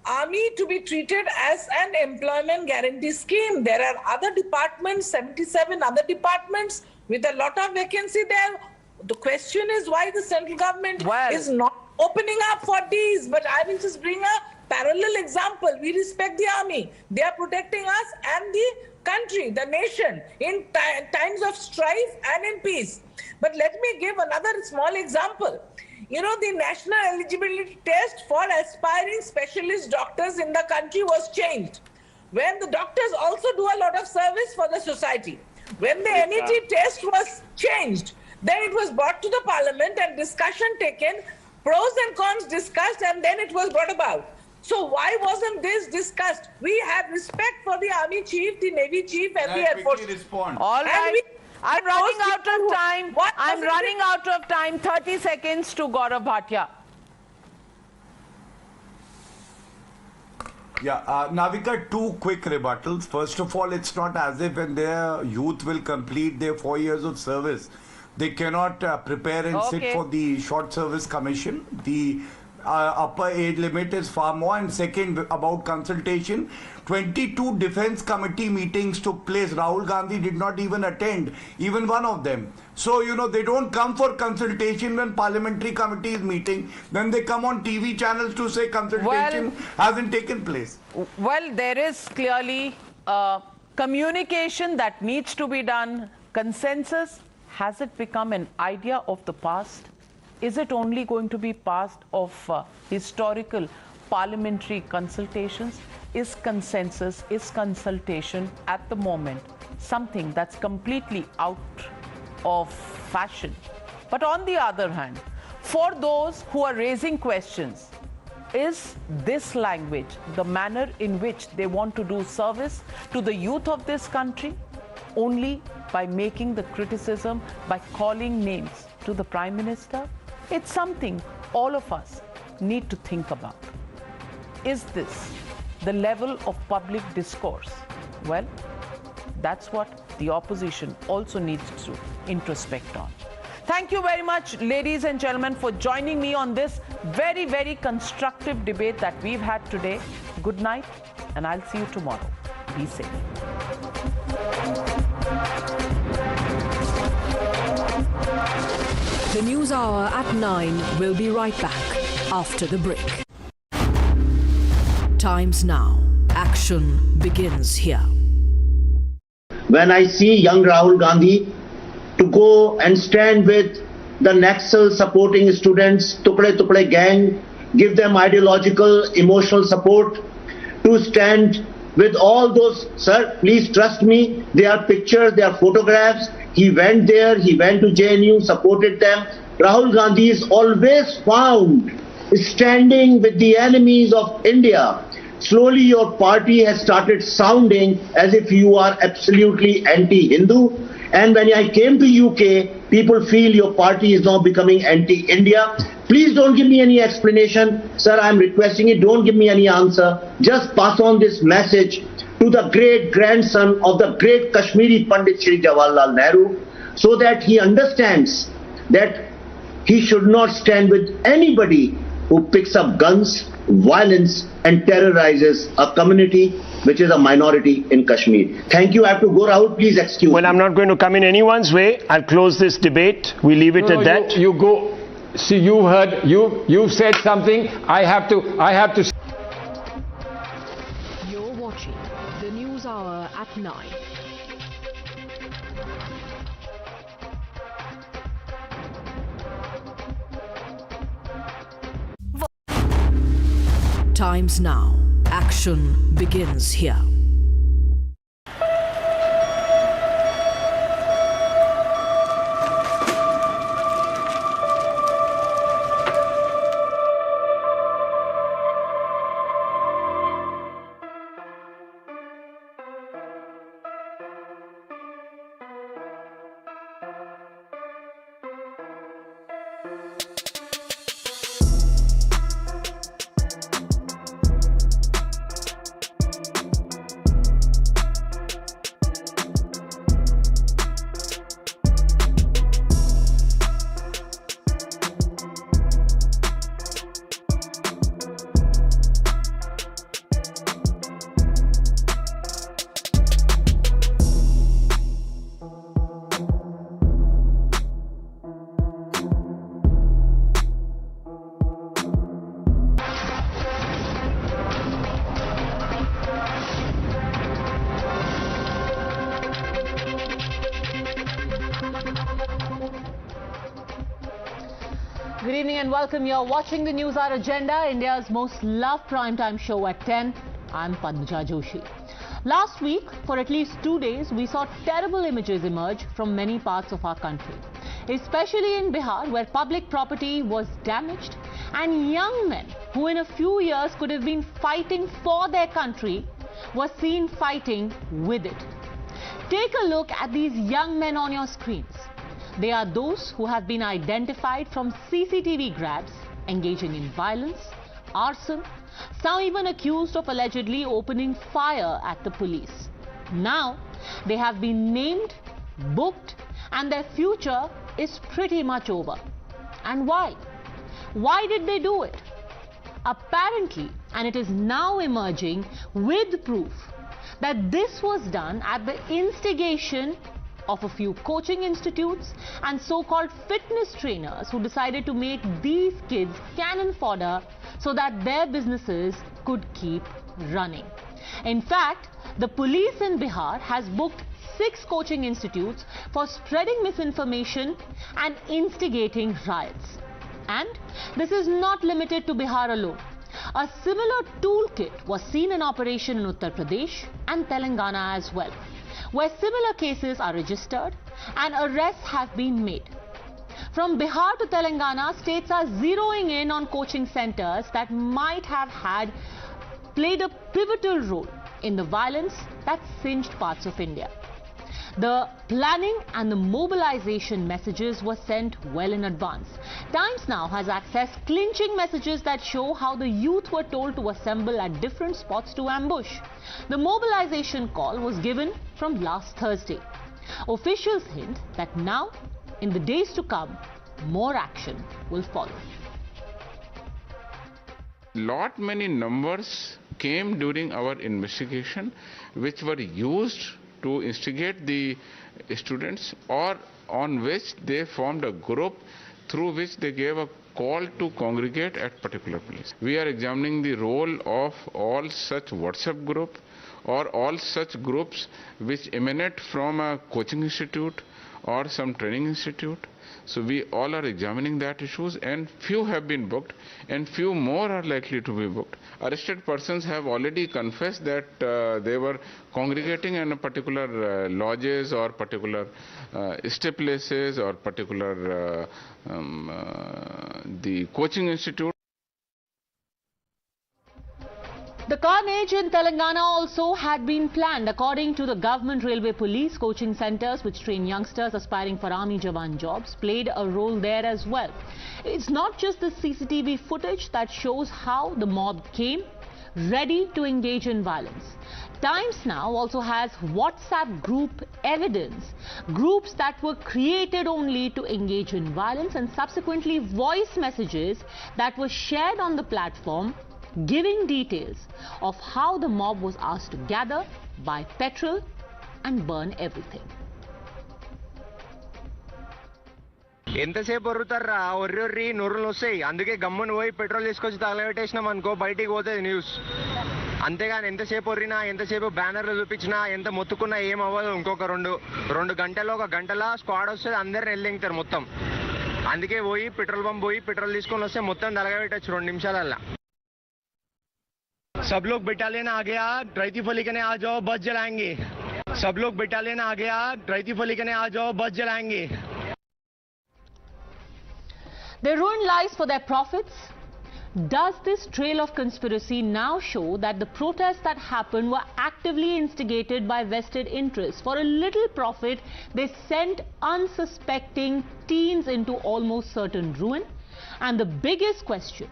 army to be treated as an employment guarantee scheme. There are other departments, 77 other departments with a lot of vacancy there. The question is why the central government is not opening up for these. But I will just bring a parallel example. We respect the army. They are protecting us and the country, the nation, in times of strife and in peace. But let me give another small example. The national eligibility test for aspiring specialist doctors in the country was changed, when the doctors also do a lot of service for the society. When the NET test was changed, then it was brought to the parliament and discussion taken, pros and cons discussed, and then it was brought about. So why wasn't this discussed? We have respect for the army chief, the navy chief, and the air force. All right. I'm running out of time. I'm running out of time. 30 seconds to Gaurav Bhatia. Yeah, Navika, two quick rebuttals. First of all, it's not as if when their youth will complete their 4 years of service, they cannot prepare and sit for the short service commission. The upper age limit is far more. And second, about consultation, 22 defense committee meetings took place. Rahul Gandhi did not even attend, even one of them. So, you know, they don't come for consultation when parliamentary committee is meeting. Then they come on TV channels to say consultation hasn't taken place. Well, there is clearly communication that needs to be done. Consensus, has it become an idea of the past? Is it only going to be part of historical parliamentary consultations? Is consensus, is consultation at the moment something that's completely out of fashion? But on the other hand, for those who are raising questions, is this language the manner in which they want to do service to the youth of this country? Only by making the criticism, by calling names to the Prime Minister? It's something all of us need to think about. Is this the level of public discourse? Well, that's what the opposition also needs to introspect on. Thank you very much, ladies and gentlemen, for joining me on this very, very constructive debate that we've had today. Good night, and I'll see you tomorrow. Be safe. The News Hour at 9 will be right back after the break. Times now. Action begins here. When I see young Rahul Gandhi to go and stand with the Naxal supporting students, Tukde gang, give them ideological, emotional support, to stand with all those, sir, please trust me, there are pictures, there are photographs. He went there, he went to JNU, supported them. Rahul Gandhi is always found standing with the enemies of India. Slowly your party has started sounding as if you are absolutely anti-Hindu. And when I came to UK, people feel your party is now becoming anti-India. Please don't give me any explanation. Sir, I'm requesting it. Don't give me any answer. Just pass on this message to the great grandson of the great Kashmiri Pandit Shri Jawaharlal Nehru, so that he understands that he should not stand with anybody who picks up guns, violence and terrorizes a community which is a minority in Kashmir. Thank you. I have to go, Rahul. Please excuse me. Well, I'm not going to come in anyone's way. I'll close this debate. We leave it at that. You go. See, you heard. You said something. I have to. You're watching the News Hour at 9. Times now. Action begins here. Good evening and welcome. You're watching the News Hour Agenda, India's most loved primetime show at 10. I'm Padmaja Joshi. Last week, for at least 2 days, we saw terrible images emerge from many parts of our country, especially in Bihar, where public property was damaged and young men who in a few years could have been fighting for their country were seen fighting with it. Take a look at these young men on your screens. They are those who have been identified from CCTV grabs, engaging in violence, arson, some even accused of allegedly opening fire at the police. Now, they have been named, booked, and their future is pretty much over. And why? Why did they do it? Apparently, and it is now emerging with proof, that this was done at the instigation of a few coaching institutes and so-called fitness trainers who decided to make these kids cannon fodder so that their businesses could keep running. In fact, the police in Bihar has booked 6 coaching institutes for spreading misinformation and instigating riots. And this is not limited to Bihar alone. A similar toolkit was seen in operation in Uttar Pradesh and Telangana as well, where similar cases are registered and arrests have been made. From Bihar to Telangana, states are zeroing in on coaching centers that might have played a pivotal role in the violence that singed parts of India. The planning and the mobilization messages were sent well in advance. Times Now has accessed clinching messages that show how the youth were told to assemble at different spots to ambush. The mobilization call was given from last Thursday. Officials hint that now, in the days to come, more action will follow. Lot many numbers came during our investigation which were used to instigate the students, or on which they formed a group through which they gave a call to congregate at particular place. We are examining the role of all such WhatsApp group or all such groups which emanate from a coaching institute or some training institute. So we all are examining that issues, and few have been booked and few more are likely to be booked. Arrested persons have already confessed that they were congregating in a particular lodges or particular stay places or particular the coaching institute. The carnage in Telangana also had been planned. According to the government railway police, coaching centers which train youngsters aspiring for army jawan jobs played a role there as well. It's not just the CCTV footage that shows how the mob came ready to engage in violence. Times Now also has WhatsApp group evidence, groups that were created only to engage in violence, and subsequently voice messages that were shared on the platform giving details of how the mob was asked to gather, buy petrol and burn everything. ఎంతసేపు వరుతారా ఒర్రి నొర్రులు వస్తాయి. అందుకే గమ్మును పోయి petrol తీసుకొచ్చి తగలబెట్టేసినాం అనుకో బయటికి పోతుంది news. అంతేగాని ఎంతసేపు వరినా ఎంతసేపు బ్యానర్లు చూపించినా ఎంత మొత్తుకున్నా ఏం అవ్వదు. ఇంకొక రెండు గంటలో ఒక గంటలా స్క్వాడ్ వస్తుంది, అందరిని వెళ్ళింటారు మొత్తం. అందుకే పోయి పెట్రోల్ పంప్ పోయి పెట్రోల్ తీసుకొని వస్తే మొత్తం తగలబెట్టచ్చు 2 నిమిషాలల్లా. सब लोग बटालियन आ गया, ड्राइती फली कने आ जाओ, बस जलाएंगे. सब लोग बटालियन आ गया, ड्राइती फली कने आ जाओ, बस जलाएंगे. They ruin lives for their profits. Does this trail of conspiracy now show that the protests that happened were actively instigated by vested interests? For a little profit, they sent unsuspecting teens into almost certain ruin. And the biggest question,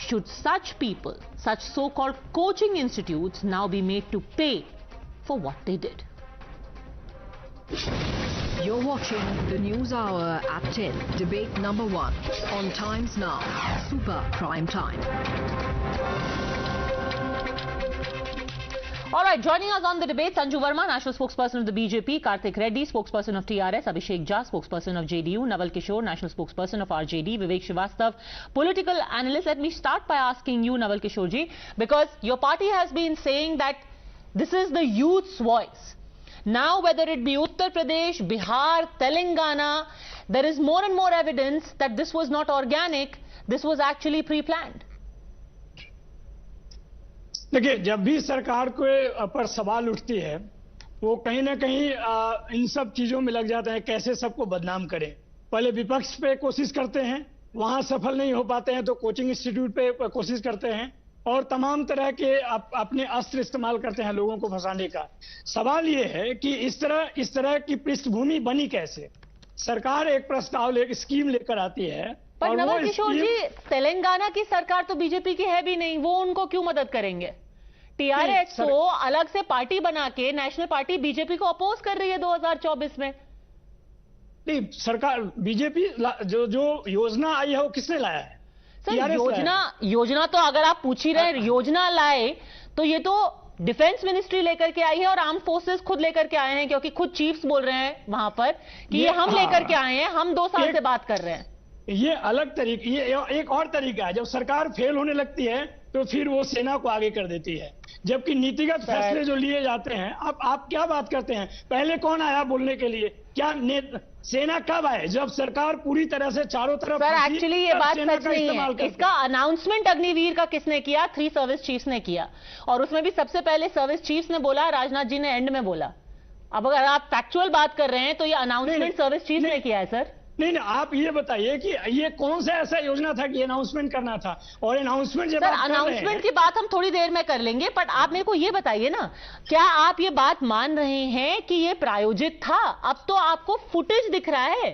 should such people, such so-called coaching institutes, now be made to pay for what they did? You're watching the News Hour at 10, debate number 1 on Times Now, Super Prime Time. All right, joining us on the debate, Sanju Verma, National Spokesperson of the BJP, Karthik Reddy, Spokesperson of TRS, Abhishek Jha, Spokesperson of JDU, Naval Kishore, National Spokesperson of RJD, Vivek Srivastav, Political Analyst. Let me start by asking you, Naval Kishore ji, because your party has been saying that this is the youth's voice. Now, whether it be Uttar Pradesh, Bihar, Telangana, there is more and more evidence that this was not organic, this was actually pre-planned. देखिए, जब भी सरकार के पर सवाल उठती है वो कहीं ना कहीं इन सब चीजों में लग जाते हैं, कैसे सबको बदनाम करें. पहले विपक्ष पे कोशिश करते हैं, वहां सफल नहीं हो पाते हैं तो कोचिंग इंस्टीट्यूट पे कोशिश करते हैं और तमाम तरह के अपने अस्त्र इस्तेमाल करते हैं लोगों को फंसाने का. सवाल ये है कि इस तरह की पृष्ठभूमि बनी कैसे. सरकार एक प्रस्ताव स्कीम लेकर आती है, पर नवल किशोर जी, तेलंगाना की सरकार तो बीजेपी की है भी नहीं, वो उनको क्यों मदद करेंगे. टीआरएस तो अलग से पार्टी बना के नेशनल पार्टी बीजेपी को अपोज कर रही है 2024 में. नहीं, सरकार बीजेपी जो योजना आई है वो किसने लाया है. योजना तो अगर आप पूछ ही रहे हैं, योजना लाए तो ये तो डिफेंस मिनिस्ट्री लेकर के आई है और आर्म फोर्सेस खुद लेकर के आए हैं, क्योंकि खुद चीफ्स बोल रहे हैं वहां पर कि ये हम लेकर के आए हैं, हम 2 साल से बात कर रहे हैं। ये अलग तरीका, ये एक और तरीका है। जब सरकार फेल होने लगती है तो फिर वो सेना को आगे कर देती है, जबकि नीतिगत फैसले जो लिए जाते हैं। अब आप क्या बात करते हैं, पहले कौन आया बोलने के लिए? क्या सेना कब आए? जब सरकार पूरी तरह से चारों तरफ। सर एक्चुअली ये बात सच नहीं है। इसका अनाउंसमेंट अग्निवीर का किसने किया? 3 सर्विस चीफ्स ने किया, और उसमें भी सबसे पहले सर्विस चीफ्स ने बोला, राजनाथ जी ने एंड में बोला। अब अगर आप फैक्चुअल बात कर रहे हैं तो ये अनाउंसमेंट सर्विस चीफ ने किया है सर। नहीं, आप ये बताइए कि ये कौन सा ऐसा योजना था कि अनाउंसमेंट करना था? और अनाउंसमेंट जब अनाउंसमेंट की बात हम थोड़ी देर में कर लेंगे, बट आप मेरे को ये बताइए ना, क्या आप ये बात मान रहे हैं कि ये प्रायोजित था? अब तो आपको फुटेज दिख रहा है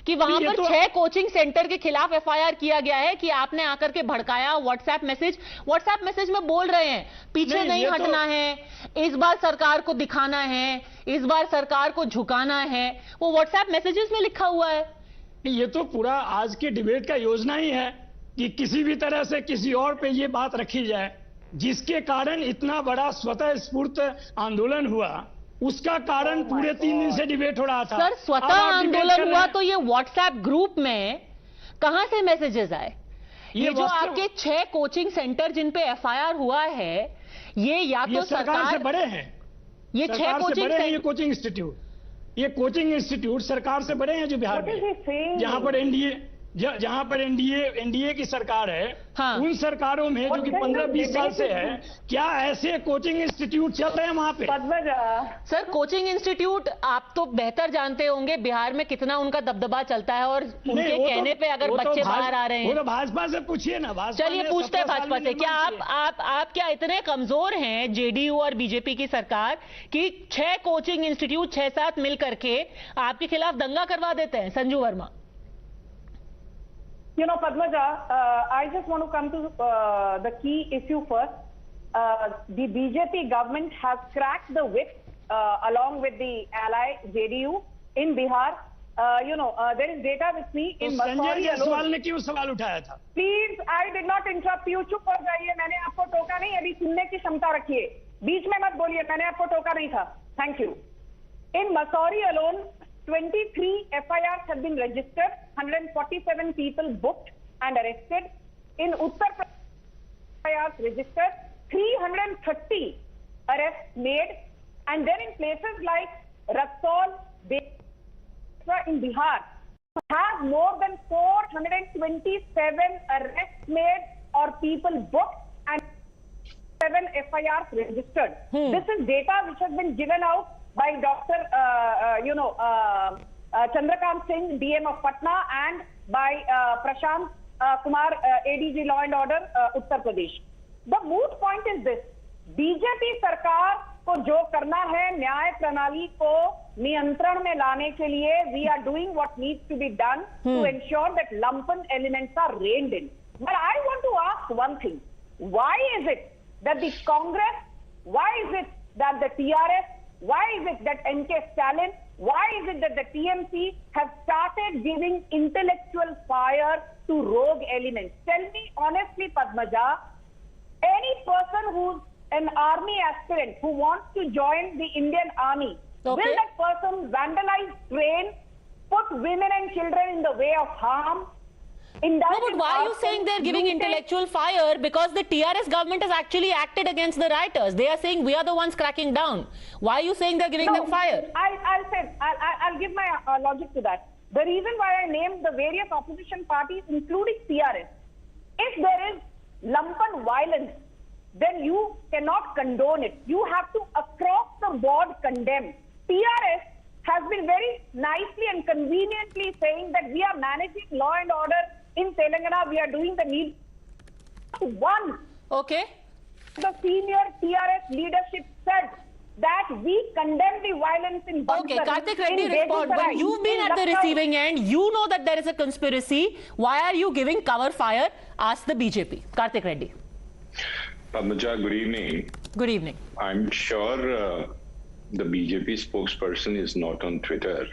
कि वहां पर 6 कोचिंग सेंटर के खिलाफ एफआईआर किया गया है कि आपने आकर के भड़काया। व्हाट्सएप मैसेज में बोल रहे हैं पीछे नहीं हटना है, इस बार सरकार को दिखाना है, इस बार सरकार को झुकाना है, वो व्हाट्सएप मैसेजेस में लिखा हुआ है। ये तो पूरा आज के डिबेट का योजना ही है कि किसी भी तरह से किसी और पे ये बात रखी जाए, जिसके कारण इतना बड़ा स्वतः स्फूर्त आंदोलन हुआ। उसका कारण पूरे 3 दिन से डिबेट हो रहा था। सर स्वतः आंदोलन हुआ तो ये व्हाट्सएप ग्रुप में कहां से मैसेजेस आए? ये जो आपके 6 कोचिंग सेंटर जिन पे एफआईआर हुआ है, ये या तो सरकार से बड़े हैं। ये 6 कोचिंग कोचिंग इंस्टीट्यूट सरकार से बड़े हैं जो बिहार में, जहां पर एनडीए की सरकार है। हाँ। उन सरकारों में जो कि 15-20 साल से है, क्या ऐसे कोचिंग इंस्टीट्यूट चल रहे हैं वहां पे? सर कोचिंग इंस्टीट्यूट आप तो बेहतर जानते होंगे बिहार में कितना उनका दबदबा चलता है, और उनके कहने पे अगर बच्चे बाहर आ रहे हैं। वो तो भाजपा से पूछिए ना। चलिए पूछते हैं भाजपा से, क्या आप क्या इतने कमजोर हैं जेडीयू और बीजेपी की सरकार कि 6 कोचिंग इंस्टीट्यूट 6-7 मिल करके आपके खिलाफ दंगा करवा देते हैं? Sanju Verma. You know, Padmaja, I just want to come to the key issue first. The BJP government has cracked the whip along with the ally JDU in Bihar. There is data with me in Sanjay Jaiswal ने क्यों सवाल उठाया था? Please, I did not interrupt you. चुप हो जाइए, मैंने आपको टोका नहीं, अभी सुनने की क्षमता रखिए, बीच में मत बोलिए, मैंने आपको टोका नहीं था। Thank you. In Massauri alone, 23 FIRs have been registered, 147 people booked and arrested. In Uttar Pradesh, FIRs registered, 330 arrests made, and then in places like Raxaul, in Bihar, have more than 427 arrests made or people booked and 7 FIRs registered. This is data which has been given out by Dr. Chandrakant Singh, DM of Patna, and by Prashant Kumar, ADG Law and Order, Uttar Pradesh. The moot point is this: BJP सरकार को जो करना है न्याय प्रणाली को नियंत्रण में लाने के लिए, we are doing what needs to be done to ensure that lumpen elements are reined in. But I want to ask one thing: why is it that the Congress, why is it that the TRS, why is it that NK Stalin, why is it that the TMC have started giving intellectual fire to rogue elements? Tell me honestly, Padmaja, any person who's an army aspirant who wants to join the Indian army, will that person vandalize trains, put women and children in the way of harm? No, but why are you saying they're giving intellectual fire? Because the TRS government has actually acted against the rioters. They are saying we are the ones cracking down. Why are you saying they're giving them fire? I'll give my logic to that. The reason why I named the various opposition parties, including TRS, if there is lumpen violence, then you cannot condone it. You have to across the board condemn. TRS has been very nicely and conveniently saying that we are managing law and order in Telangana, we are doing the need. One. Okay. The senior TRS leadership said that we condemn the violence in Bansar. Okay, Karthik Reddy, respond. When you've been at the receiving end, you know that there is a conspiracy. Why are you giving cover fire? Ask the BJP. Karthik Reddy. Padmaja, good evening. Good evening. I'm sure the BJP spokesperson is not on Twitter.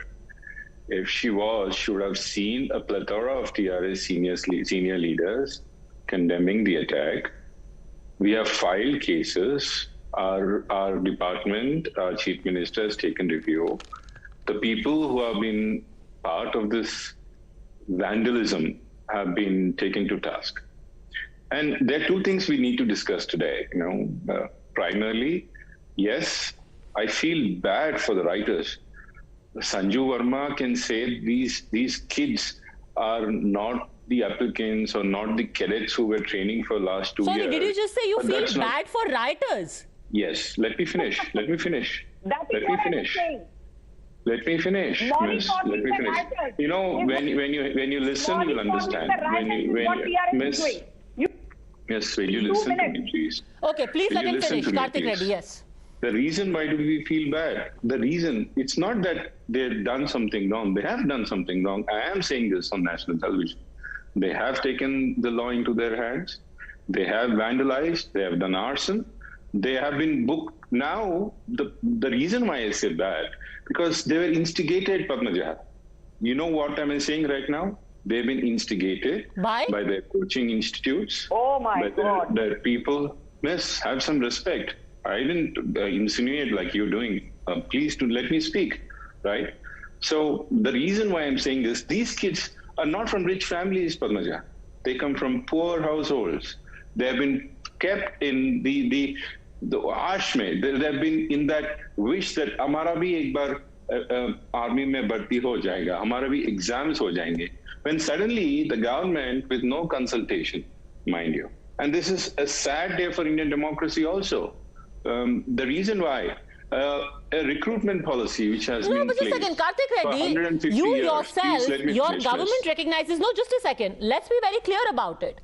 If she was, she would have seen a plethora of TRS senior leaders condemning the attack. We have filed cases. Our department, our chief minister has taken review. The people who have been part of this vandalism have been taken to task. And there are two things we need to discuss today. Primarily, yes, I feel bad for the writers. Sanju Verma can say these kids are not the applicants or not the cadets who were training for last 2 years. Sorry, did you just say you feel bad for writers? Yes, let me finish. Let me finish. Let me finish. Let me finish, miss. Let me finish. When you listen, you will understand. Miss, yes, will you listen to me, please? Okay, please let him finish. Karthik Reddy, yes. The reason why do we feel bad? The reason, it's not that they've done something wrong. They have done something wrong. I am saying this on national television. They have taken the law into their hands. They have vandalized. They have done arson. They have been booked. Now, the reason why I say that, because they were instigated, Padmaja. You know what I'm saying right now? They've been instigated by their coaching institutes. Oh my God. Their people. Miss, have some respect. I didn't insinuate like you're doing. Please do let me speak, right? So the reason why I'm saying this, these kids are not from rich families, Padmaja. They come from poor households. They have been kept in the आश में they have been in that wish that हमारा भी एक बार army में भर्ती हो जाएगा, हमारा भी exams हो जाएंगे. When suddenly the government, with no consultation, mind you, and this is a sad day for Indian democracy also. The reason why a recruitment policy which has been but just a second, Karthik Reddy, you yourself, your government recognizes, no, just a second, let's be very clear about it.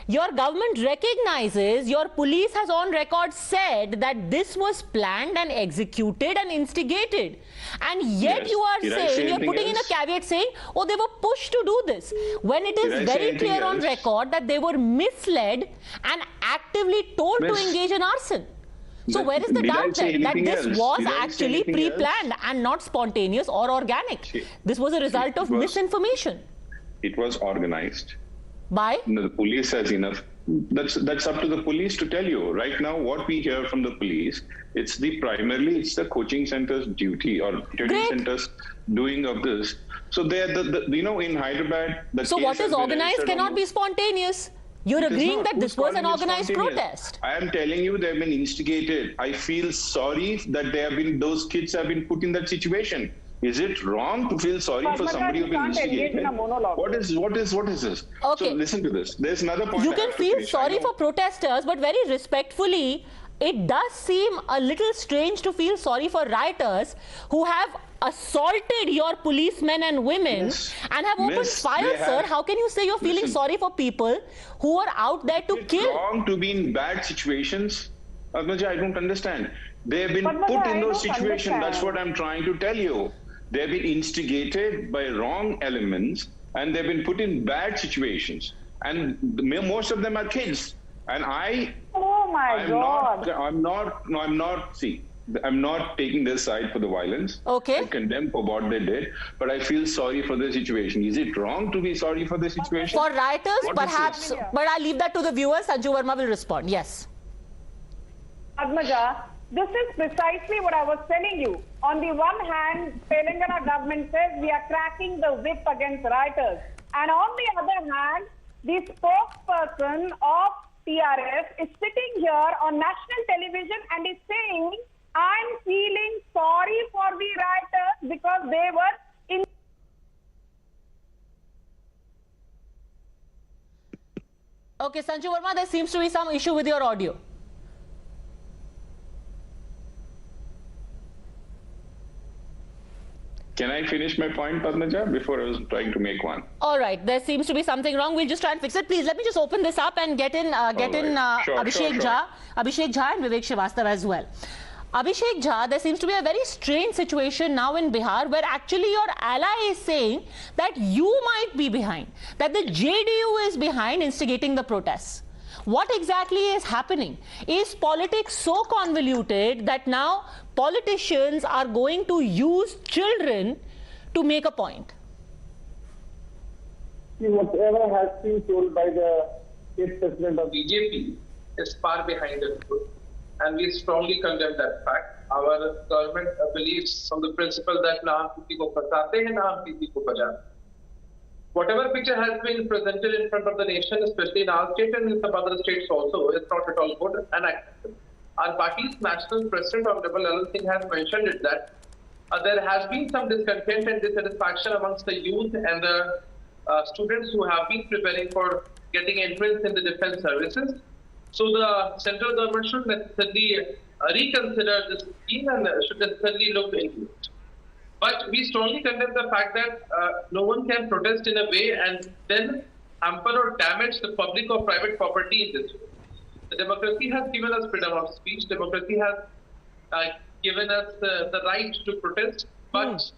Your government recognizes, your police has on record said that this was planned and executed and instigated. And yet you are saying, you're putting in a caveat saying, oh, they were pushed to do this. When it is very clear on record that they were misled and actively told to engage in arson. So where is the doubt then that this was actually pre-planned and not spontaneous or organic? This was a result of misinformation. It was organized. By? The police has enough. That's up to the police to tell you. Right now, what we hear from the police, primarily it's the coaching center's duty or training centers doing of this. So they're in Hyderabad. So what is organized cannot be spontaneous. You're agreeing that this was an organized protest. I am telling you, they've been instigated. I feel sorry that those kids have been put in that situation. Is it wrong to feel sorry for somebody who's been instigated? What is this? Okay. So listen to this. There's another point. You can feel sorry for protesters, but very respectfully, it does seem a little strange to feel sorry for rioters who have assaulted your policemen and women and have opened fire, sir. How can you say you're feeling sorry for people who are out there to kill? It's wrong to be in bad situations. Padmaja, I don't understand. They have been put in those situations. That's what I'm trying to tell you. They have been instigated by wrong elements and they've been put in bad situations. And most of them are kids. And I'm not taking their side for the violence. Okay. I condemn for what they did, but I feel sorry for the situation. Is it wrong to be sorry for the situation? For rioters, perhaps, but I'll leave that to the viewers. Sanju Verma will respond. Yes. Padmaja, this is precisely what I was telling you. On the one hand, Telangana government says we are cracking the whip against rioters. And on the other hand, the spokesperson of TRF is sitting here on national television and is saying, I'm feeling sorry for the rioters because they were in. Okay, Sanju Verma, there seems to be some issue with your audio. Can I finish my point, Padmaja, before I was trying to make one? All right, there seems to be something wrong. We'll just try and fix it. Please let me just open this up and get in Abhishek Jha and Vivek Srivastava as well. Abhishek Jha, there seems to be a very strange situation now in Bihar where actually your ally is saying that you might be behind, that the JDU is behind instigating the protests. What exactly is happening? Is politics so convoluted that now politicians are going to use children to make a point? See, whatever has been told by the state president of BJP is far behind the truth, and we strongly condemn that fact. Our government believes on the principle that na hum kisi ko fasate hain, na hum kisi ko bajate. Whatever picture has been presented in front of the nation, especially in our state and in some other states also, is not at all good and acceptable. Our party's national president, Honorable Lalan Singh, has mentioned it that there has been some discontent and dissatisfaction amongst the youth and the students who have been preparing for getting entrance in the defense services. So the central government should necessarily reconsider this scheme and should necessarily look into it. But we strongly condemn the fact that no one can protest in a way and then hamper or damage the public or private property in this way. The democracy has given us freedom of speech. Democracy has given us the right to protest, but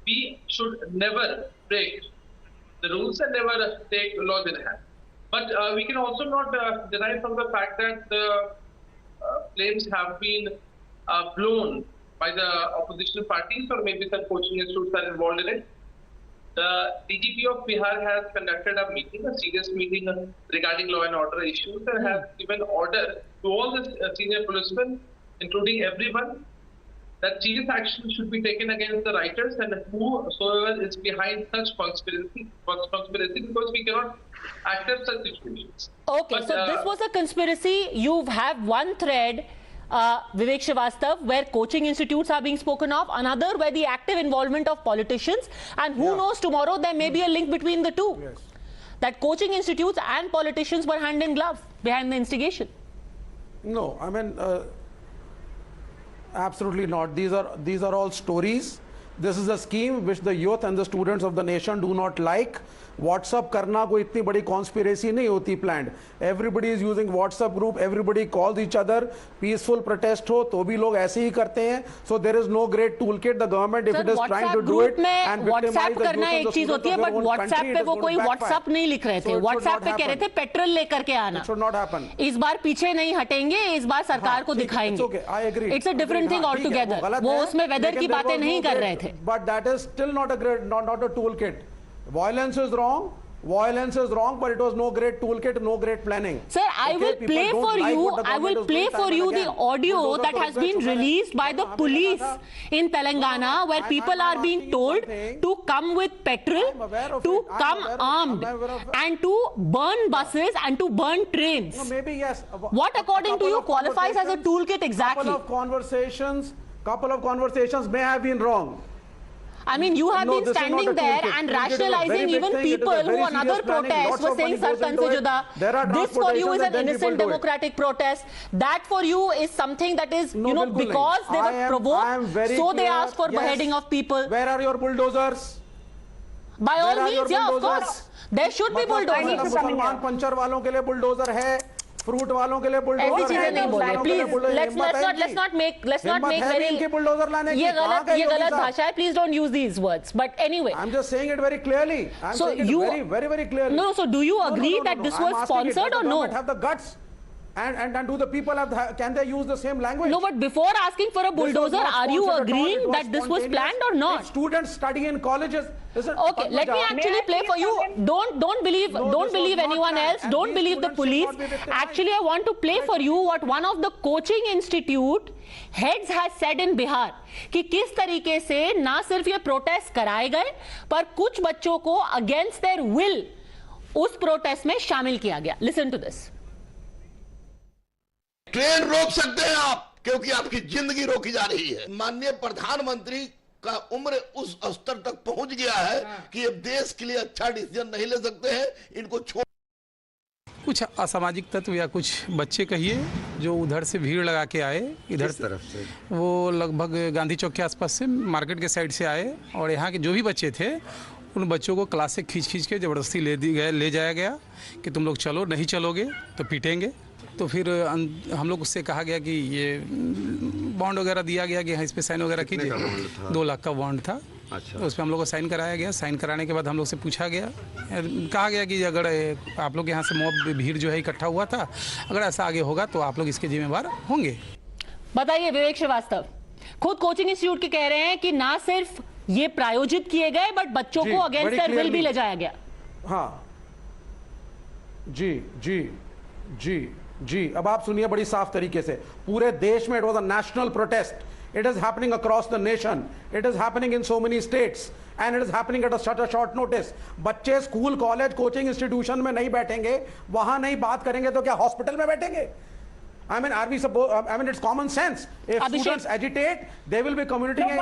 we should never break the rules and never take laws in hand. But we can also not deny from the fact that the flames have been blown by the opposition parties, or maybe some coaching institutes are involved in it. The DGP of Bihar has conducted a meeting, a serious meeting regarding law and order issues, and has given order to all the senior policemen, including everyone, that serious action should be taken against the writers and whosoever is behind such conspiracy, because we cannot accept such situations. Okay, but, so this was a conspiracy. You have one thread, Vivek Srivastava, where coaching institutes are being spoken of, another where the active involvement of politicians, and who knows, tomorrow there may be a link between the two. Yes. That coaching institutes and politicians were hand in glove behind the instigation. No, I mean, absolutely not. These are all stories. This is a scheme which the youth and the students of the nation do not like. WhatsApp करना कोई इतनी बड़ी conspiracy नहीं होती planned. Everybody is using WhatsApp group. Everybody calls each other. Peaceful protest हो तो भी लोग ऐसे ही करते हैं. So there is no great toolkit. The government, if it is trying to do it and WhatsApp करना एक चीज होती है, but WhatsApp पे वो कोई WhatsApp नहीं लिख रहे थे. WhatsApp पे कह रहे थे पेट्रोल लेकर के आना. It should not happen. इस बार पीछे नहीं हटेंगे. इस बार सरकार को दिखाएंगे. Okay, I agree. It's a different thing altogether. वो उसमें weather की बातें नहीं कर रहे थे. But that is still not a great, not a toolkit. Violence is wrong. Violence is wrong, but it was no great toolkit, no great planning. Sir, I will play for you. I will play for you the audio that has been released by the police in Telangana, where people are being told to come with petrol, to come armed, and to burn buses and to burn trains. No, maybe yes. What, according to you, qualifies as a toolkit exactly? Couple of conversations may have been wrong. I mean, you have been standing there and rationalizing even people who on other protests were saying Sartan se juda. This for you is an innocent democratic protest. That for you is something that is, you know, because they were provoked, so they asked for beheading of people. Where are your bulldozers? By all means, yeah, of course. There should be bulldozers. Puncture वालों के लिए bulldozer है. Fruit वालों के लिए bulldozer है. Please, let's not make very ये गलत भाषा है. Please don't use these words. But anyway, I'm just saying it very clearly. I'm saying it very clearly. No, so do you agree that this was sponsored or no? Have the guts. And do the people can they use the same language? No, but before asking for a bulldozer, are you agreeing that this was planned or not? If students study in colleges. Okay, let me actually play for you. Don't believe anyone else. Don't believe the police. Actually, I want to play for you what one of the coaching institute heads has said in Bihar कि किस तरीके से ना सिर्फ ये protest कराए गए, पर कुछ बच्चों को अगेंस्ट देयर विल उस प्रोटेस्ट में शामिल किया गया. Listen to this. ट्रेन रोक सकते हैं आप, क्योंकि आपकी जिंदगी रोकी जा रही है. माननीय प्रधानमंत्री का उम्र उस स्तर तक पहुंच गया है कि अब देश के लिए अच्छा डिसीजन नहीं ले सकते हैं. इनको छोड़. कुछ असामाजिक तत्व या कुछ बच्चे कहिए जो उधर से भीड़ लगा के आए, इधर तरफ से, वो लगभग गांधी चौक के आसपास से, मार्केट के साइड से आए, और यहाँ के जो भी बच्चे थे उन बच्चों को क्लास से खींच के ज़बरदस्ती ले जाया गया कि तुम लोग चलो, नहीं चलोगे तो पीटेंगे. तो फिर हम लोग उससे कहा गया कि ये बॉन्ड वगैरह दिया गया कि हाँ इस पर साइन वगैरह कीजिए. 2 लाख का बॉन्ड था. अच्छा. तो उस पर हम लोग को साइन कराया गया. साइन कराने के बाद हम लोग से पूछा गया, कहा गया कि अगर आप लोग यहाँ से मॉब भीड़ जो है इकट्ठा हुआ था, अगर ऐसा आगे होगा तो आप लोग इसके जिम्मेवार होंगे. बताइए विवेक श्रीवास्तव, खुद कोचिंग इंस्टीट्यूट के कह रहे हैं कि ना सिर्फ ये प्रायोजित किए गए, बट बच्चों को अगेंस्ट देयर विल भी ले जाया गया. हाँ, जी अब आप सुनिए बड़ी साफ तरीके से, पूरे देश में it was a national protest. It is happening across the nation. It is happening in so many states, and it is happening at such a short notice. बच्चे स्कूल, कॉलेज, कोचिंग इंस्टीट्यूशन में नहीं बैठेंगे, वहां नहीं बात करेंगे तो क्या हॉस्पिटल में बैठेंगे? I mean, are we supposed? I mean, it's common sense. If students agitate, they will be communicating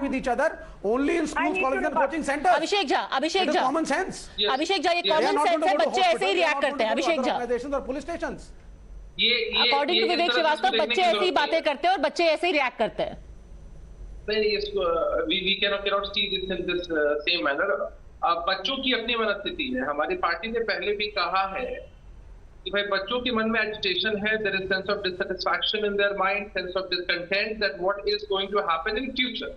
with each other only in schools, colleges, and coaching centers. Abhishek Jha. It is common sense. Abhishek Jha, ये common sense है. बच्चे ऐसे ही react करते हैं. Abhishek Jha. Organizations or police stations. According to Vivek Srivastava, बच्चे ऐसे ही बातें करते हैं और बच्चे ऐसे ही react करते हैं. We cannot see this in this same manner. बच्चों की अपनी मनस्थिति है. हमारी पार्टी ने पहले भी कहा है कि भाई बच्चों के मन में agitation है. There is sense of dissatisfaction in their mind, sense of discontent that what is going to happen in future.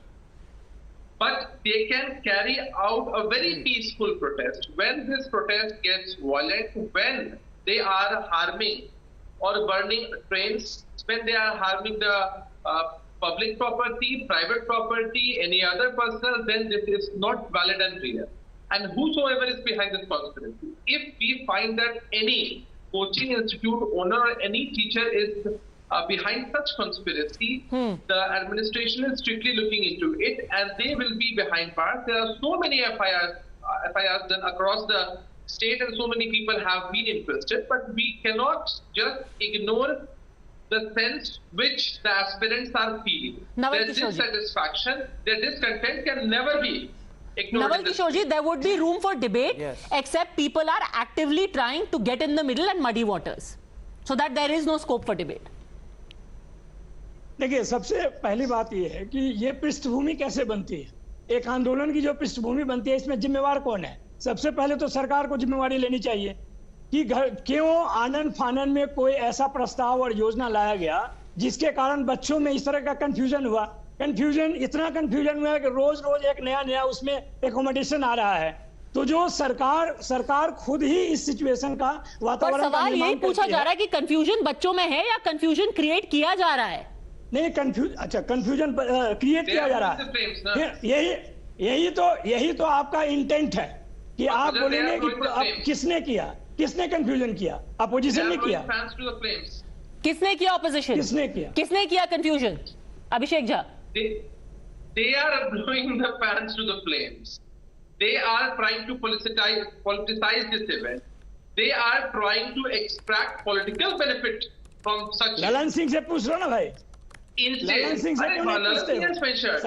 But they can carry out a very peaceful protest. When this protest gets violent, when they are harming or burning trains, when they are harming the public property, private property, any other personal, then this is not valid and real. And whosoever is behind this conspiracy, if we find that any coaching institute owner or any teacher is behind such conspiracy, the administration is strictly looking into it and they will be behind bars. There are so many FIRs done across the state and so many people have been interested, but we cannot just ignore the sense which the aspirants are feeling. Their dissatisfaction, their discontent can never be ignored. Naval Kishorji, there would be room for debate, except people are actively trying to get in the middle and muddy waters, so that there is no scope for debate. देखिए, सबसे पहली बात यह है कि ये पृष्ठभूमि कैसे बनती है. एक आंदोलन की जो पृष्ठभूमि बनती है, इसमें जिम्मेवार कौन है? सबसे पहले तो सरकार को जिम्मेवारी लेनी चाहिए कि क्यों आनन फानन में कोई ऐसा प्रस्ताव और योजना लाया गया जिसके कारण बच्चों में इस तरह का कंफ्यूजन हुआ. इतना कंफ्यूजन हुआ कि रोज रोज एक नया उसमें एकोमोडेशन आ रहा है. तो जो सरकार खुद ही इस सिचुएशन का वातावरण सवाल यही पूछा जा रहा है कि कंफ्यूजन बच्चों में है या कंफ्यूजन क्रिएट किया जा रहा है? नहीं, कंफ्यूजन क्रिएट किया जा रहा है. यही तो आपका इंटेंट है कि आप बोलेंगे कि किसने किया, किसने कंफ्यूजन किया? अपोजिशन ने किया. किसने किया ऑपोजिशन? किसने किया confusion? Abhishek Jha. They are blowing the fans to the flames. They are trying to politicize this event. They are trying to extract political benefit from such. Lalan Singh से पूछ लो ना भाई. ललन सिंह से क्यों नहीं पूछते हो?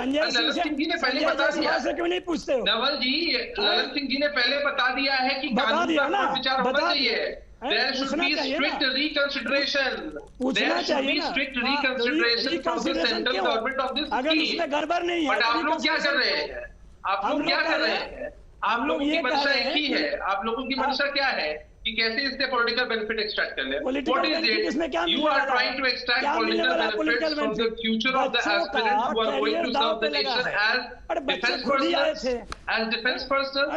ललन सिंह जी ने पहले बता दिया. क्यों नहीं पूछते हो? नवल जी, ललन सिंह जी ने पहले बता दिया है कि कानून पर विचार होना चाहिए. There should be strict reconsideration. There should be strict reconsideration from the central government of this scheme. But आप लोग क्या कर रहे हैं? आप लोगों की मंशा एक ही है. आप लोगों की मंशा क्या है कि कैसे इससे पॉलिटिकल बेनिफिट एक्सट्रैक्ट कर ले? What is it? You are trying to extract political benefits from the future of the aspirants who are going to serve the nation as defense persons. As defense persons,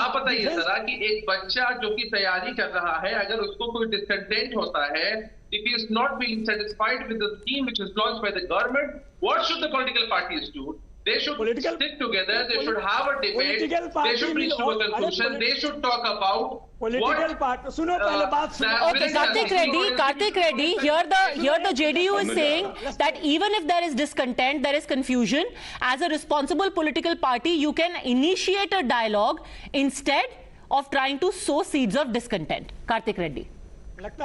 आप बताइए जरा कि एक बच्चा जो कि तैयारी कर रहा है, अगर उसको कोई डिसकंटेंट होता है, if he is not being satisfied with the scheme which is launched by the government, what should the political parties do? They should stick together, they should have a debate, they should reach to a conclusion, they should talk about political party. सुनो पहले बात सुनो. Okay, Karthik Reddy, here the JDU is saying that even if there is discontent, there is confusion, as a responsible political party, you can initiate a dialogue instead of trying to sow seeds of discontent. Karthik Reddy.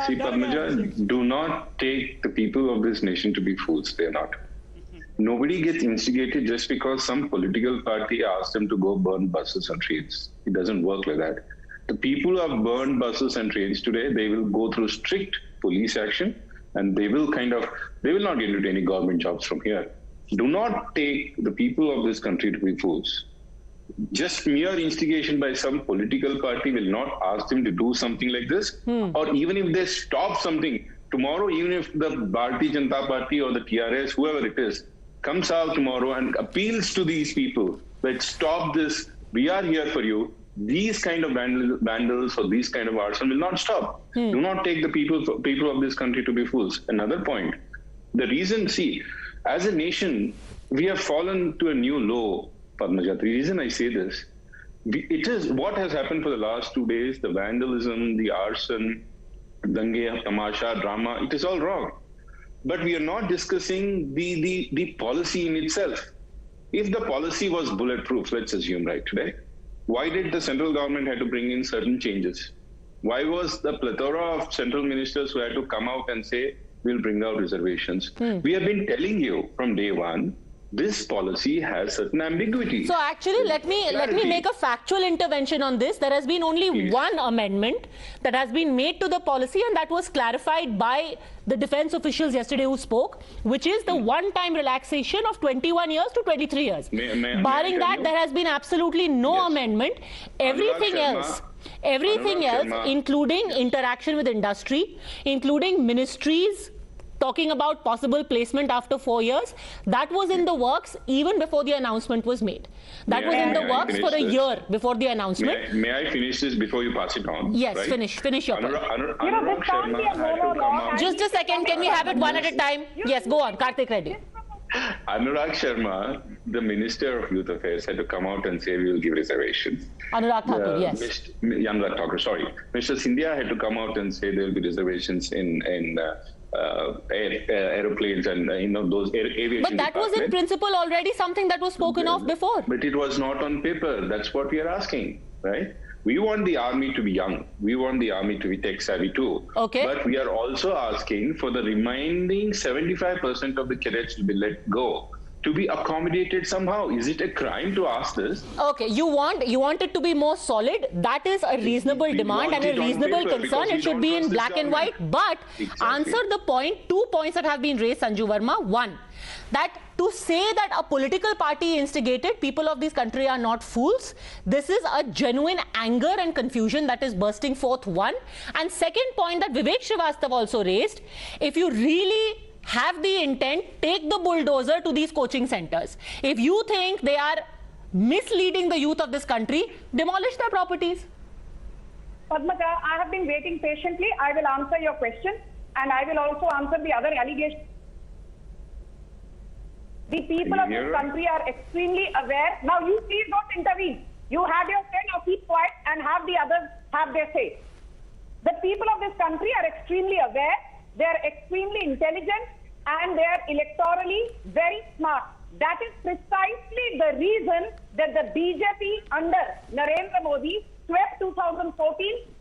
See, Padmaja, do not take the people of this nation to be fools. They are not. Nobody gets instigated just because some political party asks them to go burn buses and trains. It doesn't work like that. The people who have burned buses and trains today, they will go through strict police action and they will not get into any government jobs from here. Do not take the people of this country to be fools. Just mere instigation by some political party will not ask them to do something like this. Or even if they stop something, tomorrow, even if the Bharatiya Janata Party or the TRS, whoever it is, comes out tomorrow and appeals to these people that stop this, we are here for you, these kind of vandals or these kind of arson will not stop. Do not take the people of this country to be fools. Another point, the reason, see, as a nation, we have fallen to a new low, Padmaja. The reason I say this, it is what has happened for the last 2 days, the vandalism, the arson, dange, tamasha, drama, it is all wrong. But we are not discussing the policy in itself. If the policy was bulletproof, let's assume right today, why did the central government have to bring in certain changes? Why was the plethora of central ministers who had to come out and say, we'll bring out reservations? We have been telling you from day one, this policy has certain ambiguity. So actually, let me make a factual intervention on this. There has been only one amendment that has been made to the policy, and that was clarified by the defense officials yesterday who spoke, which is the one-time relaxation of 21 years to 23 years. Barring that, there has been absolutely no amendment. Everything else, including interaction with industry, including ministries, talking about possible placement after 4 years, that was in the works even before the announcement was made. That was in the works for a year before the announcement. May I finish this before you pass it on? Yes, right? finish your point. Anurag Sharma had to come out. Just a second, can we have it one at a time? Yes, go on, Karthik Reddy. Anurag Sharma, the Minister of Youth Affairs, had to come out and say we will give reservations. Anurag Thakur, yes. Anurag Thakur, sorry. Mr. Scindia had to come out and say there will be reservations in aeroplanes and those aviation. But that was in principle already something that was spoken of before. But it was not on paper. That's what we are asking, right? We want the army to be young. We want the army to be tech savvy too. Okay. But we are also asking for the remaining 75% of the cadets to be let go, to be accommodated somehow. Is it a crime to ask this? Okay, you want it to be more solid. That is a reasonable demand and a reasonable concern. It should be in black and white. But answer the point, 2 points that have been raised, Sanju Verma. One, that to say that a political party instigated, people of this country are not fools. This is a genuine anger and confusion that is bursting forth, one. And second point that Vivek Srivastava also raised, if you really have the intent, take the bulldozer to these coaching centers. If you think they are misleading the youth of this country, demolish their properties. Padmaja, I have been waiting patiently. I will answer your question and I will also answer the other allegations. The people of this country are extremely aware. Now you please don't intervene. You have your say, now keep quiet and have the others have their say. The people of this country are extremely aware. They are extremely intelligent and they are electorally very smart. That is precisely the reason that the BJP under Narendra Modi swept 2014,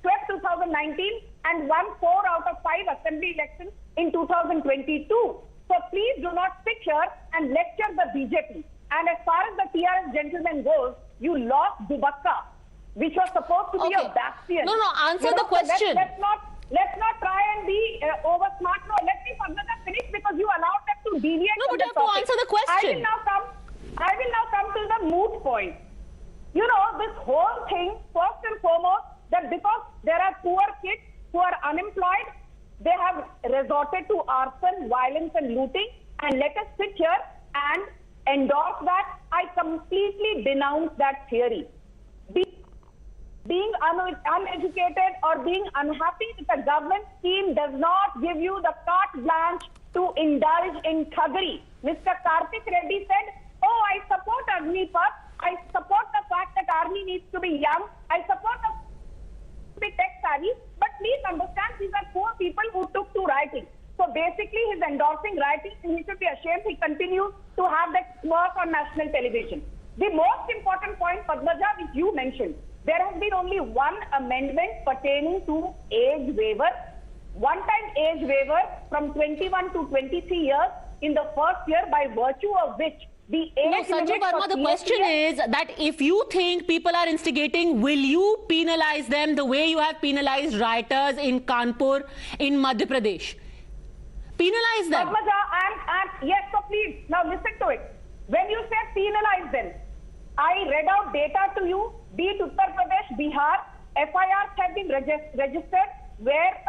swept 2019 and won 4 out of 5 assembly elections in 2022. So please do not sit here and lecture the BJP. And as far as the TRS gentleman goes, you lost Dubakka, which was supposed to be a bastion. No, answer the question. Let's not try and be over smart. No, let me finish because you allowed them to deviate. No, but you have to answer the question. I will now come to the moot point. You know, this whole thing, first and foremost, that because there are poor kids who are unemployed, they have resorted to arson, violence and looting. And let us sit here and endorse that. I completely denounce that theory. Being uneducated or being unhappy with a government scheme does not give you the carte blanche to indulge in thuggery. Mr. Karthik Reddy said, oh, I support AgniPath. I support the fact that army needs to be young. I support the be tech savvy. But please understand, these are poor people who took to rioting. So basically, he's endorsing rioting and he should be ashamed. He continues to have that work on national television. The most important point, Padmaja, which you mentioned, there has been only one amendment pertaining to age waiver, one-time age waiver from 21 to 23 years in the first year, by virtue of which the age Sanju Verma, the question is that if you think people are instigating, will you penalize them the way you have penalized rioters in Kanpur, in Madhya Pradesh? Penalize them. Padmaja, yes, so please, now listen to it. When you say penalize them, I read out data to you, be it Uttar Pradesh, Bihar, FIRs have been registered where,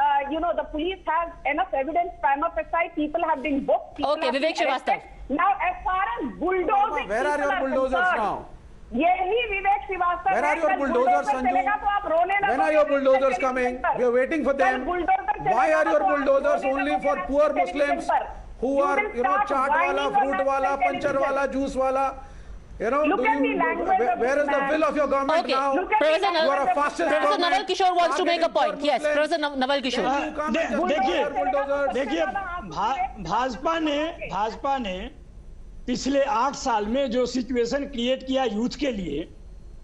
the police has enough evidence, prima facie, people have been booked. Okay, Vivek Srivastava. Now, as far as bulldozing, where are your bulldozers now? Vivek Srivastava. Where are your bulldozers, Sanju? When are your bulldozers coming? We are waiting for them. Why are your bulldozers only for poor Muslims who are, chaat wala, fruit wala, panchar wala, juice wala? You know, look at the language where is the will of your government now? Professor You are a fastest Professor Naval Kishore wants to make a point. Yes, Professor Naval Kishore. देखिए भाजपा ने पिछले 8 साल में जो situation create किया youth के लिए,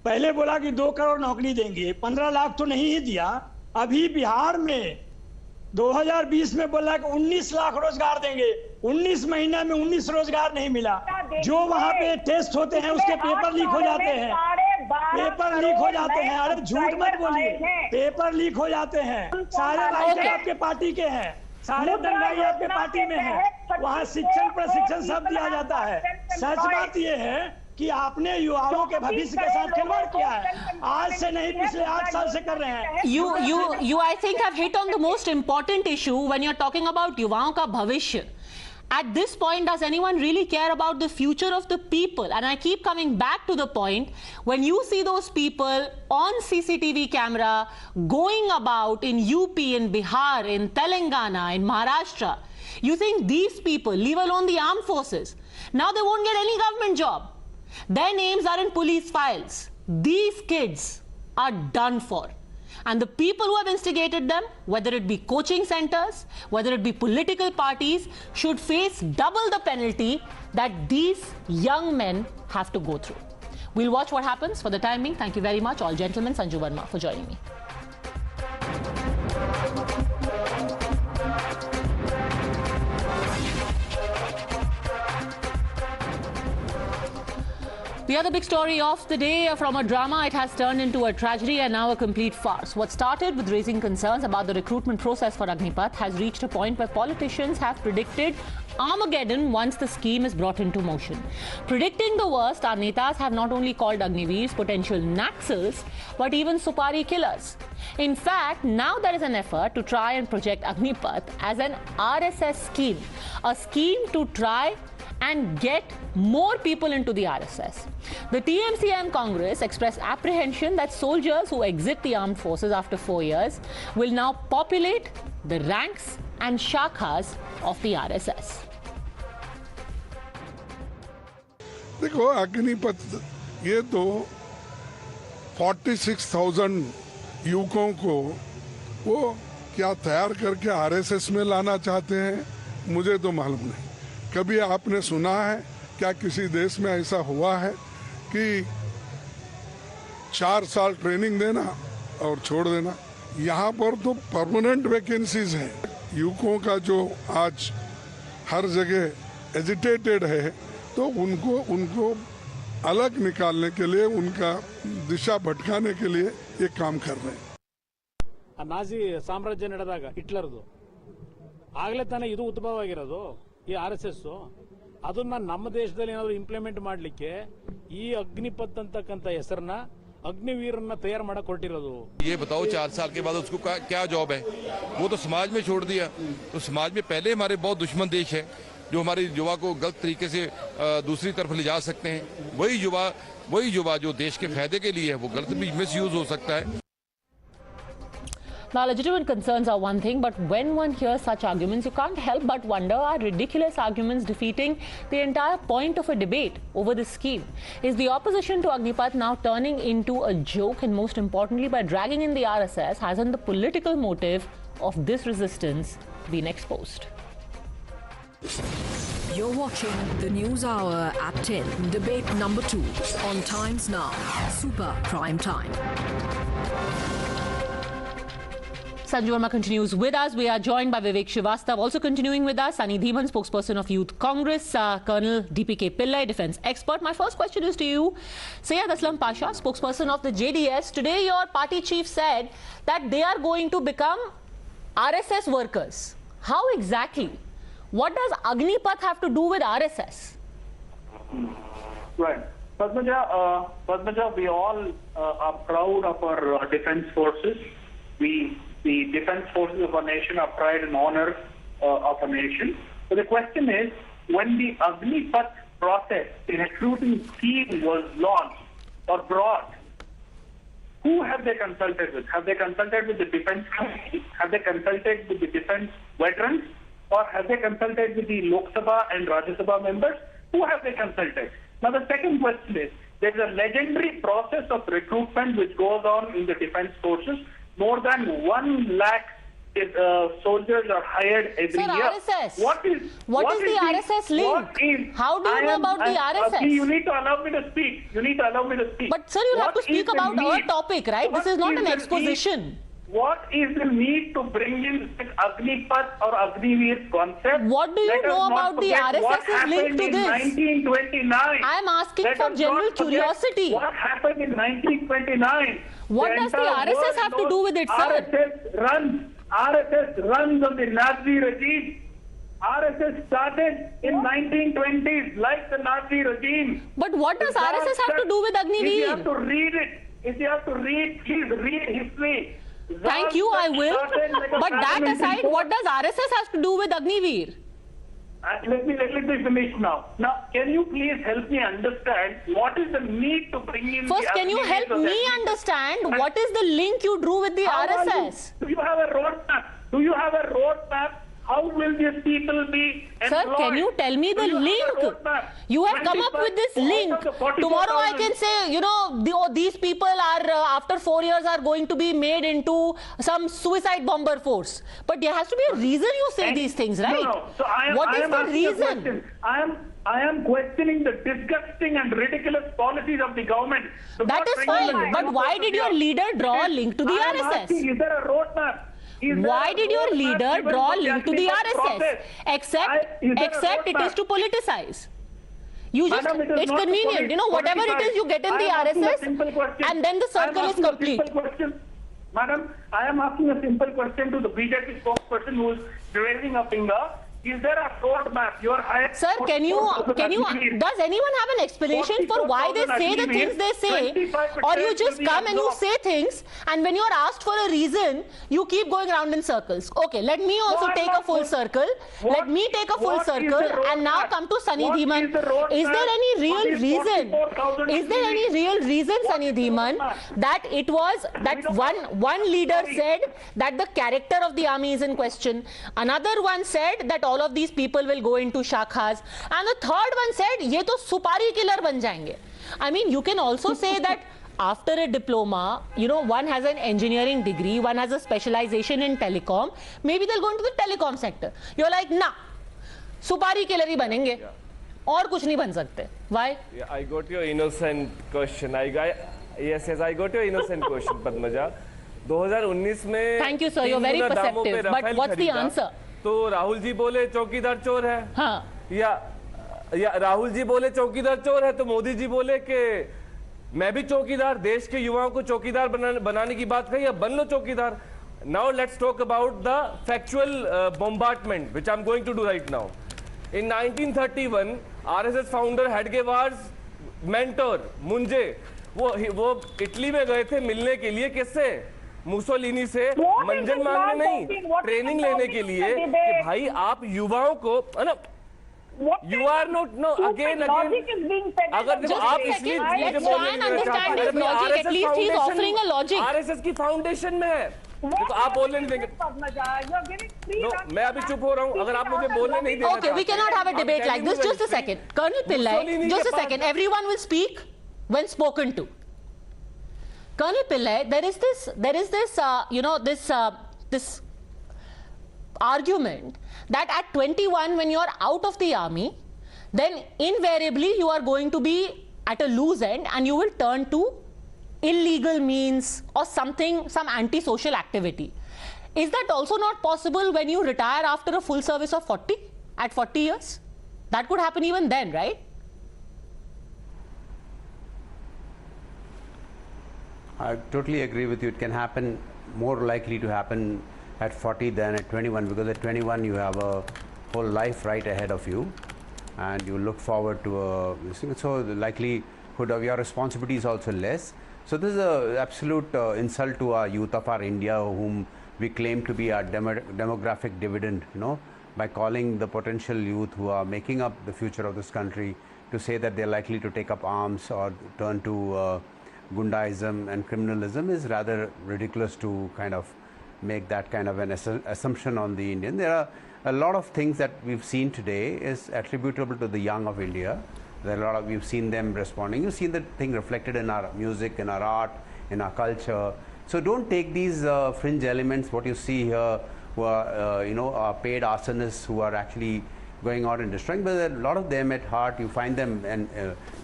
पहले बोला कि 2 करोड़ नौकरी देंगे, 15 लाख तो नहीं ही दिया। अभी बिहार में 2020 में बोला कि 19 लाख रोजगार देंगे, 19 महीना में 19 रोजगार नहीं मिला। जो वहां पे टेस्ट होते हैं उसके पेपर लीक हो जाते हैं, पेपर लीक हो जाते हैं। अरे झूठ मत बोलिए, पेपर लीक हो जाते हैं। सारे राइटर आपके पार्टी के हैं, सारे दंगाई आपके पार्टी में हैं। वहाँ शिक्षण प्रशिक्षण सब दिया जाता है। सच बात ये है कि आपने युवाओं के भविष्य के साथ खिलवाड़ किया है। आज से नहीं, पिछले 8 साल से कर रहे हैं। You I think have hit on the most important issue when you're talking about युवाओं का भविष्य. At this point, does anyone really care about the future of the people? And I keep coming back to the point, when you see those people on CCTV camera going about in UP, in Bihar, in Telangana, in Maharashtra, you think these people, leave alone the armed forces, now they won't get any government job. Their names are in police files. These kids are done for. And the people who have instigated them, whether it be coaching centers, whether it be political parties, should face double the penalty that these young men have to go through. We'll watch what happens. For the time being, thank you very much, all gentlemen. Sanju Verma for joining me. The other big story of the day, from a drama, it has turned into a tragedy and now a complete farce. What started with raising concerns about the recruitment process for AgniPath has reached a point where politicians have predicted Armageddon once the scheme is brought into motion. Predicting the worst, our netas have not only called Agniveers potential Naxals, but even Supari killers. In fact, now there is an effort to try and project AgniPath as an RSS scheme, a scheme to try and get more people into the RSS. The TMCM Congress expressed apprehension that soldiers who exit the armed forces after 4 years will now populate the ranks and shakhas of the RSS. देखो अग्निपथ, ये तो 46,000 युवकों को वो क्या तैयार करके RSS में लाना चाहते हैं, मुझे तो मालूम नहीं। कभी आपने सुना है क्या किसी देश में ऐसा हुआ है कि 4 साल ट्रेनिंग देना और छोड़ देना? यहाँ पर तो परमानेंट वैकेंसीज हैं। युवकों का जो आज हर जगह एजिटेटेड है, तो उनको अलग निकालने के लिए, उनका दिशा भटकाने के लिए ये काम कर रहे हैं। ನಾಜಿ ಸಾಮ್ರಾಜ್ಯ ನಡೆದಾಗ ಹಿಟ್ಲರ್ದು ಆಗಲೇ ತಾನೇ ಇದು ಉದ್ಭವ ಆಗಿರೋದು ಈ RSS. ಅದನ್ನ ನಮ್ಮ ದೇಶದಲ್ಲಿ ಏನಾದರೂ ಇಂಪ್ಲಿಮೆಂಟ್ ಮಾಡಲಿಕ್ಕೆ ಈ ಅಗ್ನಿಪಥ್ ಅಂತಕ್ಕಂಥ ಹೆಸರನ್ನ अग्निवीरना तैयार माड़ा कोटिरोदो। ये बताओ 4 साल के बाद उसको क्या जॉब है? वो तो समाज में छोड़ दिया। तो समाज में पहले हमारे बहुत दुश्मन देश है जो हमारे युवा को गलत तरीके से दूसरी तरफ ले जा सकते हैं। वही युवा जो देश के फायदे के लिए है, वो गलत भी मिसयूज हो सकता है। Now, legitimate concerns are one thing, but when one hears such arguments, you can't help but wonder, are ridiculous arguments defeating the entire point of a debate over this scheme? Is the opposition to AgniPath now turning into a joke? And most importantly, by dragging in the RSS, hasn't the political motive of this resistance been exposed? You're watching the News Hour at 10, debate number 2 on Times Now, Super Prime Time. Sanju Verma continues with us. We are joined by Vivek Srivastav. Also continuing with us, Sunny Dhiman, spokesperson of Youth Congress, Colonel DPK Pillai, defense expert. My first question is to you, Syed Aslam Pasha, spokesperson of the JDS. Today, your party chief said that they are going to become RSS workers. How exactly? What does AgniPath have to do with RSS? Right. Padmaja, we all are proud of our defense forces. The defense forces of our nation are pride and honor of our nation. So the question is, when the AgniPath process, the recruiting scheme was launched or brought, who have they consulted with? Have they consulted with the defense committee? Have they consulted with the defense veterans? Or have they consulted with the Lok Sabha and Rajya Sabha members? Who have they consulted? Now the second question is, there's a legendary process of recruitment which goes on in the defense forces. More than 1 lakh soldiers are hired every year. RSS. What is the RSS link? How do you know about the RSS? You need to allow me to speak. You need to allow me to speak. But sir, you have to speak about our topic, right? This is not an exposition. What is the need to bring in this AgniPath or Agniveer concept? What do you know about the RSS is linked to this? 1929. I am asking for general curiosity. What happened in 1929? What does the RSS have to do with it, sir? RSS runs on the Nazi regime. RSS started in 1920s, like the Nazi regime. But what does RSS have to do with Agniveer? If you have to read it, if you have to read, please read history. Thank you, I will. But that aside, what does RSS have to do with Agniveer? Let me finish now. Now, can you please help me understand what is the need to bring in First, can you help me understand what is the link you drew with the RSS? Do you have a roadmap? Do you have a roadmap? How will these people be employed? Sir, can you tell me the link? You have come up with this link. Tomorrow I can say, you know, these people are, after 4 years, are going to be made into some suicide bomber force. But there has to be a reason you say these things, right? No. So what is the reason? I am questioning the disgusting and ridiculous policies of the government. That is fine. But why did your leader draw a link to the RSS? Is there a roadmap? Why did your leader draw a link to the RSS? Except it is to politicize. You just, it's convenient. You know, whatever it is you get in the RSS, and then the circle is complete. Madam, I am asking a simple question to the BJP spokesperson who is raising a finger. Is there a roadmap? Sir, does anyone have an explanation for why they say the things they say? Or you just come and you say things, and when you are asked for a reason, you keep going around in circles. Okay, let me also take a full circle. Let me take a full circle and now come to Sunny Dhiman. Is there any real reason? Is there any real reason, Sunny Dhiman, that it was that one leader said that the character of the army is in question. Another one said that all of these people will go into shakhas, and the third one said ye to supari killer ban jayenge. I mean, you can also say that after a diploma, you know, one has an engineering degree, one has a specialization in telecom, maybe they'll go into the telecom sector. You're like, nah, supari killer hi banenge aur kuch nahi ban sakte. Why? Yeah, I got your innocent question. Yes, I got your innocent question, Padmaja. 2019 में Thank you, sir. You're very perceptive. But what's the answer? तो राहुल जी बोले चौकीदार चोर है, हाँ, या राहुल जी बोले चौकीदार चोर है, तो मोदी जी बोले कि मैं भी चौकीदार, देश के युवाओं को चौकीदार बनाने की बात कही, अब बन लो चौकीदार. Now let's talk about the factual bombardment which I'm going to do right now. In 1931, RSS founder Heidegger's mentor Moonje वो इटली में गए थे मिलने के लिए, किससे? मुसोलिनी से, मंजन मांगने नहीं, ट्रेनिंग लेने के लिए कि भाई आप युवाओं को, you are not, no, again अगर देखो आप इसलिए RSS की फाउंडेशन में है, तो आप बोलने नहीं देंगे. मैं अभी चुप हो रहा हूँ, अगर आप मुझे बोलने नहीं देंगे. Okay, we cannot have a debate like this. Just a second, Colonel Pillai. Just a second. Everyone will speak when spoken to. Colonel Pillai, there is this, this argument that at 21, when you are out of the army, then invariably you are going to be at a loose end and you will turn to illegal means or something, some anti-social activity. Is that also not possible when you retire after a full service of 40, at 40 years? That could happen even then, right? I totally agree with you. It can happen, more likely to happen at 40 than at 21, because at 21 you have a whole life right ahead of you and you look forward to so the likelihood of your responsibility is also less. So this is an absolute insult to our youth of our India, whom we claim to be our demographic dividend, you know, by calling the potential youth who are making up the future of this country to say that they're likely to take up arms or turn to Gundaism and criminalism is rather ridiculous to kind of make that kind of an assumption on the Indian. There are a lot of things that we've seen today is attributable to the young of India, There are a lot of, we've seen them responding. You've seen the thing reflected in our music, in our art, in our culture. So don't take these fringe elements, what you see here, who are, are paid arsonists who are actually going out and destroying, but there are a lot of them at heart. You find them, and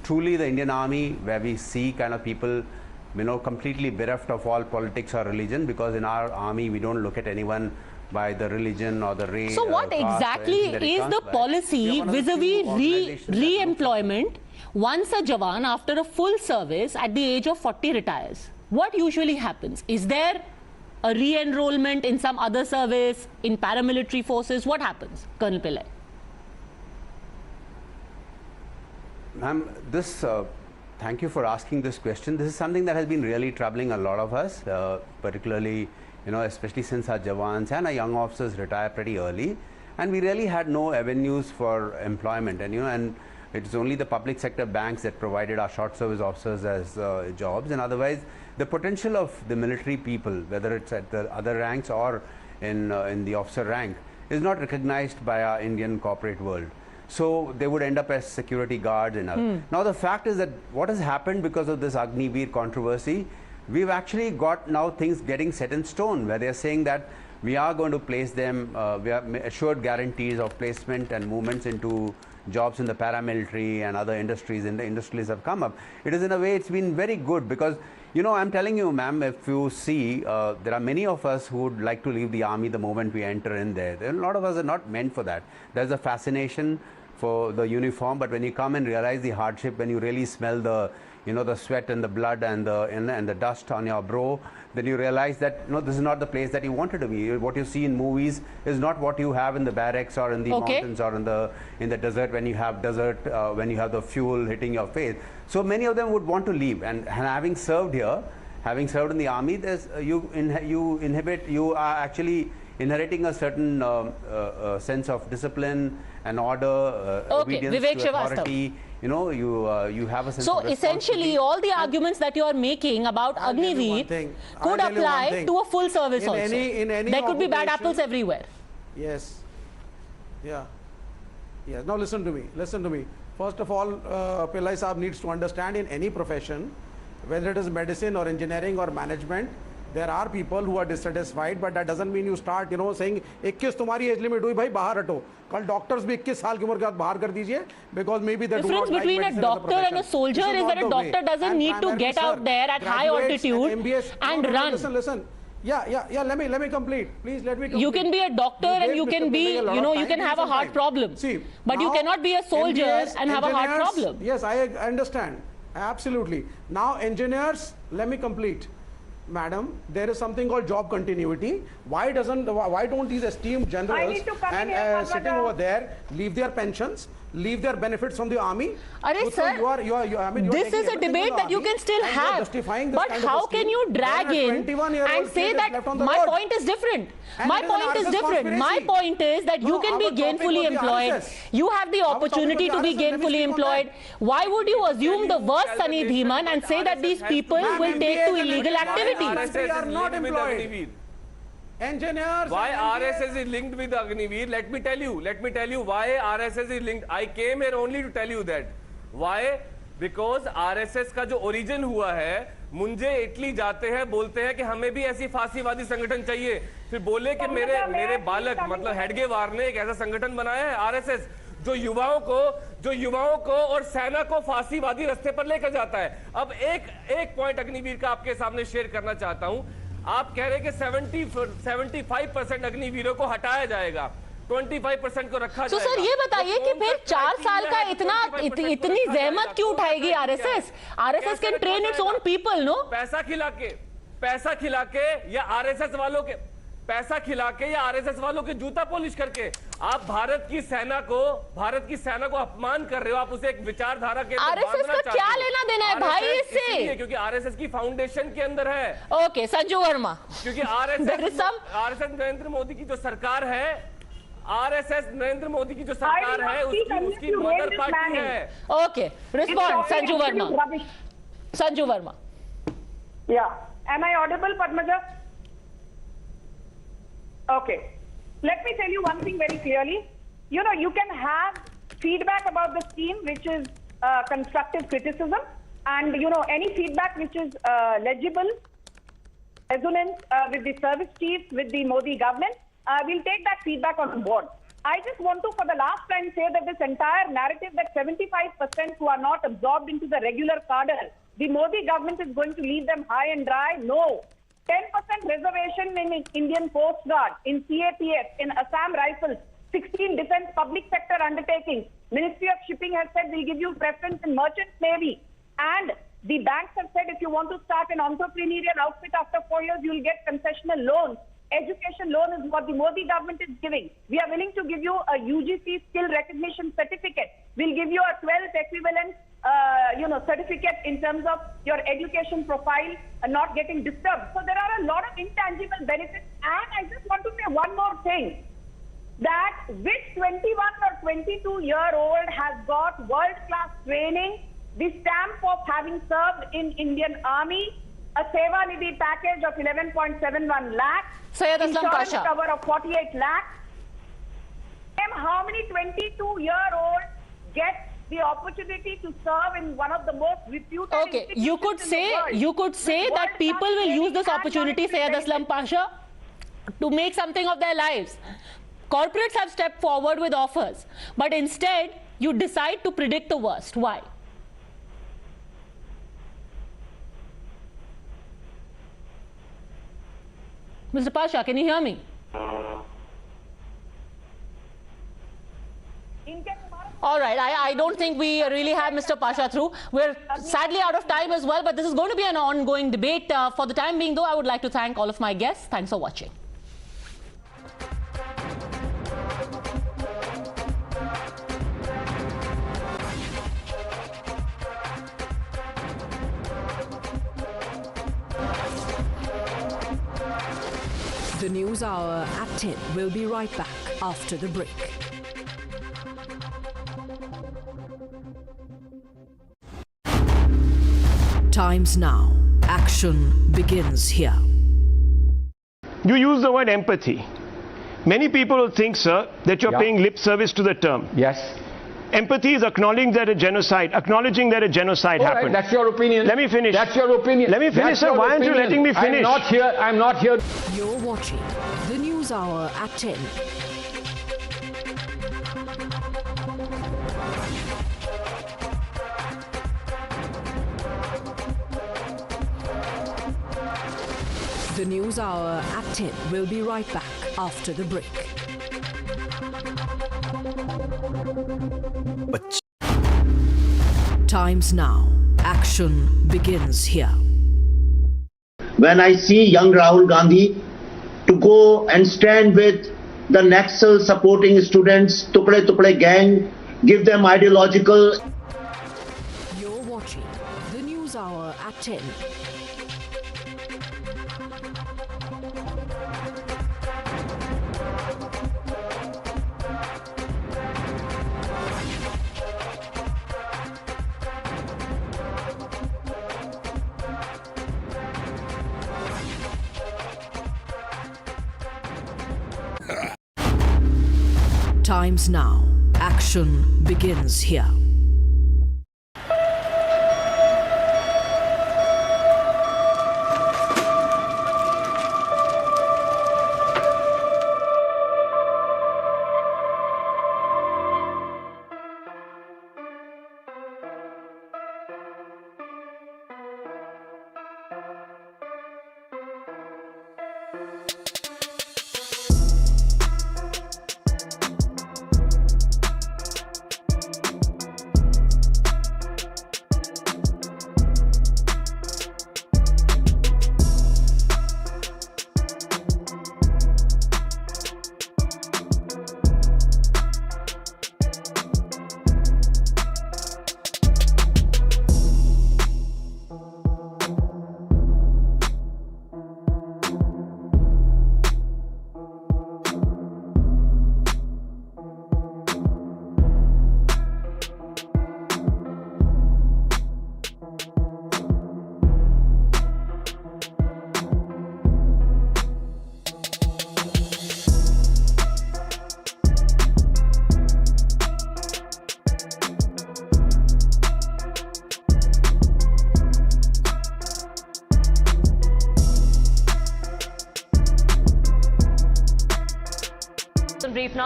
truly the Indian Army, where we see kind of people, completely bereft of all politics or religion, because in our army we don't look at anyone by the religion or the race. So what exactly is the policy vis-a-vis re-employment once a Jawan after a full service at the age of 40 retires? What usually happens? Is there a re-enrollment in some other service, in paramilitary forces? What happens, Colonel Pillai? Ma'am, thank you for asking this question. This is something that has been really troubling a lot of us, particularly, especially since our Jawans and our young officers retire pretty early, and we really had no avenues for employment. And it's only the public sector banks that provided our short service officers as jobs, and otherwise the potential of the military people, whether it's at the other ranks or in the officer rank, is not recognized by our Indian corporate world. So they would end up as security guards and other. Now the fact is that what has happened because of this Agniveer controversy, we've actually got now things getting set in stone, where they're saying that we are going to place them, we are assured guarantees of placement and movements into jobs in the paramilitary and other industries, and the industries have come up. It is, in a way, it's been very good, because I'm telling you, ma'am, if you see, there are many of us who would like to leave the army the moment we enter in there. A lot of us are not meant for that. There's a fascination for the uniform, but when you come and realize the hardship, when you really smell the the sweat and the blood and the dust on your brow, then you realize that this is not the place that you wanted to be. What you see in movies is not what you have in the barracks or in the mountains or in the desert, when you have when you have the fuel hitting your face. So many of them would want to leave, and having served here, having served in the army, there's you are actually inheriting a certain sense of discipline and order, obedience to authority. You have a sense so of essentially all the arguments that you are making about Agniveer could apply to a full service also. There could be bad apples everywhere. Yes. Yeah. Yes. Now listen to me. First of all, Pillai Saab needs to understand, in any profession, whether it is medicine or engineering or management, there are people who are dissatisfied, but that doesn't mean you start saying 21 तुम्हारी age limit हुई भाई बाहर हटो. कल doctors भी 21 साल की उम्र के बाद बाहर कर दीजिए, because maybe they do not like medicine. The difference between a doctor and a soldier is that a doctor doesn't need to get out there at high altitude and run. Listen. Yeah. Let me complete. Please let me complete. You can be a doctor and you can be, you can have a heart problem. See, but you cannot be a soldier and have a heart problem. Yes, I understand. Absolutely. Now engineers, let me complete. Madam, there is something called job continuity. Why don't these esteemed generals and sitting over there leave their pensions, leave their benefits from the army? This is a debate that you can still have. But how can you drag in and say that my point is different? My point is different. My point is that you can be gainfully employed. You have the opportunity to be gainfully employed. Why would you assume the worst Sunny Dhiman and say that these people will take to illegal activities? They are not employed. Engineers. Why RSS is linked with Agniveer? Let me tell you why RSS is linked. I came here only to tell you that. Why? Because RSS का जो origin हुआ है, Moonje Italy जाते हैं, बोलते हैं कि हमें भी ऐसी फांसीवादी संगठन चाहिए. फिर बोले कि मेरे बालक मतलब हेडगेवार ने एक ऐसा संगठन बनाया है RSS, जो युवाओं को और सेना को फांसीवादी रास्ते पर लेकर जाता है. अब एक पॉइंट अग्निवीर का आपके सामने शेयर करना चाहता हूं. आप कह रहे कि 75% अग्निवीरों को हटाया जाएगा, 25% को रखा जाएगा. सर ये बताइए कि फिर 4 साल का इतनी जहमत क्यों उठाएगी RSS? RSS can train its own people, no? पैसा खिला के या आरएसएस वालों के पैसा खिला के या आरएसएस वालों के जूता पॉलिश करके आप भारत की सेना को अपमान कर रहे हो. आप उसे एक विचारधारा के आरएसएस का क्या लेना देना है भाई इससे? क्योंकि आरएसएस की फाउंडेशन के अंदर है. ओके, संजू वर्मा. क्योंकि आरएसएस नरेंद्र मोदी की जो सरकार है, आरएसएस नरेंद्र मोदी की जो सरकार है उसकी मदर पार्टी है. Okay, respond Sanju Verma. Yeah, am I audible, Padmaja? Okay, let me tell you one thing very clearly. You can have feedback about the scheme which is constructive criticism, and any feedback which is legible, resonance with the service chiefs, with the Modi government, we'll take that feedback on board. I just want to, for the last time, say that this entire narrative that 75% who are not absorbed into the regular cadre, the Modi government is going to leave them high and dry. No. 10% reservation in Indian Coast Guard, in CAPF, in Assam Rifles, 16 defense public sector undertakings. Ministry of Shipping has said we'll give you preference in Merchant Navy. And the banks have said if you want to start an entrepreneurial outfit after 4 years, you'll get concessional loans. Education loan is what the Modi government is giving. We are willing to give you a UGC skill recognition certificate. We'll give you a 12th equivalent certificate in terms of your education profile and not getting disturbed. So there are a lot of intangible benefits. And I just want to say one more thing, that which 21 or 22-year-old has got world-class training, the stamp of having served in Indian Army, a Seva Nidhi package of 11.71 lakhs, insurance cover of 48 lakhs. How many 22-year-olds get the opportunity to serve in one of the most reputed institutions you could say that people will use this opportunity, Syed Aslam Pasha, to make something of their lives. Corporates have stepped forward with offers, but instead you decide to predict the worst. Why? Mr. Pasha, can you hear me? All right, I don't think we really have Mr. Pasha through. We're sadly out of time as well, but this is going to be an ongoing debate. For the time being, though, I would like to thank all of my guests. Thanks for watching. The News Hour at 10 will be right back after the break. Times now. Action begins here. You use the word empathy. Many people will think, sir, that you're paying lip service to the term. Yes. Empathy is acknowledging that a genocide happened. That's your opinion. Let me finish. That's your opinion. Let me finish, sir. Why aren't you letting me finish? I'm not here. You're watching the News Hour at 10. The News Hour at 10 will be right back after the break. Times now. Action begins here. When I see young Rahul Gandhi to go and stand with the Naxal supporting students, Tukde gang, give them ideological. You're watching the News Hour at 10. Times now. Action begins here.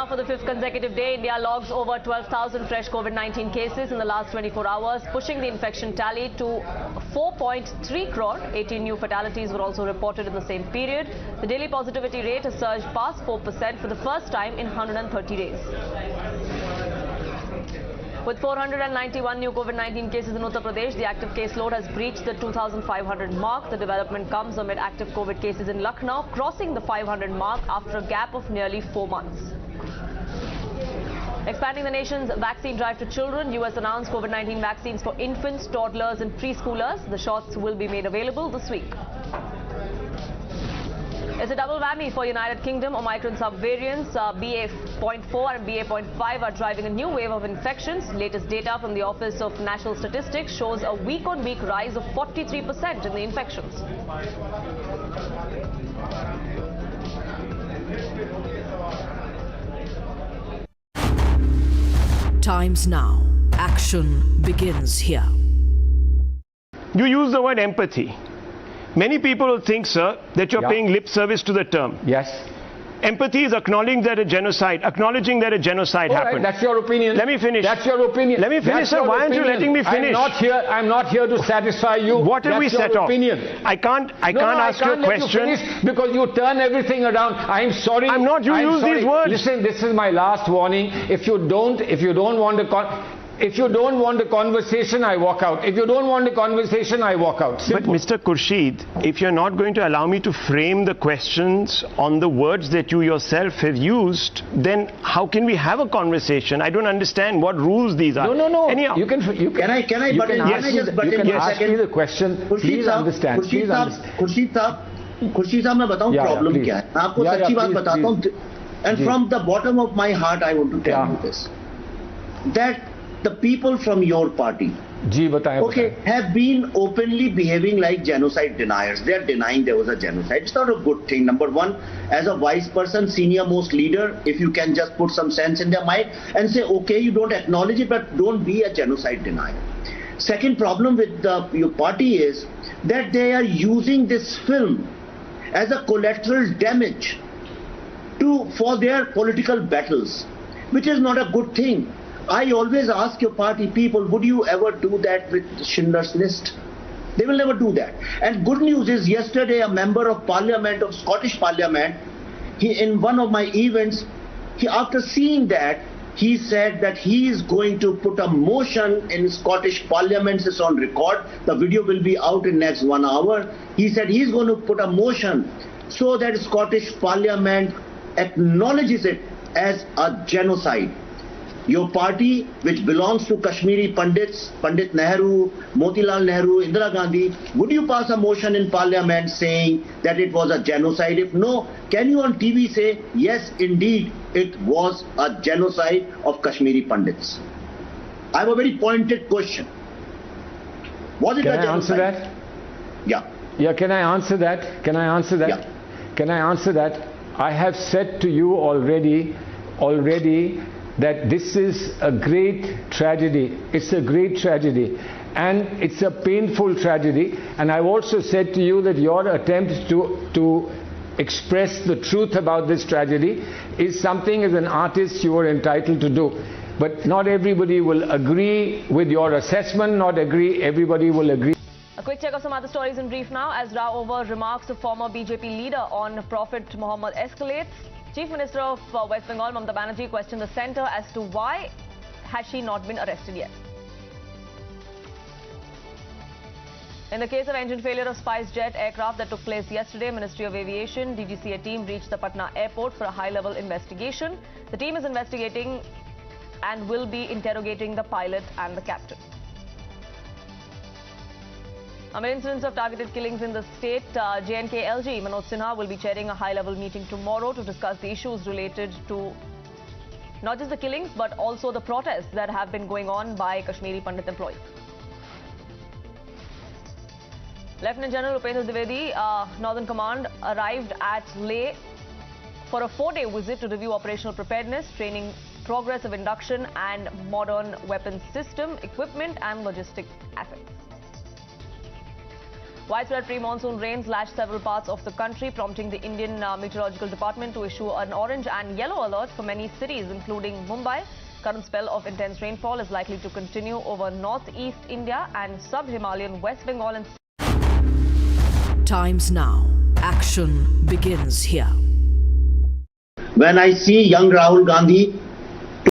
Now, for the fifth consecutive day, India logs over 12,000 fresh COVID-19 cases in the last 24 hours, pushing the infection tally to 4.3 crore. 18 new fatalities were also reported in the same period. The daily positivity rate has surged past 4% for the first time in 130 days. With 491 new COVID-19 cases in Uttar Pradesh, the active caseload has breached the 2,500 mark. The development comes amid active COVID cases in Lucknow crossing the 500 mark after a gap of nearly 4 months. Expanding the nation's vaccine drive to children, US announced COVID-19 vaccines for infants, toddlers and preschoolers. The shots will be made available this week. It's a double whammy for United Kingdom. Omicron subvariants BA.4 and BA.5 are driving a new wave of infections. Latest data from the Office of National Statistics shows a week-on-week rise of 43% in the infections. Times now. Action begins here. You use the word empathy. Many people will think, sir, that you're paying lip service to the term. Yes. Empathy is acknowledging that a genocide happened. Right, that's your opinion. Let me finish. That's your opinion. Let me finish, sir. Why aren't you letting me finish? I'm not here to satisfy you. What have we set off? Opinion. I can't ask you a question. You finish because you turn everything around. I'm sorry. I'm not. You use these words. Listen, this is my last warning. If you don't want a conversation, I walk out. If you don't want a conversation, I walk out. Simple. But Mr. Khurshid, if you're not going to allow me to frame the questions on the words that you yourself have used, then how can we have a conversation? I don't understand what rules these are. No. Anyhow, You can ask me the question. Please understand. Khurshid साहब मैं बताऊं problem क्या है मैं आपको सच्ची बात बताता हूं and from the bottom of my heart I want to tell you this that the people from your party have been openly behaving like genocide deniers. They are denying there was a genocide. It's not a good thing. Number one, as a vice person, senior most leader, if you can just put some sense in their mind and say, okay, you don't acknowledge it, but don't be a genocide denier. Second problem with your party is that they are using this film as a collateral damage for their political battles, which is not a good thing. I always ask your party people, would you ever do that with Schindler's List? They will never do that. And good news is, yesterday a member of Parliament, of Scottish Parliament, in one of my events, after seeing that, he said that he is going to put a motion in Scottish Parliament. It's on record. The video will be out in next 1 hour. He said he's going to put a motion so that Scottish Parliament acknowledges it as a genocide. Your party, which belongs to Kashmiri Pandits, Pandit Nehru, Motilal Nehru, Indira Gandhi, would you pass a motion in Parliament saying that it was a genocide? If no, can you on TV say, yes, indeed, it was a genocide of Kashmiri Pandits? I have a very pointed question. Was it a genocide? Can I answer that? Yeah. Yeah, can I answer that? Can I answer that? Yeah. Can I answer that? I have said to you already that this is a great tragedy. It's a great tragedy. And it's a painful tragedy. And I've also said to you that your attempt to express the truth about this tragedy is something as an artist you are entitled to do. But not everybody will agree with your assessment, everybody will agree. A quick check of some other stories in brief now, as Rao over remarks of former BJP leader on Prophet Muhammad escalates. Chief Minister of West Bengal, Mamata Banerjee, questioned the centre as to why has she not been arrested yet. In the case of engine failure of SpiceJet aircraft that took place yesterday, Ministry of Aviation, DGCA team reached the Patna airport for a high-level investigation. The team is investigating and will be interrogating the pilot and the captain. Amid incidents of targeted killings in the state, JNK LG Manoj Sinha will be chairing a high-level meeting tomorrow to discuss the issues related to not just the killings but also the protests that have been going on by Kashmiri Pandit employees. Lieutenant General Upendra Dwivedi, Northern Command, arrived at Leh for a 4-day visit to review operational preparedness, training progress of induction and modern weapons system, equipment and logistic assets. Widespread pre-monsoon rains lashed several parts of the country, prompting the Indian Meteorological Department to issue an orange and yellow alert for many cities, including Mumbai. Current spell of intense rainfall is likely to continue over northeast India and sub-Himalayan West Bengal and Times Now. Action begins here. When I see young Rahul Gandhi